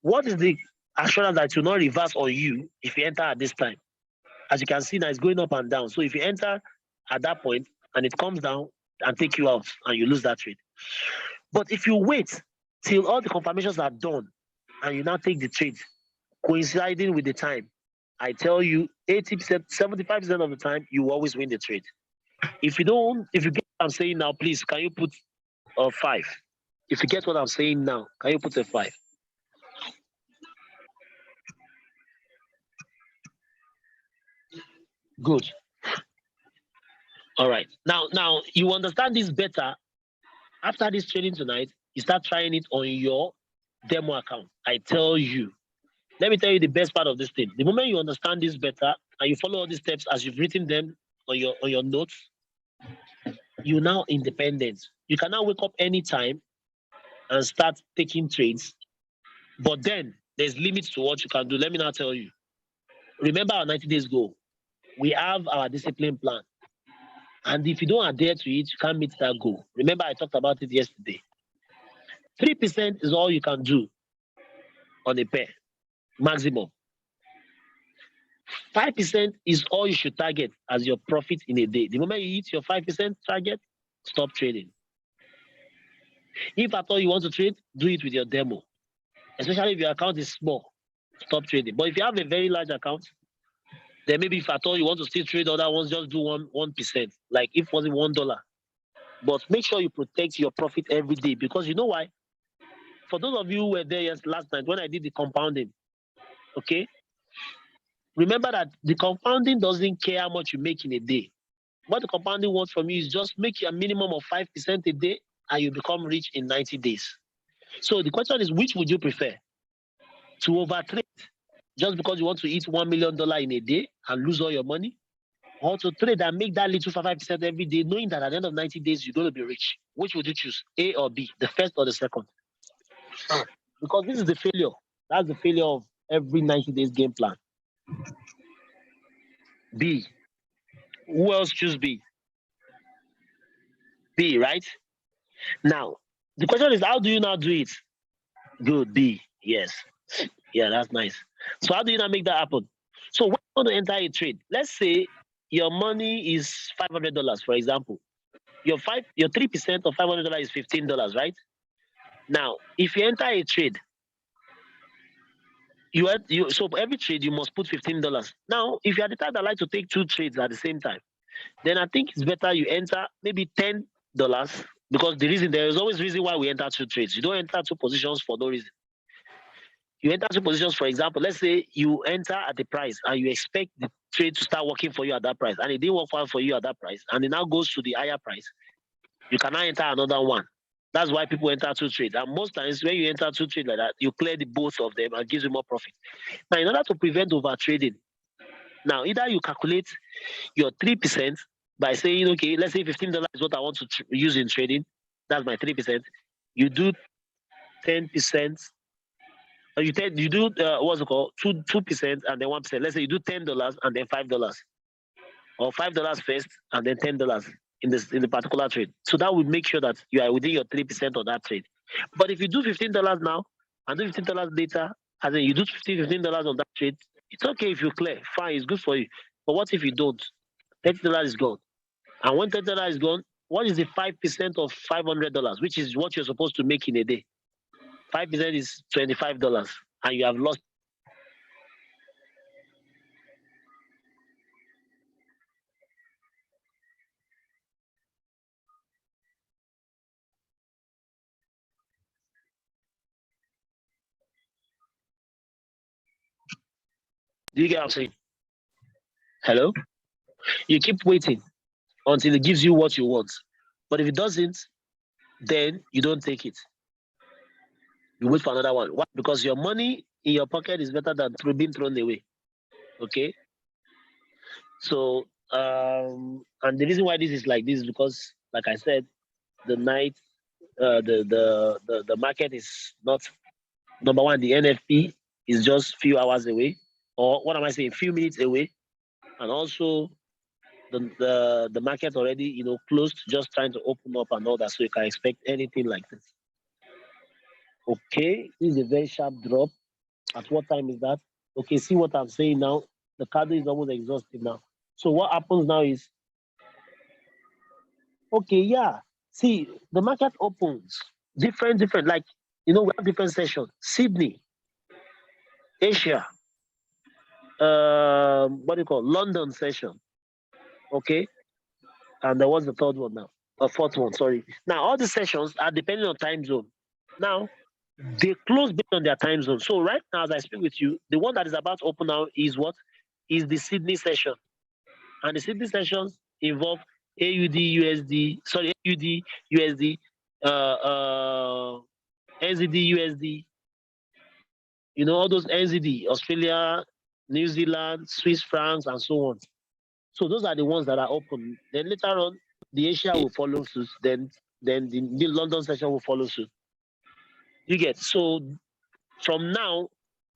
what is the assurance that it will not reverse on you if you enter at this time? As you can see now, it's going up and down. So if you enter at that point and it comes down and take you out and you lose that trade. But if you wait till all the confirmations are done and you now take the trade, coinciding with the time, I tell you 80%, 75% of the time, you always win the trade. If you get what I'm saying now, please, can you put a 5? If you get what I'm saying now, can you put a 5? Good. All right. Now you understand this better. After this training tonight, you start trying it on your demo account. I tell you. Let me tell you the best part of this thing. The moment you understand this better and you follow all these steps as you've written them on your notes, you're now independent. You can now wake up anytime and start taking trades. But then there's limits to what you can do. Let me now tell you. Remember our 90 days goal. We have our discipline plan. And if you don't adhere to it, you can't meet that goal. Remember, I talked about it yesterday. 3% is all you can do on a pair, maximum. 5% is all you should target as your profit in a day. The moment you hit your 5% target, stop trading. If at all you want to trade, do it with your demo. Especially if your account is small, stop trading. But if you have a very large account, then maybe if at all you want to still trade other ones, just do 1%. Like if it was $1. But make sure you protect your profit every day, because you know why? For those of you who were there last night when I did the compounding, okay? Remember that the compounding doesn't care how much you make in a day. What the compounding wants from you is just make a minimum of 5% a day and you become rich in 90 days. So the question is, which would you prefer? To overtrade just because you want to eat $1 million in a day and lose all your money? Or to trade and make that little 5% every day, knowing that at the end of 90 days, you're going to be rich? Which would you choose, A or B, the first or the second? Because this is the failure. That's the failure of every 90 days game plan. B. Who else choose B? B, right? Now, the question is, how do you now do it? Good, B. Yes. Yeah, that's nice. So how do you now make that happen? So when you want to enter a trade, let's say your money is $500, for example. Your 3% of $500 is $15, right? Now, if you enter a trade, so for every trade you must put $15. Now, if you are the type that like to take 2 trades at the same time, then I think it's better you enter maybe $10, because there is always reason why we enter 2 trades. You don't enter 2 positions for no reason. You enter 2 positions, for example, let's say you enter at the price and you expect the trade to start working for you at that price, and it didn't work well for you at that price, and it now goes to the higher price. You can now enter another one. That's why people enter 2 trades. And most times when you enter 2 trades like that, you clear the both of them and gives you more profit. Now, in order to prevent over trading, now either you calculate your 3% by saying, okay, let's say $15 is what I want to use in trading. That's my 3%. You do 10%. You do what's it called? 2% and then 1%. Let's say you do $10 and then $5, or $5 first and then $10. in the particular trade. So that will make sure that you are within your 3% on that trade. But if you do $15 now and do $15 later, and then you do $15 on that trade, it's okay if you clear. Fine, it's good for you. But what if you don't? $30 is gone. And when $30 is gone, what is the 5% of $500, which is what you're supposed to make in a day? 5% is $25, and you have lost. Do you get what I'm saying? Hello? You keep waiting until it gives you what you want. But if it doesn't, then you don't take it. You wait for another one. Why? Because your money in your pocket is better than being thrown away. Okay? So, and the reason why this is like this is because, like I said, the night, the market is not, number one, the NFP is just few hours away, or what am I saying, few minutes away, and also the market already closed, just trying to open up and all that, so you can expect anything like this. Okay, this is a very sharp drop. At what time is that? Okay, see what I'm saying now. The candle is almost exhausted now. So what happens now is, okay, yeah. See, the market opens different, like, we have different sessions. Sydney, Asia, what do you call London session? Okay, and there was the third one now, a fourth one. Sorry. Now all the sessions are depending on time zone. Now they close based on their time zone. So right now, as I speak with you, the one that is about to open now is what? Is the Sydney session, and the Sydney sessions involve AUD, USD, sorry, AUD, USD, NZD, USD. All those NZD, Australia, New Zealand, Swiss francs, and so on. So those are the ones that are open. Then later on, the Asia will follow suit. Then the London session will follow suit. You get, so from now,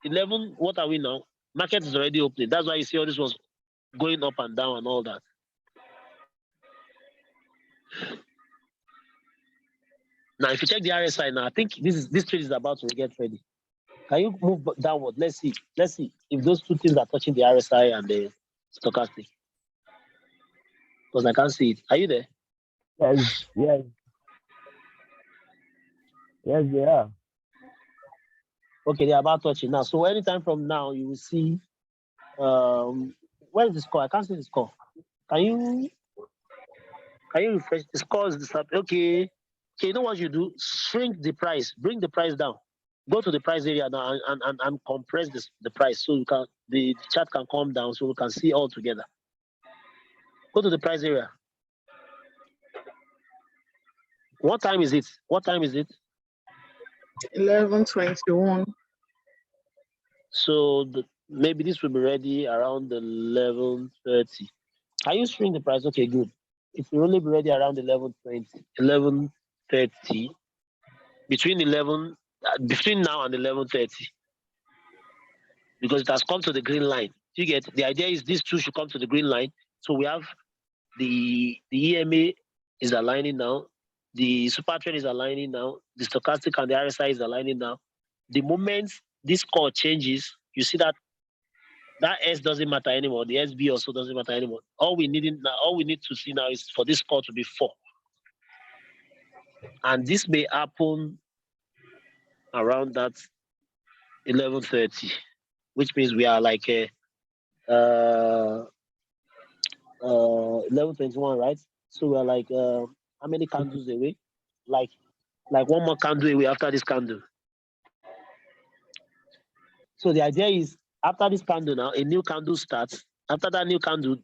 11. What are we now? Market is already opening. That's why you see all this was going up and down and all that. Now, if you check the RSI now, I think this trade is about to get ready. Can you move downward? Let's see if those two things are touching the RSI and the stochastic. Because I can't see it. Are you there? Yes, they are. Okay, they're about touching now. So anytime from now, you will see. Where is the score? I can't see the score. Can you refresh the score? Is okay? Okay, you know what you do? Shrink the price. Bring the price down. Go to the price area now and compress the price so the chart can come down so we can see all together. Go to the price area. What time is it? 11:21. So maybe this will be ready around 11:30. Can you shrink the price? Okay, good. It will only be ready around 11:20, 11:30. Between now and 11:30, because it has come to the green line. You get, the idea is these two should come to the green line. So we have the EMA is aligning now, the super trend is aligning now, the stochastic and the RSI is aligning now. The moment this score changes, you see that S doesn't matter anymore. The SB also doesn't matter anymore. All we need to see now is for this score to be 4, and this may happen around that 11:30, which means we are like 11:21, right? So we are like how many candles away? Like one more candle away after this candle. So the idea is, after this candle now, a new candle starts. After that new candle,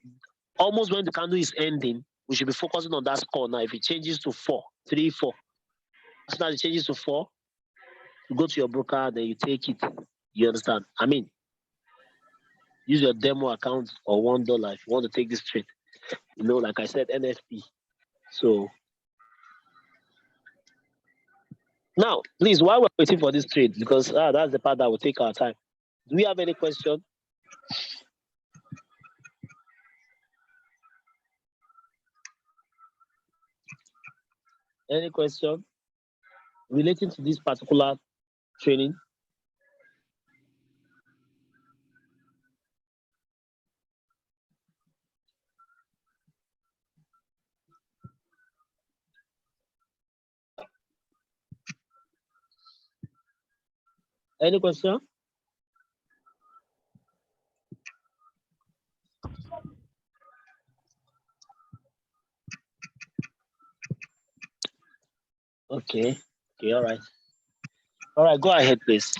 almost when the candle is ending, we should be focusing on that score now. If it changes to 4, 3, 4, as soon as it changes to 4, you go to your broker, then you take it. You understand? I mean, use your demo account or $1 if you want to take this trade. Like I said, NFP. So now, please, while we're waiting for this trade, because that's the part that will take our time. Do we have any question? Any question relating to this particular training? Any question? Okay. Okay, all right. All right, go ahead, please.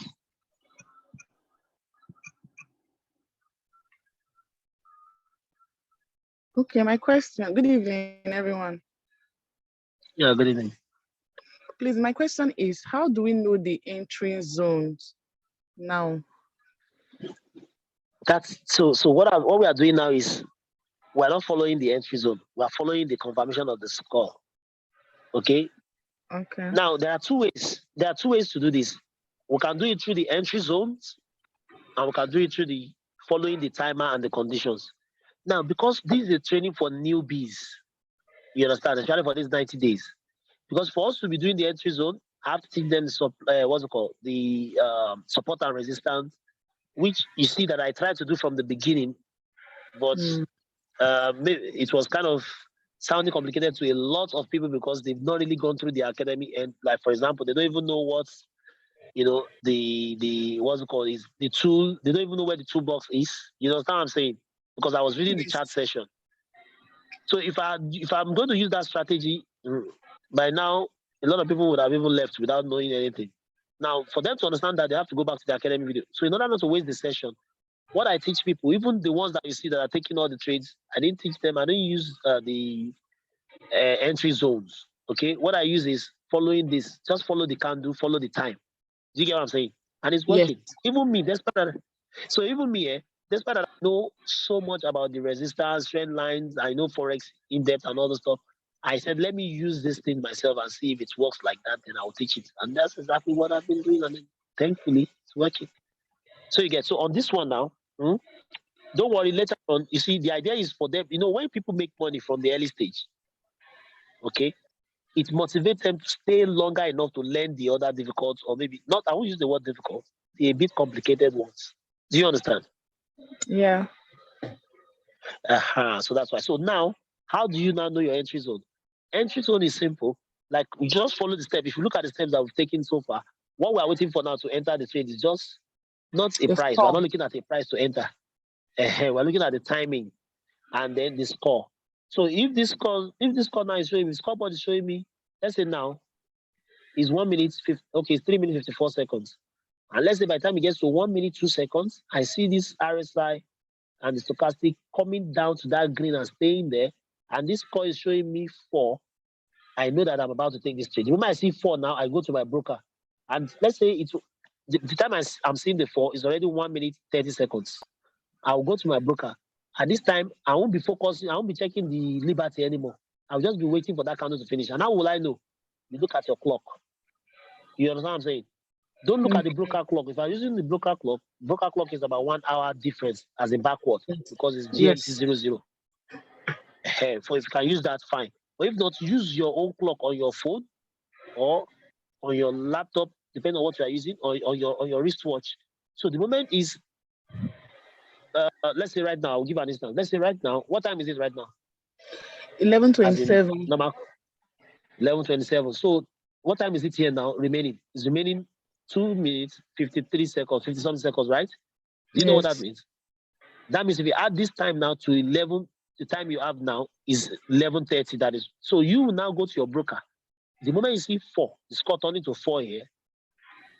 Okay, my question. Good evening, everyone. Yeah, good evening. Please, my question is, how do we know the entry zones now? That's so what we are doing now is we're not following the entry zone. We're following the confirmation of the score. Okay. Okay. Now there are two ways. There are two ways to do this. We can do it through the entry zones, and we can do it through the following the timer and the conditions. Now, because this is a training for newbies, you understand, especially for these 90 days. Because for us to be doing the entry zone, I have to teach them what's it called? The support and resistance, which you see that I tried to do from the beginning, but it was kind of sounding complicated to a lot of people because they've not really gone through the academy. And like, for example, they don't even know what, the what's it called is the tool. They don't even know where the toolbox is. You understand what I'm saying? Because I was reading the chat session. So if I'm going to use that strategy, by now a lot of people would have even left without knowing anything. Now, for them to understand that, they have to go back to the academy video. So in order not to waste the session, what I teach people, even the ones that you see that are taking all the trades, I didn't teach them. I didn't use the entry zones. Okay, what I use is following this. Just follow the candle, follow the time. Do you get what I'm saying? And it's working. Yes. Even me, despite that. So even me, despite that I know so much about the resistance, trend lines, I know Forex in depth and all the stuff, I said, let me use this thing myself and see if it works like that, then I'll teach it. And that's exactly what I've been doing. And thankfully, it's working. So you get, so on this one now, don't worry, later on, you see, the idea is for them, when people make money from the early stage, okay, it motivates them to stay longer enough to learn the other difficult, or maybe not, I won't use the word difficult, the a bit complicated ones. Do you understand? Yeah. So that's why. So now, how do you now know your entry zone? Entry zone is simple. Like, we just follow the step. If you look at the steps that we've taken so far, what we are waiting for now to enter the trade is just not a price. We're not looking at a price to enter. We're looking at the timing and then the score. So if this score now is showing me, scoreboard is showing me, let's say now is 1 minute, it's 3 minutes 54 seconds. And let's say by the time it gets to 1 minute 2 seconds, I see this RSI and the stochastic coming down to that green and staying there. And this score is showing me 4. I know that I'm about to take this trade. The moment I see 4 now, I go to my broker. And let's say the time I'm seeing the 4 is already 1 minute 30 seconds. I'll go to my broker. At this time, I won't be focusing, I won't be checking the liberty anymore. I'll just be waiting for that candle to finish. And how will I know? You look at your clock. You understand what I'm saying? Don't look at the broker clock. If I'm using the broker clock is about 1 hour difference as a backward because it's GMT 00. So if you can use that, fine. But if not, use your own clock on your phone or on your laptop, depending on what you are using, or on your wristwatch. So the moment is, let's say right now, I'll give an instance. Let's say right now, what time is it right now? 11:27. 11:27. So what time is it here now remaining? It's remaining 2 minutes, 53 seconds, 50-something seconds, right? Do you know what that means? That means if you add this time now to 11, the time you have now is 11:30. That is. So you will now go to your broker. The moment you see 4, the score turning to 4 here,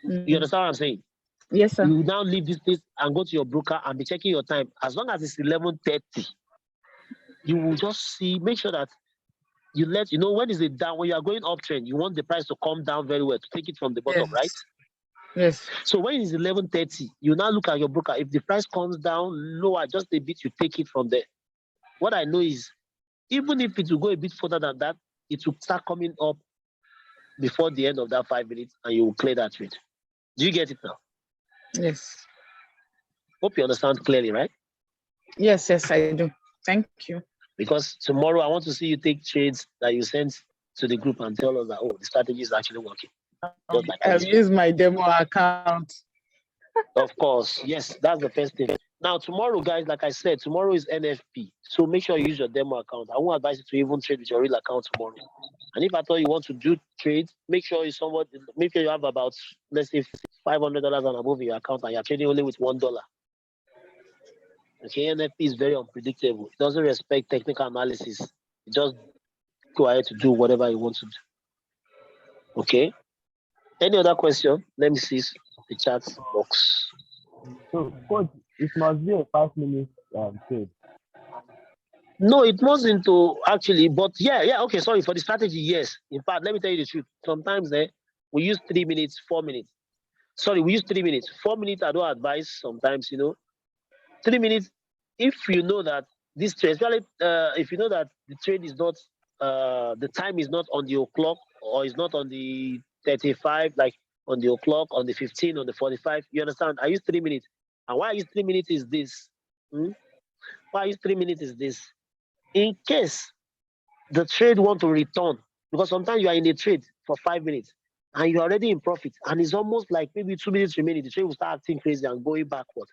you understand what I'm saying? Yes, sir. You will now leave this place and go to your broker and be checking your time. As long as it's 11:30, you will just make sure that you when is it down, when you are going uptrend, you want the price to come down very well to take it from the bottom, right? Yes. So when it's 11:30, you now look at your broker. If the price comes down lower just a bit, you take it from there. What I know is, even if it will go a bit further than that, it will start coming up before the end of that 5 minutes, and you will clear that trade. Do you get it now? Yes. Hope you understand clearly, right? Yes, I do. Thank you. Because tomorrow I want to see you take trades that you sent to the group and tell us that, oh, the strategy is actually working. Just like I'll use my demo account. Of course, yes, that's the first thing. Now, tomorrow, guys, like I said, tomorrow is NFP. So make sure you use your demo account. I won't advise you to even trade with your real account tomorrow. And if at all you want to do trades, make sure you have about, let's say, $500 and above in your account, and you're trading only with $1. Okay, NFP is very unpredictable. It doesn't respect technical analysis. It just go ahead to do whatever you want to do. Okay. Any other question? Let me see the chat box. So, coach, it must be a 5 minute trade. No, it mustn't actually, but yeah, okay, sorry, for the strategy, yes. In fact, let me tell you the truth. Sometimes we use 3 minutes, 4 minutes. Sorry, we use 3 minutes. 4 minutes, I don't advise sometimes, 3 minutes, if you know that this trade, especially if you know that the trade is not, the time is not on the o'clock or is not on the 35, like on the o'clock, on the 15, on the 45, you understand? I use 3 minutes. And why I use 3 minutes is this. Why I use 3 minutes is this. In case the trade want to return, because sometimes you are in a trade for 5 minutes and you're already in profit, and it's almost like maybe 2 minutes remaining, the trade will start acting crazy and going backward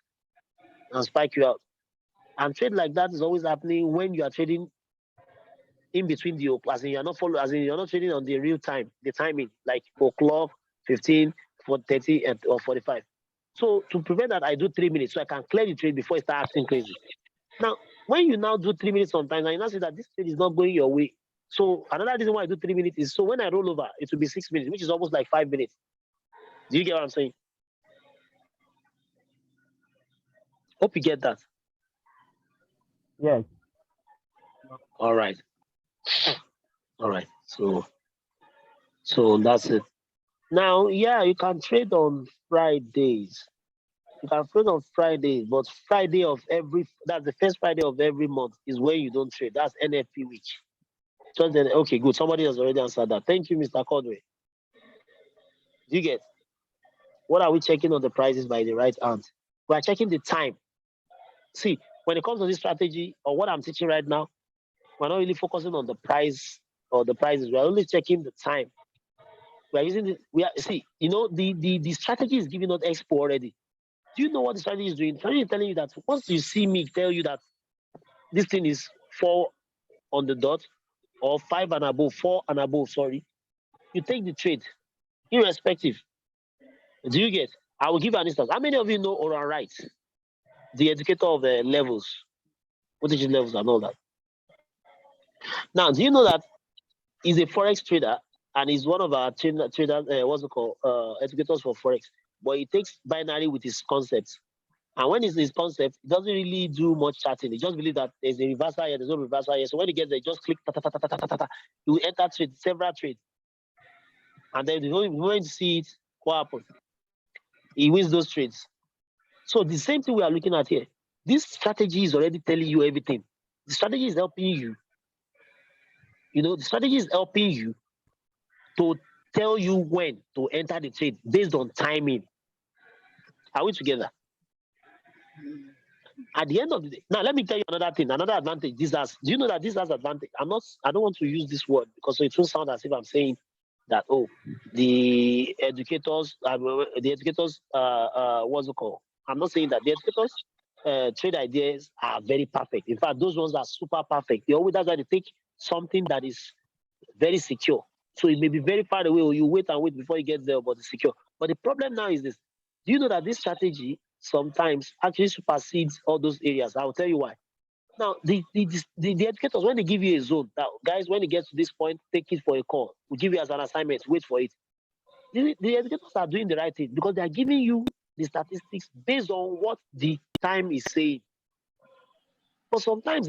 and spike you out. And trade like that is always happening when you are trading in between the as in you're not you're not trading on the real time, the timing, like o'clock, 15, 30, or 45. So to prevent that, I do 3 minutes so I can clear the trade before it starts acting crazy. Now, when you now do 3 minutes sometimes, and you now see that this trade is not going your way. So another reason why I do 3 minutes is so when I roll over, it will be 6 minutes, which is almost like 5 minutes. Do you get what I'm saying? Hope you get that. Yes. All right. All right. So that's it. Now, yeah, you can trade on Fridays. You can trade on Fridays, but that's the first Friday of every month is when you don't trade. That's NFP week. Just then, okay, good. Somebody has already answered that. Thank you, Mr. Codway. Do you get? What are we checking on the prices by the right hand? We are checking the time. See, when it comes to this strategy or what I'm teaching right now, we're not really focusing on the price or the prices. We're only checking the time. We are using the strategy is giving us expo already. Do you know what the strategy is doing? The strategy is telling you that once you see me tell you that this thing is 4 on the dot or 5 and above, 4 and above, sorry, you take the trade, irrespective. Do you get? I will give you an instance. How many of you know Oran Wright, the educator of levels, what is levels and all that? Now, do you know that he's a forex trader and he's one of our traders, what's it called, educators for forex? But he takes binary with his concepts. And when it's his concept, he doesn't really do much chatting. He just believes that there's a reversal here, there's no reversal here. So when he gets there, he just click, he will enter trade, several trades. And then the moment you see it, what happens? He wins those trades. So the same thing we are looking at here. This strategy is already telling you everything. The strategy is helping you. The strategy is helping you to tell you when to enter the trade based on timing. Are we together? At the end of the day, now let me tell you another thing, another advantage this has. Do you know that this has advantage? I don't want to use this word because it will sound as if I'm saying that, oh, the educators, what's it called? I'm not saying that the educators' trade ideas are very perfect. In fact, those ones are super perfect. That's why they take something that is very secure. So it may be very far away, or you wait and wait before you get there, but it's secure. But the problem now is this. Do you know that this strategy sometimes actually supersedes all those areas? I'll tell you why. Now, the educators, when they give you a zone, now, guys, when it gets to this point, take it for a call. We give you as an assignment, wait for it. The educators are doing the right thing because they are giving you the statistics based on what the time is saying. But sometimes,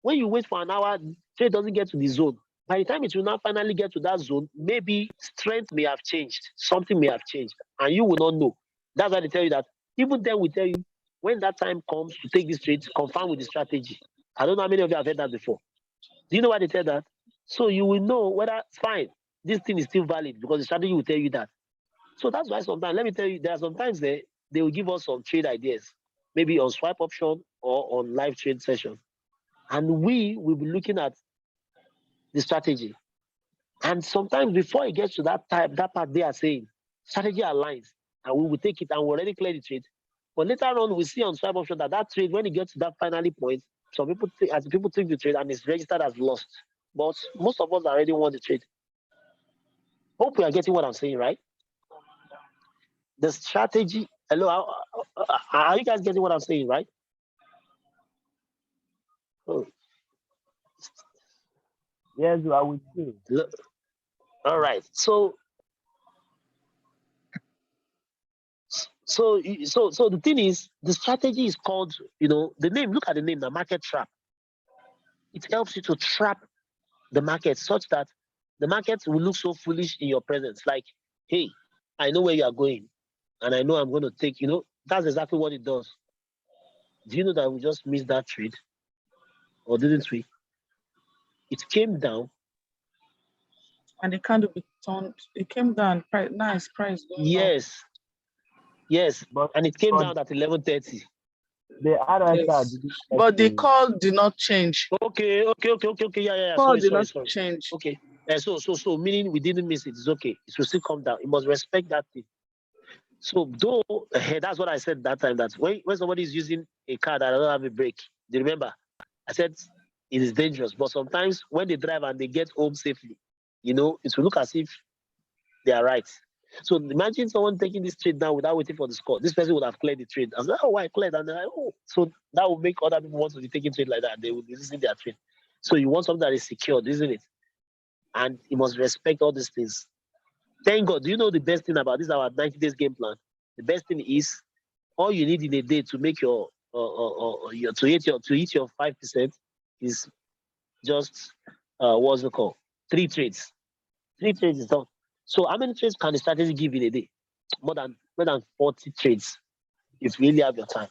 when you wait for an hour, trade doesn't get to the zone. By the time it will now finally get to that zone, maybe strength may have changed, something may have changed, and you will not know. That's why they tell you that. Even then, we tell you when that time comes to take this trade, confirm with the strategy. I don't know how many of you have heard that before. Do you know why they tell that? So you will know whether it's fine, this thing is still valid because the strategy will tell you that. So that's why sometimes, let me tell you, there are sometimes they will give us some trade ideas, maybe on swipe option or on live trade session. And we will be looking at the strategy. And sometimes before it gets to that part they are saying strategy aligns, and we will take it and we already clear the trade. But later on, we see on swipe option that trade, when it gets to that finally point, some people take the trade and it's registered as lost. But most of us already won the trade. Hope we are getting what I'm saying, right? The strategy. Hello, are you guys getting what I'm saying, right? Oh. Yes, I will see. Look. All right. So the thing is, the strategy is called, the name. Look at the name, the market trap. It helps you to trap the market such that the market will look so foolish in your presence. Like, hey, I know where you are going, and I know I'm going to take. That's exactly what it does. Do you know that we just missed that trade, or didn't we? It came down, and it kind of turned. It came down. Nice price. Yes, and it came down at 11:30. The other side, but the call did not change. Okay. Yeah. Call did not Sorry. change. Okay. So meaning we didn't miss it. It's okay. It will still come down. You must respect that thing. So though that's what I said that time. That when somebody is using a car that doesn't have a brake, do you remember? I said it is dangerous. But sometimes when they drive and they get home safely, it will look as if they are right. So imagine someone taking this trade down without waiting for the score. This person would have cleared the trade. I was like, oh, why cleared? And they're like, oh, so that would make other people want to be taking trade like that. They would be losing their trade. So you want something that is secured, isn't it? And you must respect all these things. Thank God. Do you know the best thing about this? Our 90 days game plan. The best thing is all you need in a day to make to hit your 5% is just what's it called? 3 trades. 3 trades is done. So how many trades can the strategy give in a day? More than 40 trades if you really have your time.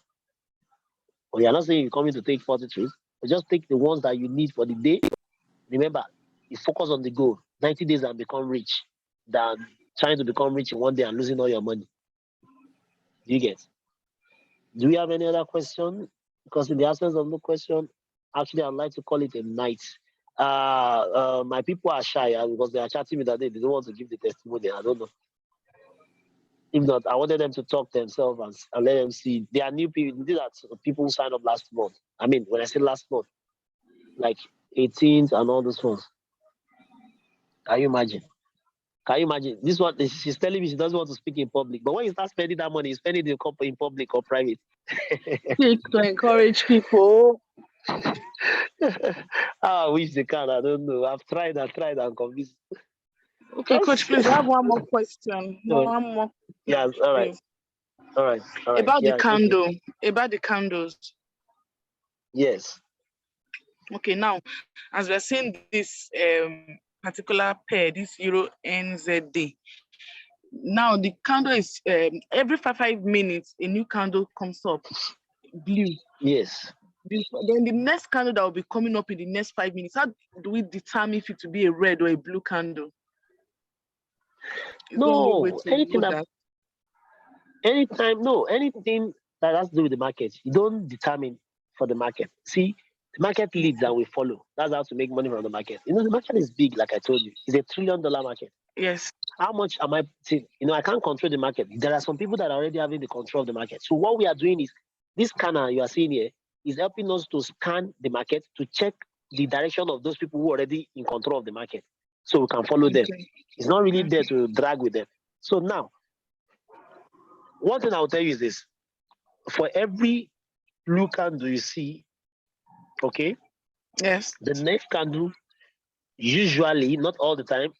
Well, you're not saying you're coming to take 40 trades, but just take the ones that you need for the day. Remember, you focus on the goal. 90 days and become rich than trying to become rich in one day and losing all your money. Do you get? Do we have any other question? Because in the absence of no question, actually, I'd like to call it a night. My people are shy because they are chatting me that they don't want to give the testimony. I don't know. If not, I wanted them to talk themselves and let them see. They are new people. These are people who signed up last month. I mean, when I say last month, like 18th and all those ones. Can you imagine? This one, she's telling me she doesn't want to speak in public. But when you start spending that money, you spend it in public or private. To encourage people. I wish they can. I don't know. I've tried and convinced. Okay, Coach, please, I have one more question. One more. Yes, all right. About the candle. Okay. About the candles. Yes. Okay, now, as we're seeing this particular pair, this Euro NZD, now the candle is every 5 minutes, a new candle comes up, blue. Yes. Then the next candle that will be coming up in the next 5 minutes, how do we determine if it to be a red or a blue candle? No, anything that has to do with the market, you don't determine for the market. See, the market leads and we follow. That's how to make money from the market. The market is big, like I told you. It's $1 trillion market. Yes. How much am I seeing? I can't control the market. There are some people that are already having the control of the market. So what we are doing is, this scanner you are seeing here is helping us to scan the market to check the direction of those people who are already in control of the market. So we can follow them. It's not really there to drag with them. So now, one thing I'll tell you is this. For every blue candle you see, okay? Yes. The next candle, usually, not all the time,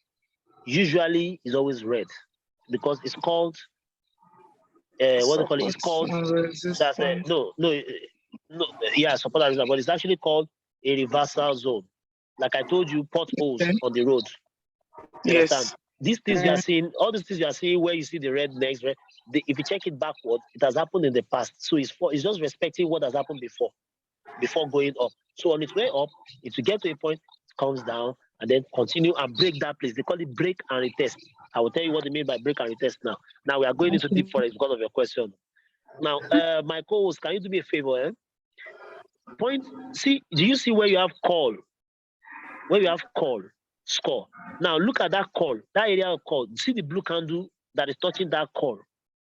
usually is always red. Because it's called, what do you call it? It's called, support and resistance, but it's actually called a reversal zone. Like I told you, potholes on the road. You understand? These things you are seeing, all these things you are seeing where you see the red next, if you check it backward, it has happened in the past. So it's just respecting what has happened before going up. So on its way up, it will get to a point, it comes down, and then continue and break that place. They call it break and retest. I will tell you what they mean by break and retest now. Now we are going into deep forex because of your question. Now, my co-host, can you do me a favor? Do you see where you have call? Where you have call, score. Now look at that call, that area of call. See the blue candle that is touching that call.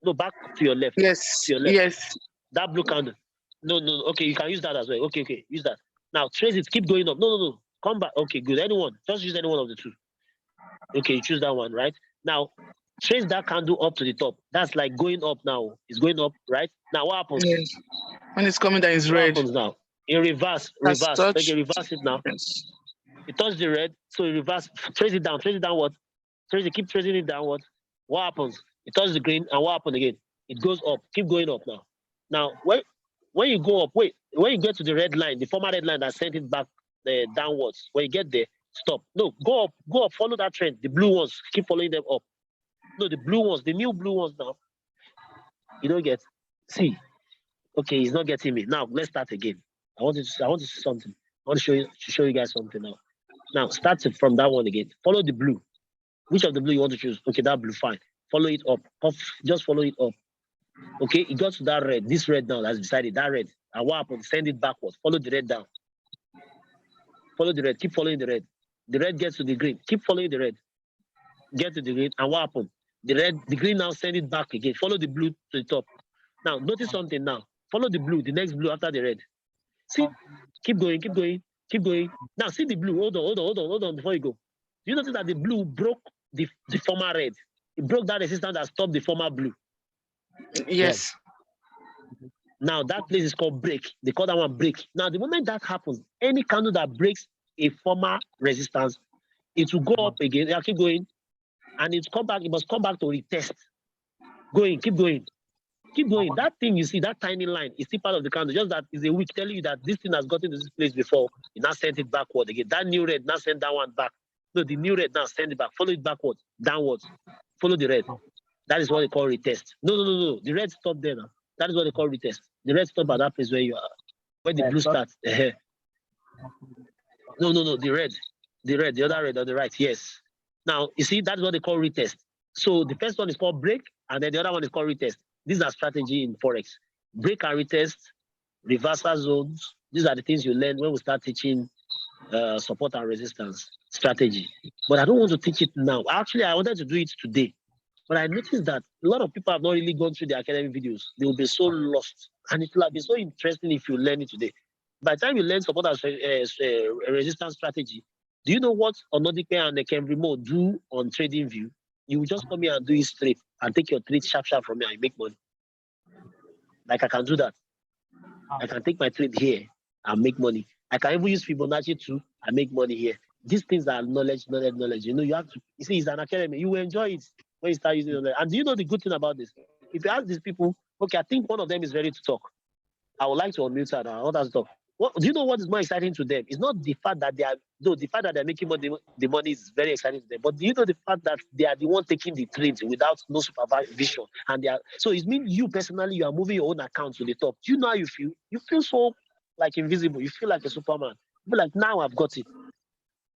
No, back to your left. Yes. To your left. Yes. That blue candle. No. Okay, you can use that as well. Okay, use that. Now trace it. Keep going up. No. Come back. Okay, good. Anyone. Just use any one of the two. Okay, you choose that one, right? Now trace that candle up to the top. That's like going up now. It's going up, right? Now what happens? Yes. When it's coming down, it's What red. happens now? In reverse. Okay, reverse it now. Yes. It touched the red, so you reverse, trace it downward. Keep tracing it downward. What happens? It touches the green, and what happens again? It goes up. Keep going up now. Now, when you go up, when you get to the red line, the former red line that sent it back downwards, when you get there, stop. No, go up, follow that trend. The blue ones, keep following them up. No, the blue ones, the new blue ones now. You don't get. See, okay, he's not getting me. Now, let's start again. I want to see something. I want to show you guys something now. Now, start it from that one again. Follow the blue. Which of the blue you want to choose? Okay, that blue, fine. Follow it up. Just follow it up. Okay, it got to that red. This red now that's decided. That red. And what happened? Send it backwards. Follow the red down. Follow the red. Keep following the red. The red gets to the green. Keep following the red. Get to the green. And what happened? The green now send it back again. Follow the blue to the top. Now, notice something now. Follow the blue, the next blue after the red. See, keep going. Now, see the blue. Hold on before you go. You notice that the blue broke the former red. It broke that resistance that stopped the former blue. Yes. Now that place is called break. They call that one break. Now the moment that happens, any candle that breaks a former resistance, it will go up again. Yeah, keep going, and it must come back to retest. Keep going. That thing you see, that tiny line, is still part of the candle. Just that is a week telling you that this thing has gotten to this place before. It now sent it backward again. That new red now send that one back. No, the new red now send it back. Follow it backwards, downwards. Follow the red. That is what they call retest. No. The red stop there now. That is what they call retest. The red stop at that place where you are, where the blue starts. No. The red, the other red on the right. Yes. Now you see that's what they call retest. So the first one is called break, and then the other one is called retest. These are strategy in forex. Break and retest, reversal zones. These are the things you learn when we start teaching support and resistance strategy. But I don't want to teach it now. Actually, I wanted to do it today. But I noticed that a lot of people have not really gone through the academic videos. They will be so lost. And it will have been so interesting if you learn it today. By the time you learn support and resistance strategy, do you know what Onodipe and Kemrimo do on Trading View? You will just come here and do it straight and take your trade sharp from me and make money. Like I can do that. I can take my trade here and make money. I can even use Fibonacci too and make money here. These things are knowledge. You know, you see, it's an academy. You will enjoy it when you start using it. And do you know the good thing about this? If you ask these people, okay, I think one of them is ready to talk. I would like to unmute her and I want us to talk. Do you know what is more exciting to them? It's not the fact that they're making money, the money is very exciting to them. But do you know the fact that they are the one taking the trades without no supervision? And so it means you personally, you are moving your own account to the top. Do you know how you feel? You feel so like invisible. You feel like a Superman. You feel like now I've got it.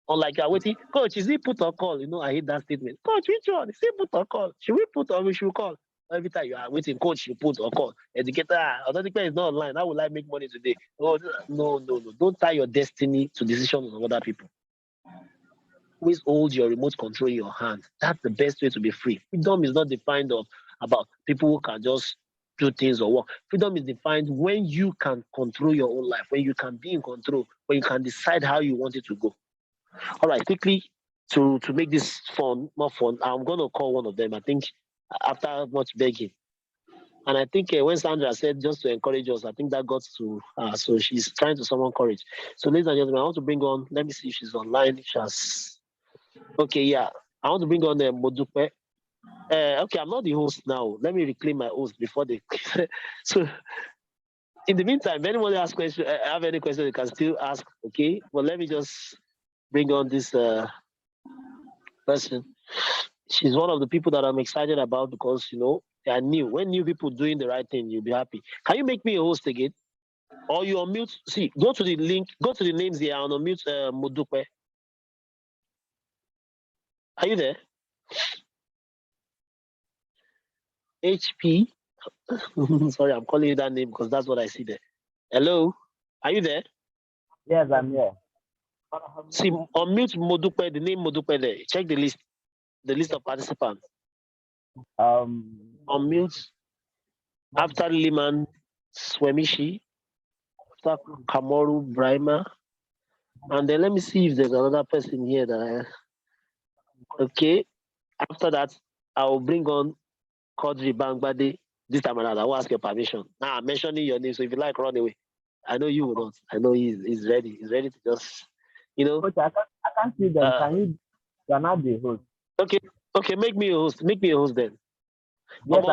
Unlike you're waiting, coach, is he put or call? You know, I hate that statement. Coach, which one? Is he put or call? Should we put or we should call? Every time you are waiting, coach, you put or call. Educator, Authority is not online. How will I make money today? Oh, no. Don't tie your destiny to decisions of other people. Always hold your remote control in your hand. That's the best way to be free. Freedom is not defined about people who can just do things or work. Freedom is defined when you can control your own life, when you can be in control, when you can decide how you want it to go. All right, quickly, to make this more fun, I'm going to call one of them, I think, after much begging. And I think when Sandra said just to encourage us, I think that got to her. So she's trying to summon courage. So ladies and gentlemen, I want to bring on, let me see if she's online. Okay, yeah. I want to bring on Modupe. Okay, I'm not the host now. Let me reclaim my host before they... So in the meantime, if anyone have any questions, you can still ask, okay? But let me just bring on this person. She's one of the people that I'm excited about because, you know, they are new. When new people doing the right thing, you'll be happy. Can you make me a host again? Or you unmute? See, go to the link, go to the names here and unmute Modupe. Are you there? HP. Sorry, I'm calling you that name because that's what I see there. Hello? Are you there? Yes, I'm here. See, unmute Modupe, the name Modupe there. Check the list of participants. Unmute after Liman Swemishi, after Kamoru Brahma, and then let me see if there's another person here that okay. After that, I will bring on Kodri Bangbade. This time around, I will ask your permission. Now I'm mentioning your name, so if you like, run away. I know you will not. I know he's ready. He's ready to just, Coach, I can't see them. Can you? You're not the host. Okay. Make me a host. Make me a host then. Yes,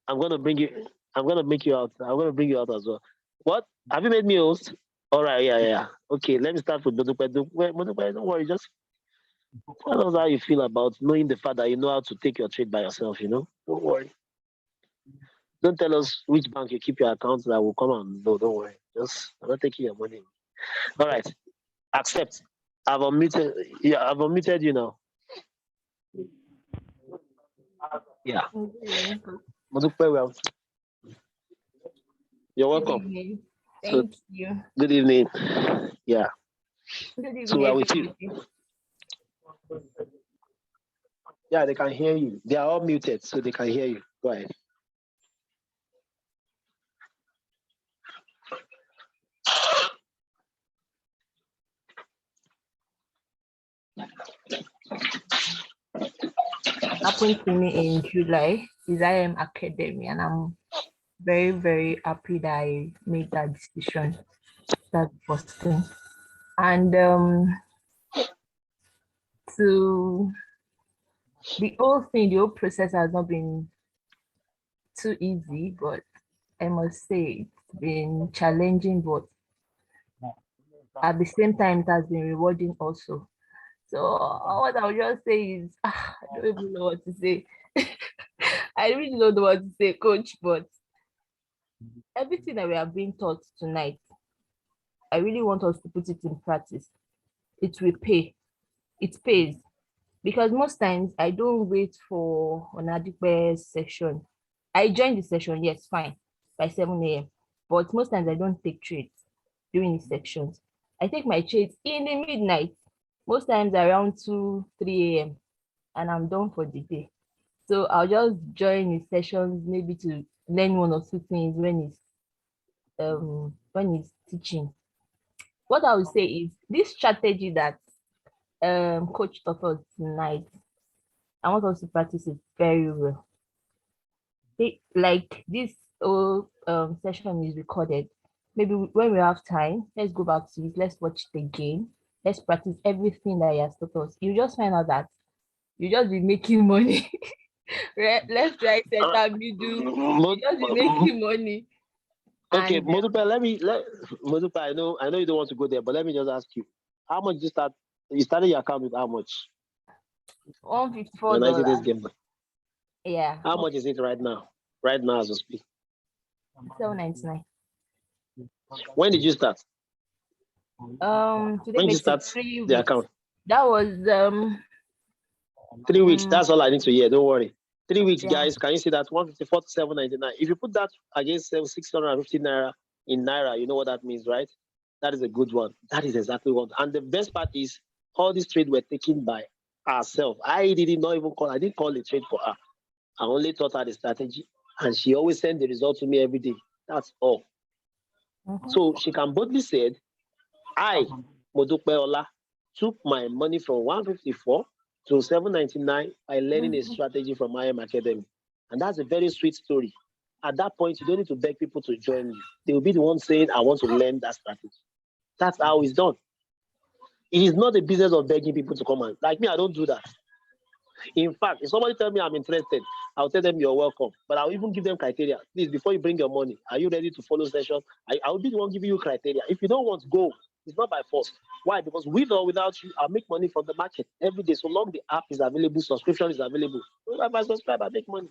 I'm gonna bring you. I'm gonna make you out. I'm gonna bring you out as well. What? Have you made me a host? All right. Yeah. Okay. Let me start with Modupe. Modupe, don't worry. Just tell us how you feel about knowing the fact that you know how to take your trade by yourself. Don't worry. Don't tell us which bank you keep your accounts that will come on. No, don't worry. I'm not taking your money. All right. Accept. I've unmuted. Yeah, I've unmuted you now. Yeah. Modupe, well. You're welcome. Good evening. Thank you. Good evening. Yeah. Good evening. So we're with you. Yeah, they can hear you. They are all muted, so they can hear you. Go ahead. Happened to me in July is IM Academy, and I'm very, very happy that I made that decision. That's the first thing. And to the whole process has not been too easy, but I must say it's been challenging, but at the same time it has been rewarding also. So what I'll just say is I don't even know what to say. I really don't know what to say, coach, but everything that we are being taught tonight, I really want us to put it in practice. It will pay. It pays. Because most times I don't wait for an adequate session. I join the session, yes, fine, by 7 a.m. But most times I don't take trades during the sections. I take my trades in the midnight, most times around 2, 3 a.m. and I'm done for the day. So I'll just join the sessions maybe to learn one or two things when he's teaching. What I would say is this strategy that coach taught us tonight, I want us to practice it very well. Like this whole session is recorded. Maybe when we have time, let's go back to it. Let's watch it again. Let's practice everything that he has taught us. You just find out that you just be making money. Let's try center middle. You just be making money. Okay, Modupe, I know you don't want to go there, but let me just ask you, how much did you start? You started your account with how much? $154. Yeah. How much is it right now? Right now as we speak. $7.99. When did you start? Today when did you start the account? That was 3 weeks. That's all I need to hear. Don't worry. 3 weeks, yeah. Guys. Can you see that 154 to 799? If you put that against 650 naira in naira, you know what that means, right? That is a good one. That is exactly what. And the best part is all these trades were taken by herself. I didn't call it trade for her. I only taught her the strategy, and she always sent the result to me every day. That's all. So she can boldly say, I, Modupe Ola, took my money from 154 to 799 by learning a strategy from IM Academy. And that's a very sweet story. At that point, you don't need to beg people to join you. They will be the one saying, I want to learn that strategy. That's how it's done. It is not a business of begging people to come and, like me, I don't do that. In fact, if somebody tells me I'm interested, I'll tell them you're welcome. But I'll even give them criteria. Please, before you bring your money, are you ready to follow session? I'll be the one giving you criteria. If you don't want to go, it's not by force. Why? Because with or without you, I'll make money from the market every day. So long the app is available, subscription is available. If I subscribe, I make money.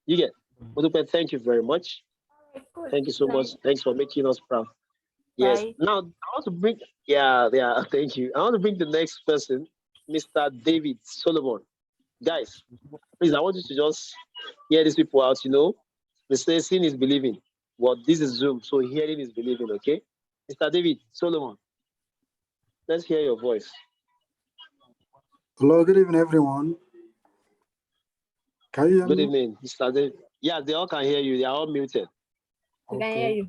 You get? Modupe, thank you very much. Thank you so much. Thanks for making us proud. Yes. Bye. Now, I want to bring, thank you. I want to bring the next person, Mr. David Solomon. Guys, please, I want you to just hear these people out, They say seeing is believing. Well, this is Zoom, so hearing is believing, okay? Mr. David Solomon. Let's hear your voice. Hello, good evening, everyone. Can you hear Good me? evening, Mr. David. Yeah, they all can hear you. They are all muted. We can hear you.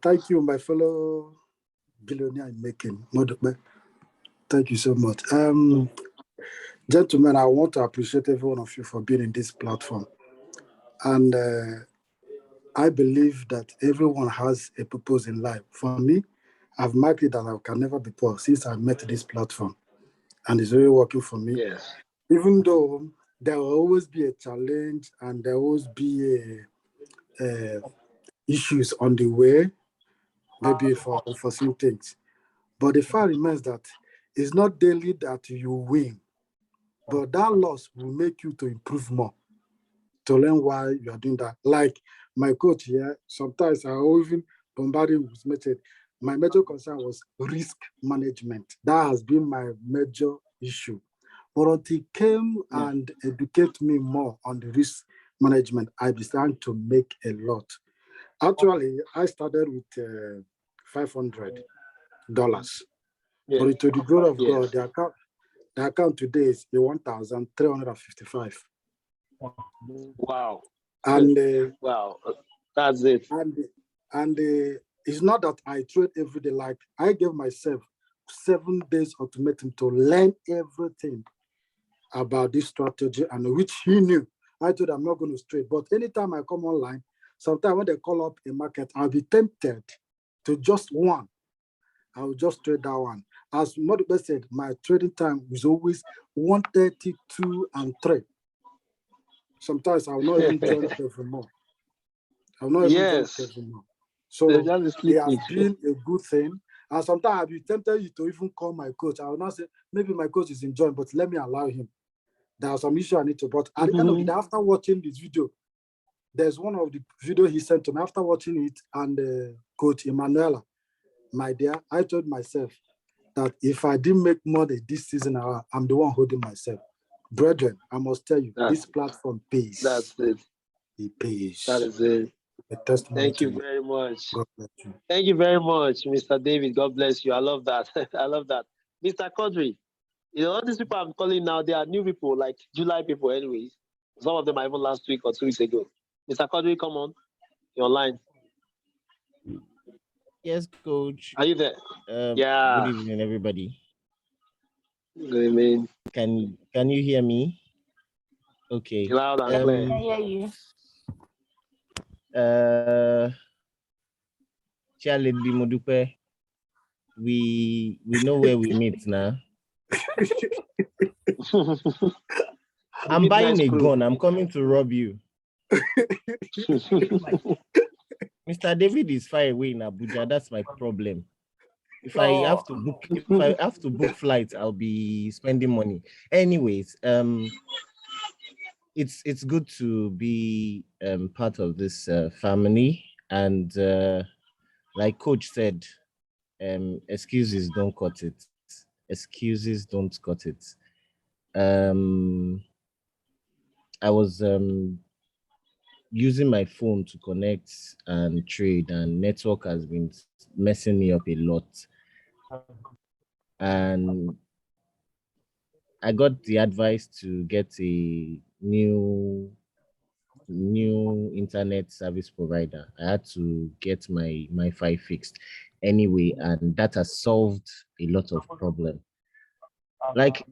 Thank you, my fellow billionaire in making. Thank you so much. Gentlemen, I want to appreciate every one of you for being in this platform. And I believe that everyone has a purpose in life. For me, I've marked it that I can never be poor since I met this platform. And it's really working for me. Yes. Even though there will always be a challenge and there will always be issues on the way, maybe for unforeseen things. But the fact remains that it's not daily that you win, but that loss will make you to improve more, to learn why you are doing that. Like my coach here, sometimes I even bombard him with method. My major concern was risk management. That has been my major issue. But until he came and educate me more on the risk management, I began to make a lot. Actually, I started with $500. But to the glory of God, the account today is 1,355. Wow. And wow, that's it. And it's not that I trade every day. Like I gave myself 7 days ultimatum to learn everything about this strategy, and which he knew. I told him I'm not going to trade. But anytime I come online, sometimes when they call up a market, I'll be tempted to just one. I will just trade that one. As Modibe said, my trading time is always 1:32 and 3. Sometimes I will not even join every more. I will not even join every more. So it has been a good thing. And sometimes I'll be tempted to even call my coach. I will not say, maybe my coach is enjoying, but let me allow him. There are some issues I need to, but at the end of the day, after watching this video, there's one of the video he sent to me. After watching it, and Coach Emanuela, my dear, I told myself that if I didn't make money this season, I'm the one holding myself. Brethren, I must tell you, this platform pays. That's it. It pays. That is it. Thank you very much. God bless you. Thank you very much, Mr. David. God bless you. I love that. I love that. Mr. Quadri, all these people I'm calling now, they are new people, like July people anyways. Some of them are even last week or 2 weeks ago. Mr. Quadri, come on. You're online. Yes, coach. Are you there? Yeah. Good evening, everybody. Good evening. Can you hear me? Okay. Loud and clear. I can hear you. Charlie Modupe, we know where we meet now. I'm buying a gun. I'm coming to rob you. Mr. David is far away in Abuja. That's my problem. If I have to book flights, I'll be spending money. Anyways, it's good to be part of this family, and like Coach said, excuses don't cut it. Excuses don't cut it. I was using my phone to connect and trade, and network has been messing me up a lot. And I got the advice to get a new internet service provider. I had to get my Wi-Fi fixed anyway, and that has solved a lot of problem. Like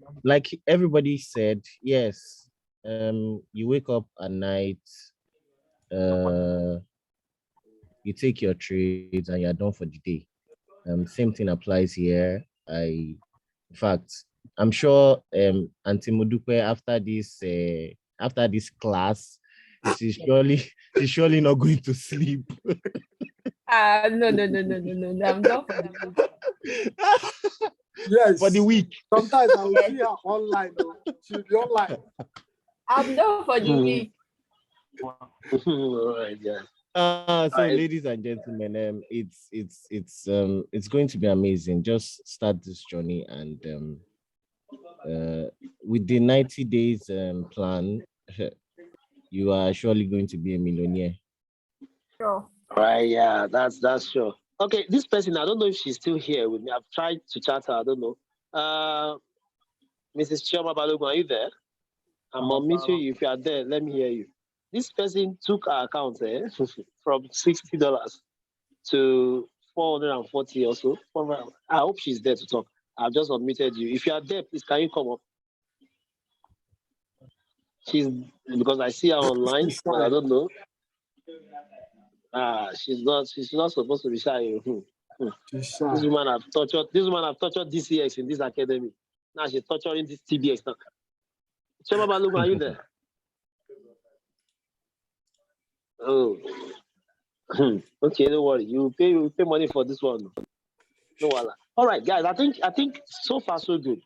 everybody said, yes, you wake up at night, you take your trades, and you're done for the day. Same thing applies here. In fact, I'm sure Auntie Modupe, after this class, she's surely not going to sleep. No. I'm done for the week. Yes. For the week. Sometimes I will see her online. She'll be online. I'm done for the week. All right, yeah. So ladies and gentlemen, it's going to be amazing. Just start this journey, and with the 90 days plan, you are surely going to be a millionaire. Sure. All right, yeah, that's sure. Okay, this person, I don't know if she's still here with me. I've tried to chat her. I don't know. Mrs. Chioma Balogun, are you there? I'm unmuting you. If you are there, let me hear you. This person took our account from $60 to 440 or so. I hope she's there to talk. I've just unmuted you. If you are there, please can you come up? She's because I see her online, but I don't know. She's not supposed to be shy. This woman have tortured DCX in this academy. Now she's torturing this TBX now. Chioma Balogun, are you there? Oh. Okay, don't worry. You pay money for this one. No wala. All right, guys. I think so far so good.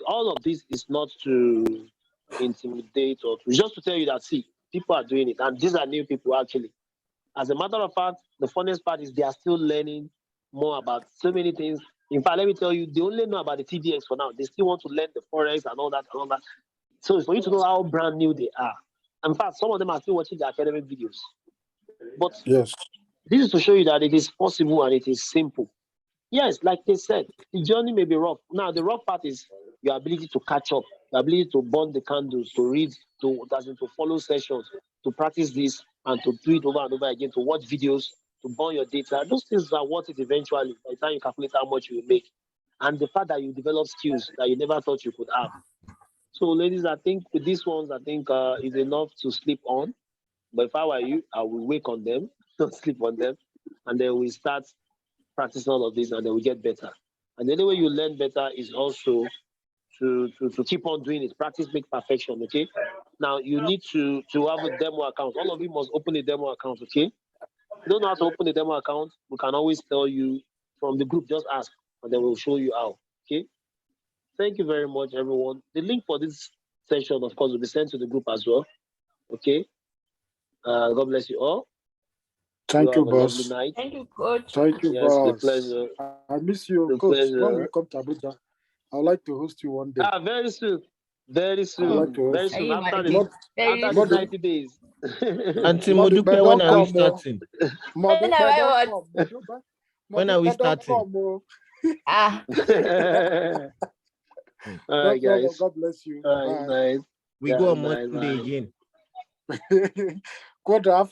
All of this is not to intimidate or just to tell you that see, people are doing it, and these are new people actually. As a matter of fact, the funniest part is they are still learning more about so many things. In fact, let me tell you, they only know about the TBX for now. They still want to learn the forex and all that. So for you to know how brand new they are. In fact, some of them are still watching the academic videos. But yes, this is to show you that it is possible and it is simple. Yes, like they said, the journey may be rough. Now, the rough part is your ability to catch up, your ability to burn the candles, to read, to follow sessions, to practice this, and to do it over and over again, to watch videos, to burn your data. Those things are worth it eventually by the time you calculate how much you will make. And the fact that you develop skills that you never thought you could have. So, ladies, I think with these ones, I think is enough to sleep on. But if I were you, I will wake on them, not sleep on them, and then we start practicing all of this, and then we get better. And the only way you learn better is also to keep on doing it. Practice makes perfection. Okay. Now you need to have a demo account. All of you must open a demo account. Okay. If you don't know how to open a demo account, we can always tell you from the group. Just ask, and then we'll show you how. Okay. Thank you very much, everyone. The link for this session, of course, will be sent to the group as well. Okay. God bless you all. Thank you, boss. Lovely night. Thank you, coach. Thank you, Yes, the boss. pleasure. I miss you, The coach. pleasure. When we come to Abuja, I'd like to host you one day. Very soon. Very soon. I'd like to Very host soon. you. After Very this soon. 90 days. Auntie Madu, Modupe, when don't are we come, starting? Madu, When am I don't what? come. When are we Madu, don't starting? come. Ah, All No right, problem. guys. God bless you. All right, Bye. nice. We Yeah, go on nice, Monday bye. again. Quadra